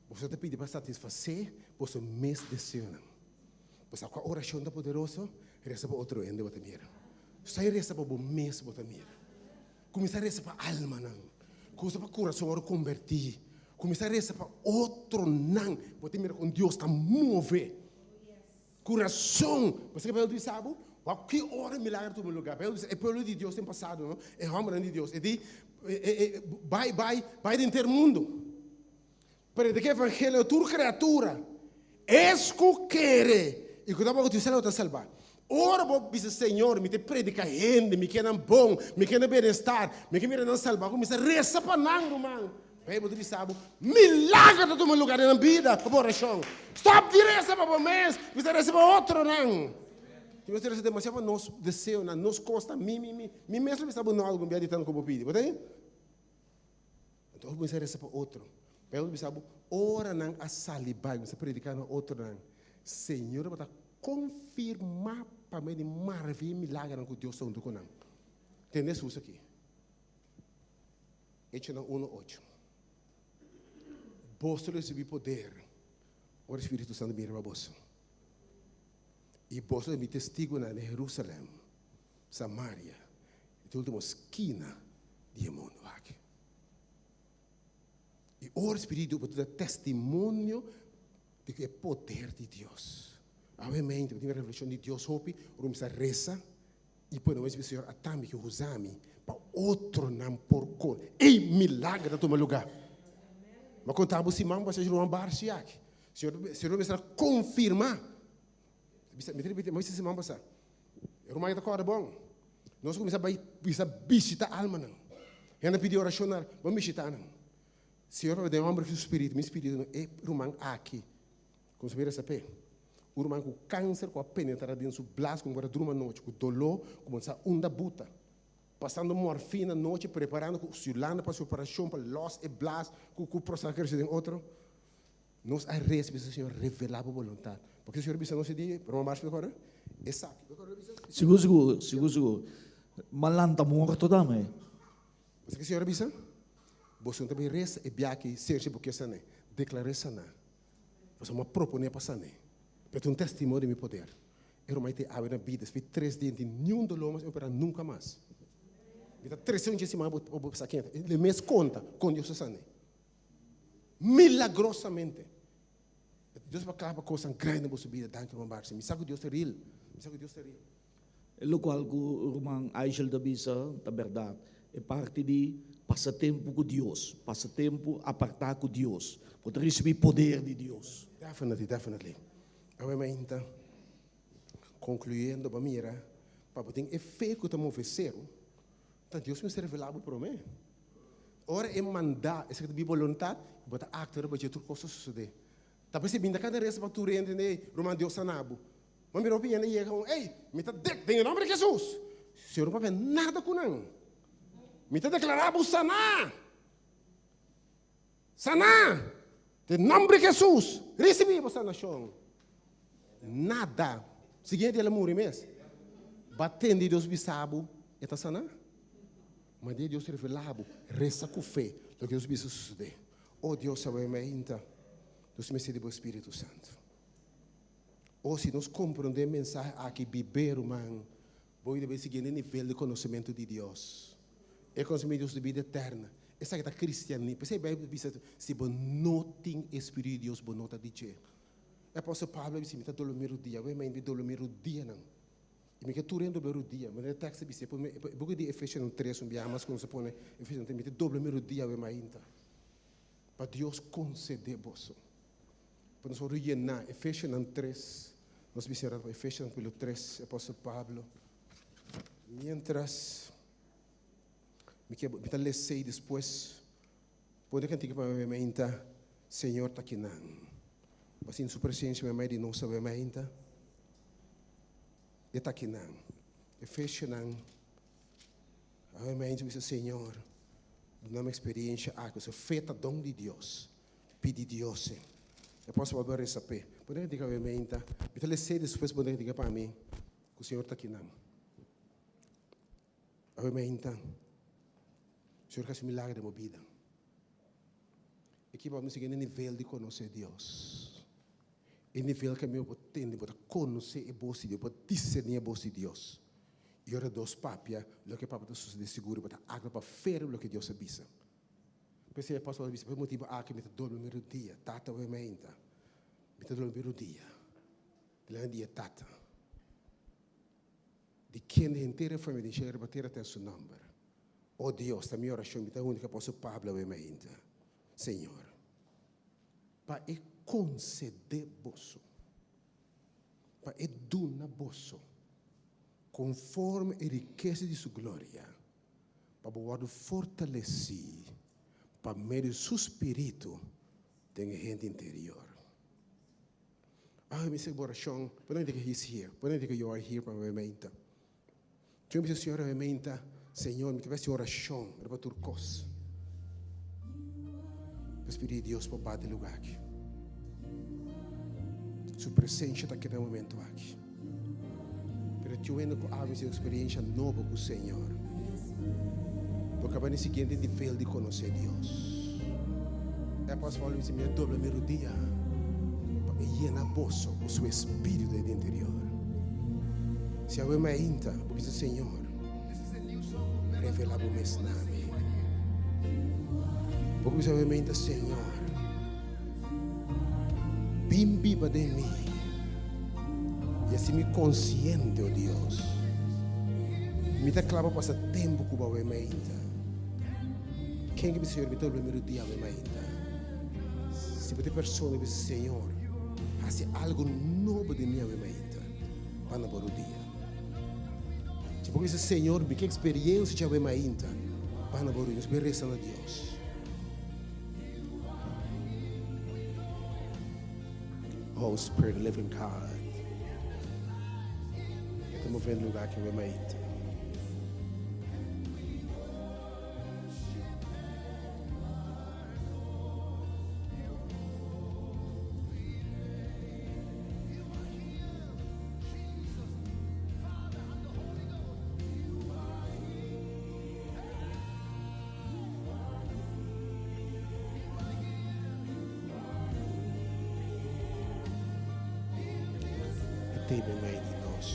Você está pedindo para satisfazer você mesmo desejo. Você com a oração da poderosa, reza para outro ende, você mira. Você reza para você mesmo, você mira. Começa a rezar para a alma, não. Começa para o coração convertir. Começa a rezar para outro não. Você mira com Deus está move. Coração. Você vai dizer, sabe? Que hora milagre tu me lugar? É pelo de Deus tem passado, não? É a obra de Deus. É de vai do mundo. Para de que evangelho tu criatura. Esco quere. E quando você se está salvar. Ora vou dizer Senhor, me te predica gente, me quer bom, me quer bem-estar, me quer não salvar. Começa a rezar para não, mano. Aí você sabe, milagre tu me lugar na vida, para oração. Stop de rezar para o mês, você reza para outro não. Se você reza demasiado nosso desejo, nos costa, mim mesmo sabe não algo bem de tanto como pede, pode? Então você reza para outro. Aí você sabe, ora não a salibar, você predicar no outro não. Senhor, para confirmar para mim de maravilha e milagre que Deus está junto com nós. Entendeu isso aqui? Echan 1:8. Você recebe poder. O Espírito Santo mira para você. E você é testigo na Jerusalém, Samaria, e última esquina do mundo aqui. E o Espírito pode dar testemunho de que é poder de Deus. Obviamente, tem uma revelação de Deus, hope, vamos a reza, e depois nós vamos Senhor, atame que usame, para outro não por cor. E milagre da tua lugar. Mas quando estava assim, vamos fazer um bar aqui. Senhor, vai confirmar. Mas se vamos passar. Eu não estou agora bom. Nós começamos a visitar a alma não. E ainda pedir oração, vamos visitar não. Senhor, vai dar um homem que o Espírito, meu Espírito é rumang aqui. Como se saber. O rumang com câncer, com a penetrar dentro do blas, com a durma noite, com dor, começa a onda buta. Passando morfina noite, preparando com sulana para a operação, para los e blas, com o processo de outro. Nós a receber, Senhor, revelar a vontade. Porque o Senhor disse, não se diz, para uma marcha agora, é saco. Seguro. Malanta morto também. Mas que o Senhor disse? Você também reza e biaque, seja porque sana. Declarar sana. Você uma propõe para sana. Para um testemunho de meu poder. Eu não te abre na vida, se 3 dias, nenhum dolor, mas eu para nunca mais. Está 3 anos de semana, eu vou sair. Ele me conta, com Deus sana. Milagrosamente. Deus vai clavar coisas grandes na sua vida, dentro de uma barca. Me sabe que Deus é real. O qual o irmão Aishel da Bisa, da verdade, é parte de passatempo com Deus, passatempo apartar com Deus, para receber poder de Deus. Definitely. Obviamente, concluindo, para mira, para poder efeito que estamos oferecendo, então Deus me revelado para mim. Ora é mandar, essa que é a vontade, para actar para que outra coisa suceder. Tá percebendo que cada vez para tu entender, Romano Deus sanabo. Mas me opinião é que, ei, me tá em nome de Jesus. Senhor não vai ver nada com não. Me tá declarado sanar. Sanar. Em nome de Jesus. Recebi a sanação. Nada. Seguinte ele morre mesmo. Batendo Deus bisabo, está sanar. Mas Deus revelado, reza com fé, do que Deus bisa suceder. Oh Deus, sabe então. Deus me cede o Espírito Santo. Ou se nós compreendemos a mensagem aqui, viver, irmão, vou deve seguir no nível de conhecimento de Deus. É conhecimento de Deus de vida eterna. Essa é a cristianismo. Você vai dizer, se você não tem Espírito de Deus, você não está dizendo. É por isso que Paulo disse, me está dormindo o dia, eu me dormir o dia, não. E me que tu rendo belo dia, mas o texto diz, porque de Efésios 3, mas quando se põe Efésios 3, me doble mero dia we mainta. Para Deus conceder você. Para nós ordenar Efésios 3, nós visitamos Efésios 3, apóstolo Pablo. Mientras me que ler 6 depois, pode cantar para me mainta, Senhor tá aqui não. Mas em sua presença me mais de não saber mainta. Está aqui não. Efésios não. A minha diz Senhor, dá uma experiência aqui, você feita dom de Deus, pede Deus. Eu posso voltar a saber. Pode dizer a minha mente, me fale sei depois pode dizer para mim, que o Senhor está aqui não. A minha mente, o Senhor faz milagre da minha vida. Aqui vamos seguir no nível de conhecer Deus. E nível que eu tenho para conhecer a voz de Deus, para discernir a voz de Deus. E ora dos papia, o que papa está de seguro para água para fer o que Deus avisa. Pensei a pastor avisa, por motivo que me dou no meu dia, tata o emenda. Me dou no meu dia. De dia tata. De quem a inteira família chega a bater até seu nome. Oh Deus, a minha oração é a única apóstolo Pablo o emenda. Senhor, para conceder bolso, para edunar bolso, conforme a riqueza de sua glória, para poder fortalecer, para meio do seu espírito, tem gente interior. Me sei oração, para não dizer que he's here, para não dizer que you are here para me menta. Eu me disse, Senhor, me menta, Senhor, me tivesse oração, para turcos. O Espírito de Deus para bater lugar aqui. Sua presença está aqui no momento aqui. Mas eu ainda com a experiência nova com o Senhor. Porque acaba no seguinte nível de conhecer Deus. É para falar isso me doble meu dia. Para llenar bolso o seu espírito de interior. Se eu me ainda, porque o Senhor revelava o meu nome. Porque eu me ainda, Senhor, bimbiba de mim. E assim me consciente, oh Deus. Me dá claro para tempo que eu me ainda. Quem que me Senhor me dá o primeiro dia me ainda. Se você pessoa me Senhor, faz algo novo de mim me ainda. Para o dia. Se porque esse Senhor me que experiência já me ainda. Para o dia, me rezando a Deus. Oh Spirit of living God. Estamos vendo lugar que me mete. Teve meio de nós.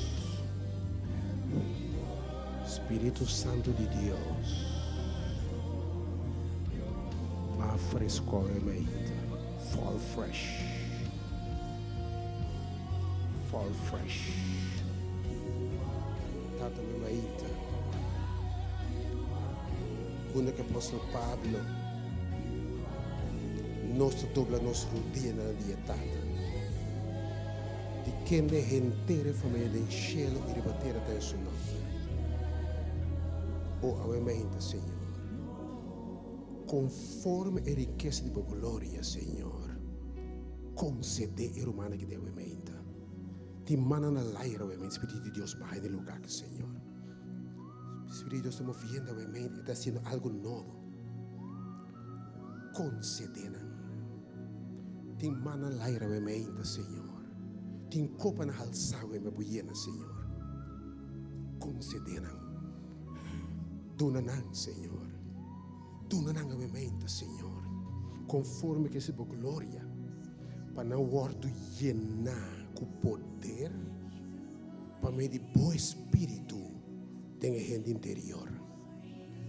Espírito Santo de Deus. Mas frescor é meio. Fall fresh. Fall fresh. Tata me meita. Quando que apóstolo Pablo nosso dobla nosso rodinha na dietata. Quem de gente família do cielo e rebater até o seu nome. Oh, amém, Senhor. Conforme a riqueza de glória, Senhor, concede a humana que deve menta. Te manda na laira, amém, Espírito de Deus, vai no lugar, Senhor. Espírito de Deus, estamos vendo, amém, está haciendo algo novo. Concede, te manda na laira, amém, Senhor. Tem copa na alçada me buiena, Senhor. Concederam. Donanan, Senhor. Donanan a mente, Senhor. Conforme que se por glória. Para não guardo llenar com poder. Para me de bom espírito. Tenha gente interior.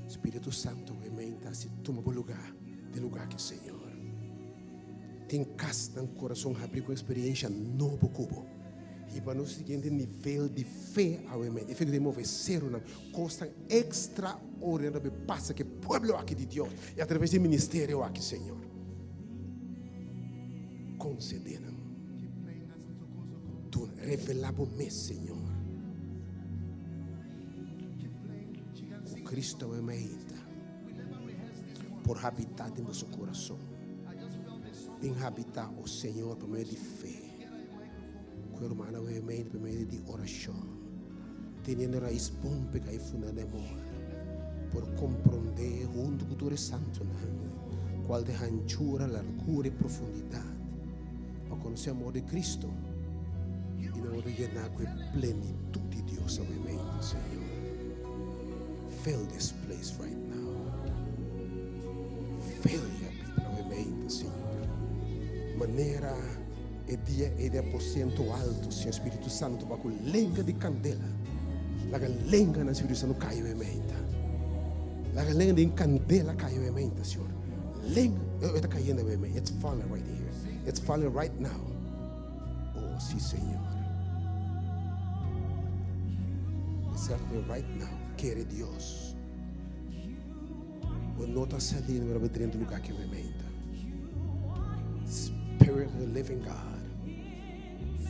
Espírito Santo, a mente, se toma por lugar. De lugar que, Senhor. Tem casta no coração abrir com experiência novo cubo. E para no siguiente nível de fé, obviamente, e de mover ser uma coisa extraordinária que passa que o povo aqui de Deus e através do ministério aqui, Senhor, concedendo, tu revelamos, Senhor, o Cristo é meita por habitar em nosso coração, bem habitar o Senhor por meio de fé. Que hermano obviamente por meio de oração, tendo raiz bom para cair funda de amor, por compreender junto com o Espírito Santo, qual de anchura, largura e profundidade, para conhecer o amor de Cristo e não llenar com a plenitude de Deus obviamente, Senhor. Fill this place right now. Fill your people obviamente, Senhor. Maneira e dia é 10% alto, Senhor Espírito Santo, para com lenga de candela, la lenga na Espírito Santo caiu em menta, la lenga de candela caiu em menta, Senhor, lenga, está caindo em menta, it's falling right here, it's falling right now, oh sim, Senhor, exactly right now, quer Deus, o não está saindo para dentro do lugar que é menta, Spirit of the living God,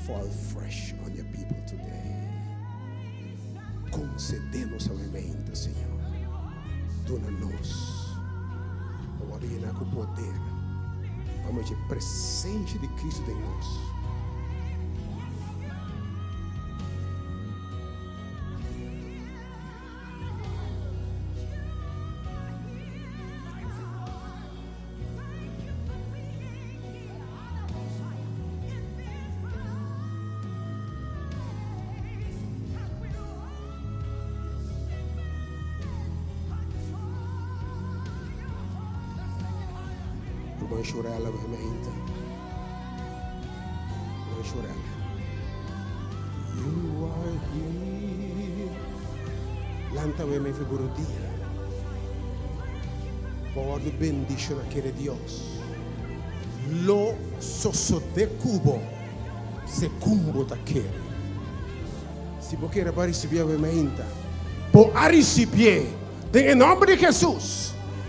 fall fresh on your people today. Concedemos obviamente, Senhor. Dona-nos. Agora llenar com poder. Vamos de presente de Cristo em nós. Vamos chorar ela obviamente. Vamos chorar. You are here. Lanta obviamente figura dia. Por bendición aquele Deus. Lo sosso de cubo. Se cumbo daquele. Se você quer receber obviamente. Por receber. Em nome de Jesus.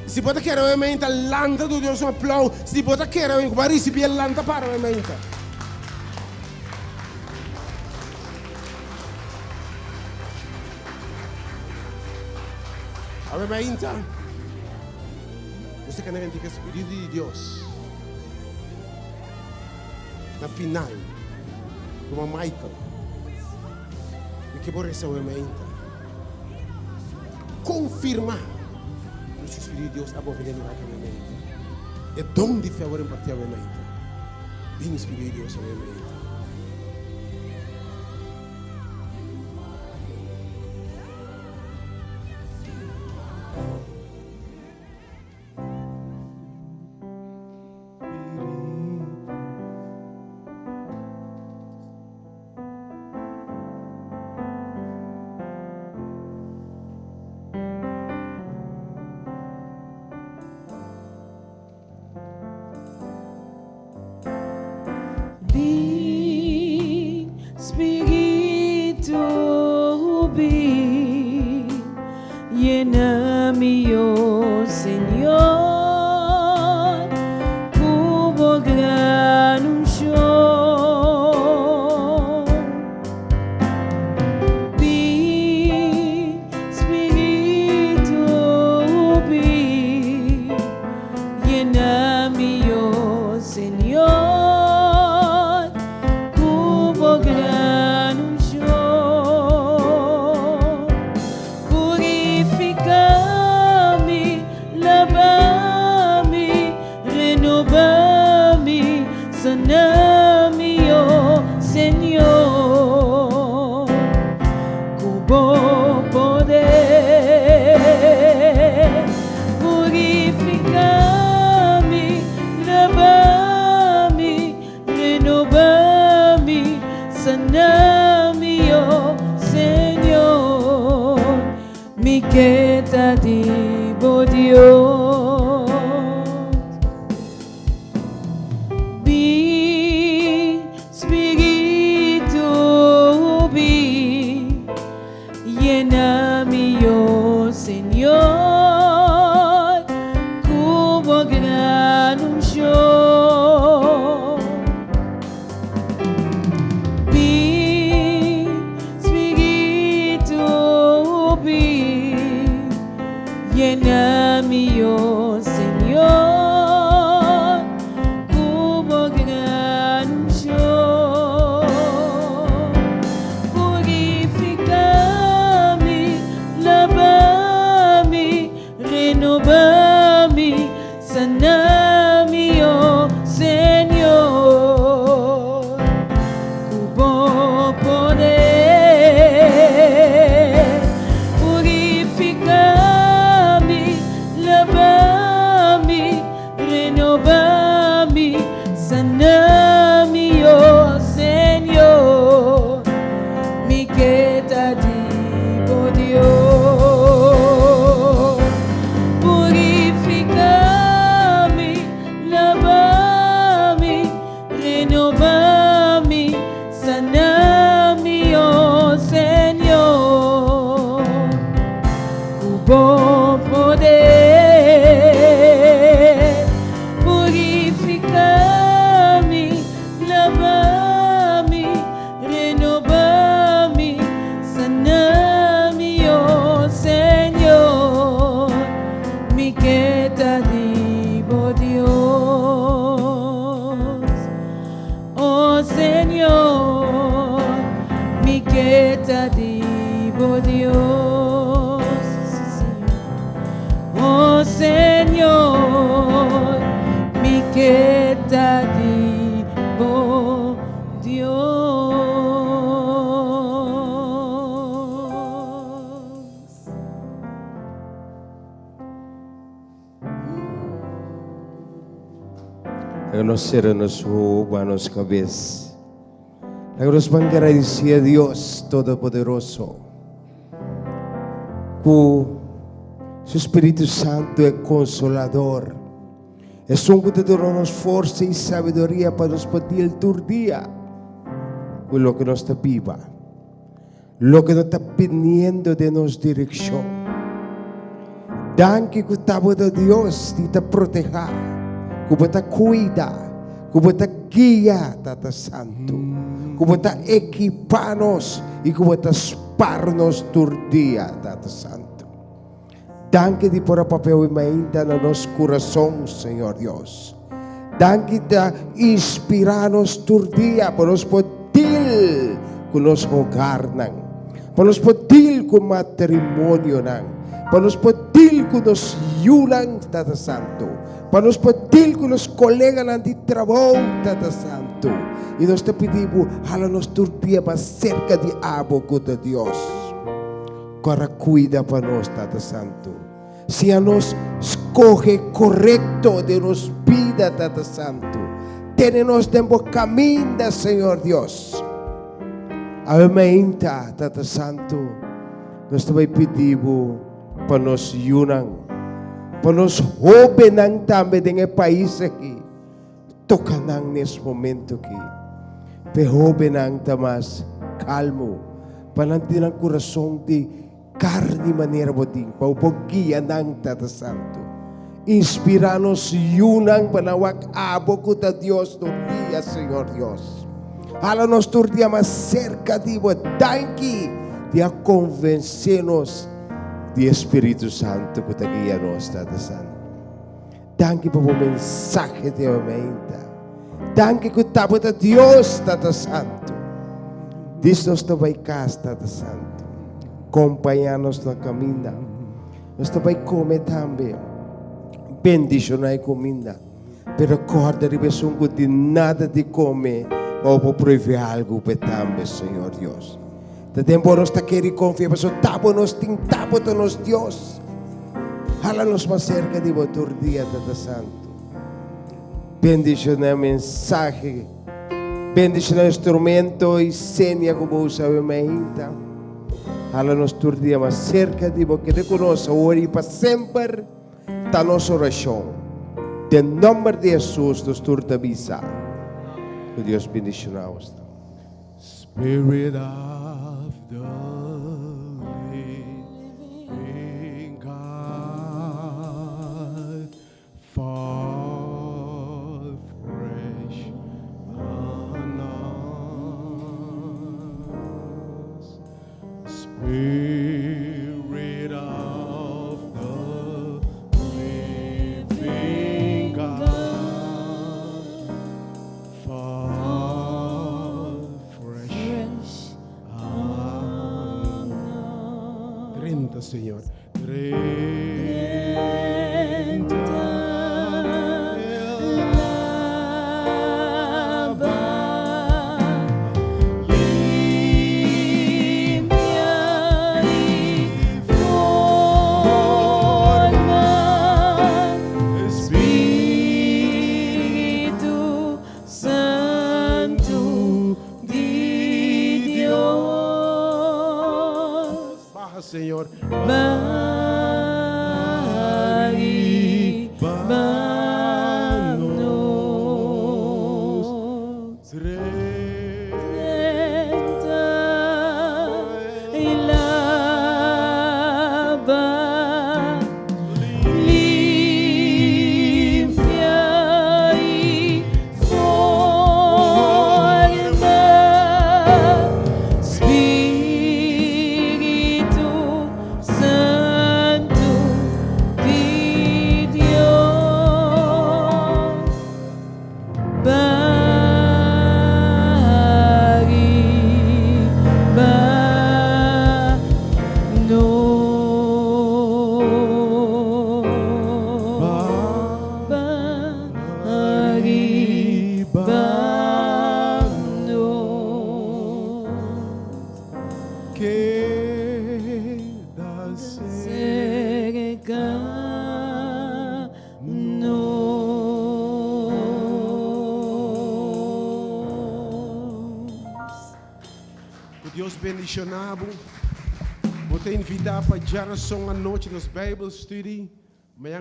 Se você quer realmente a lanta do Deus um aplauso, se você quer realmente receber a lanta para realmente. Obviamente, você quer garantir que o Espírito de Deus, na final, como Michael, e que por isso obviamente, confirmar. O Espírito de Deus está movendo lá também. É dom de favor em partir obviamente. Bem Espírito de Deus obviamente. Llena-me, oh Senhor, como grande show. Vem, Espírito, vem, llena-me, oh Senhor, como grande show. Purifica-me, lava-me, renova-me, sana-me, oh Senhor, com bom poder. Purifica-me, lava-me, renova-me, sana-me, oh Senhor, me queda de Dios. Vem, Espírito, Señor, mi quedativo Dios. Oh Señor, mi quedativo Dios. Reconocernos humanos cabeza. Nos van a agradecer a Dios Todopoderoso. Que su Espíritu Santo es consolador. Es un que te da fuerza y sabiduría para nos poder el día con lo que nos está viva. Lo que nos está pidiendo de nos dirección. Danke que estamos de Dios y te proteja. Que te cuida. Que te guía, Tata Santo. Que te equipanos y que te esparnos tu día, Tata Santo. Danke di por papel e ainda no nosso coração, Senhor Deus. Danke da inspirar-nos todo dia para nos poder com nosso hogar, para nos poder com matrimônio, para nos poder com nos yulang, Tata Santo, para nos poder com nos colegas de trabalho, Tata Santo. E nós te pedimos, hala-nos todo dia mais cerca de aboco de Deus. Agora cuida para nós, Tata Santo. Se a nos escoge correto de nos vida, Tata Santo. Tene-nos de bom caminho, Senhor Deus. Amém, Tata Santo. Nós também pedimos para nos unir, para nos jovens também no país aqui. Tocanang nesse momento aqui. Para jovens mais calmo, para não ter um coração de carne maneira boting, para o guia ng Tata Santo. Inspira-nos yunang panawag abo ko ta Dios no dia, Senhor Dios. Hala-nos tur dia mais cerca de bo, danke dia convencer-nos de Espírito Santo que te guia-nos, Tata Santo. Danke por o mensaje de aumenta. Danke que tabo ta Dios, Tata Santo. Diz-nos também casa, Tata Santo. Acompanhar-nos na caminha. Nós também comer também. Bendicionar a comida. Pero acorda de pessoa que de nada de comer. Ou para prover algo para também, Senhor Deus. De tempo nós está querendo confiar. Mas o tabo nos tem tabo de nos Deus. Hala-nos mais cerca de outro dia, Tata Santo. Bendicionar a mensagem. Bendicionar o instrumento e senha como usava ainda. Hala-nos todo dia mais cerca de você que reconoce hoje e para sempre está nossa oração. Em nome de Jesus, nos turta misa. Que Deus bendicionamos. Spirit of the living God, fall fresh on us. Spirit of the living God, fall fresh on us. 30, Señor. 30. Señor, Espírito Santo. queda cercanos. Que Deus bendicionado. Vou te invitar para geração à noite nos Bible Study. Amanhã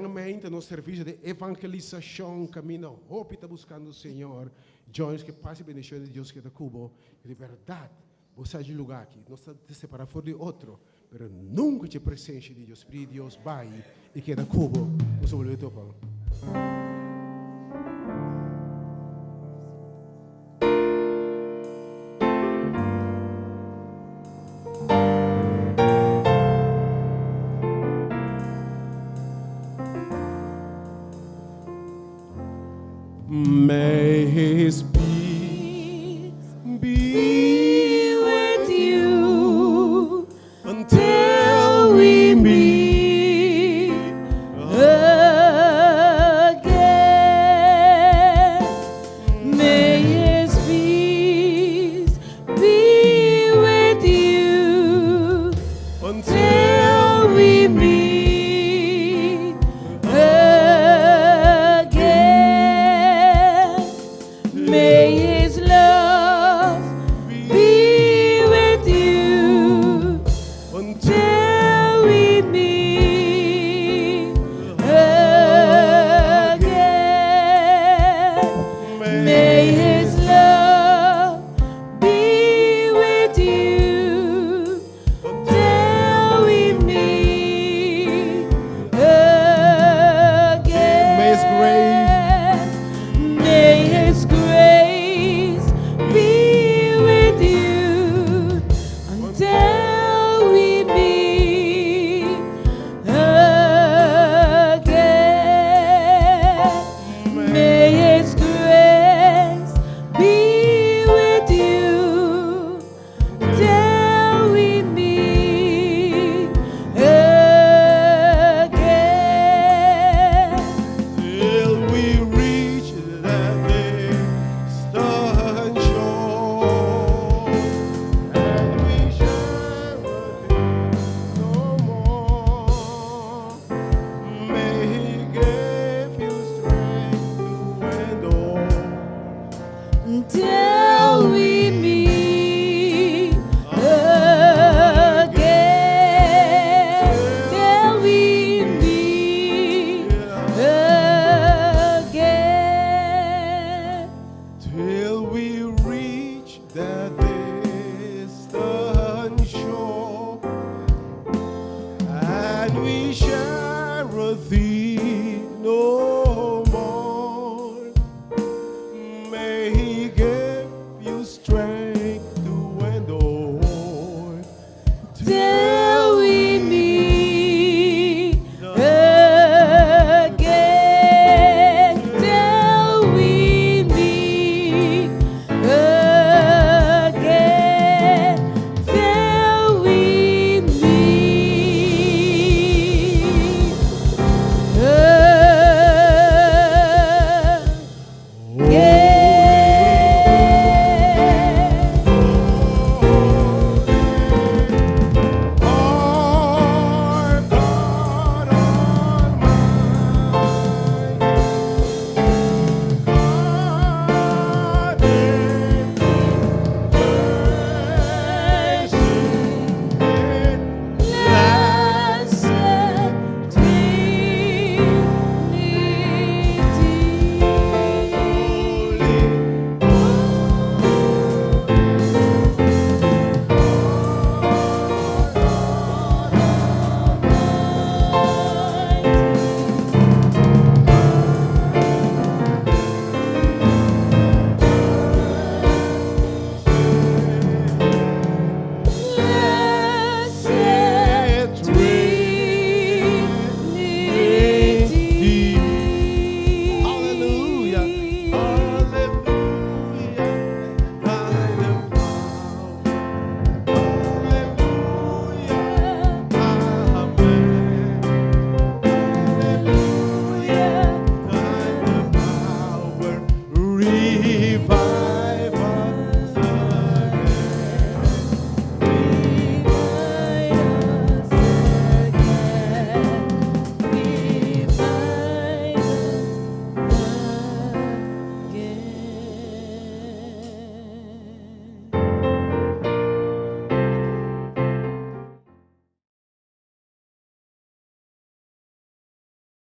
no serviço de evangelização, caminho, hope está buscando o Senhor. Jones que passe a bendição de Deus que está cubo. De verdade, você de lugar aqui, não está separado fora de outro, mas nunca te presença de Deus, Espírito de Deus vai e que está cubo. Você vai ver o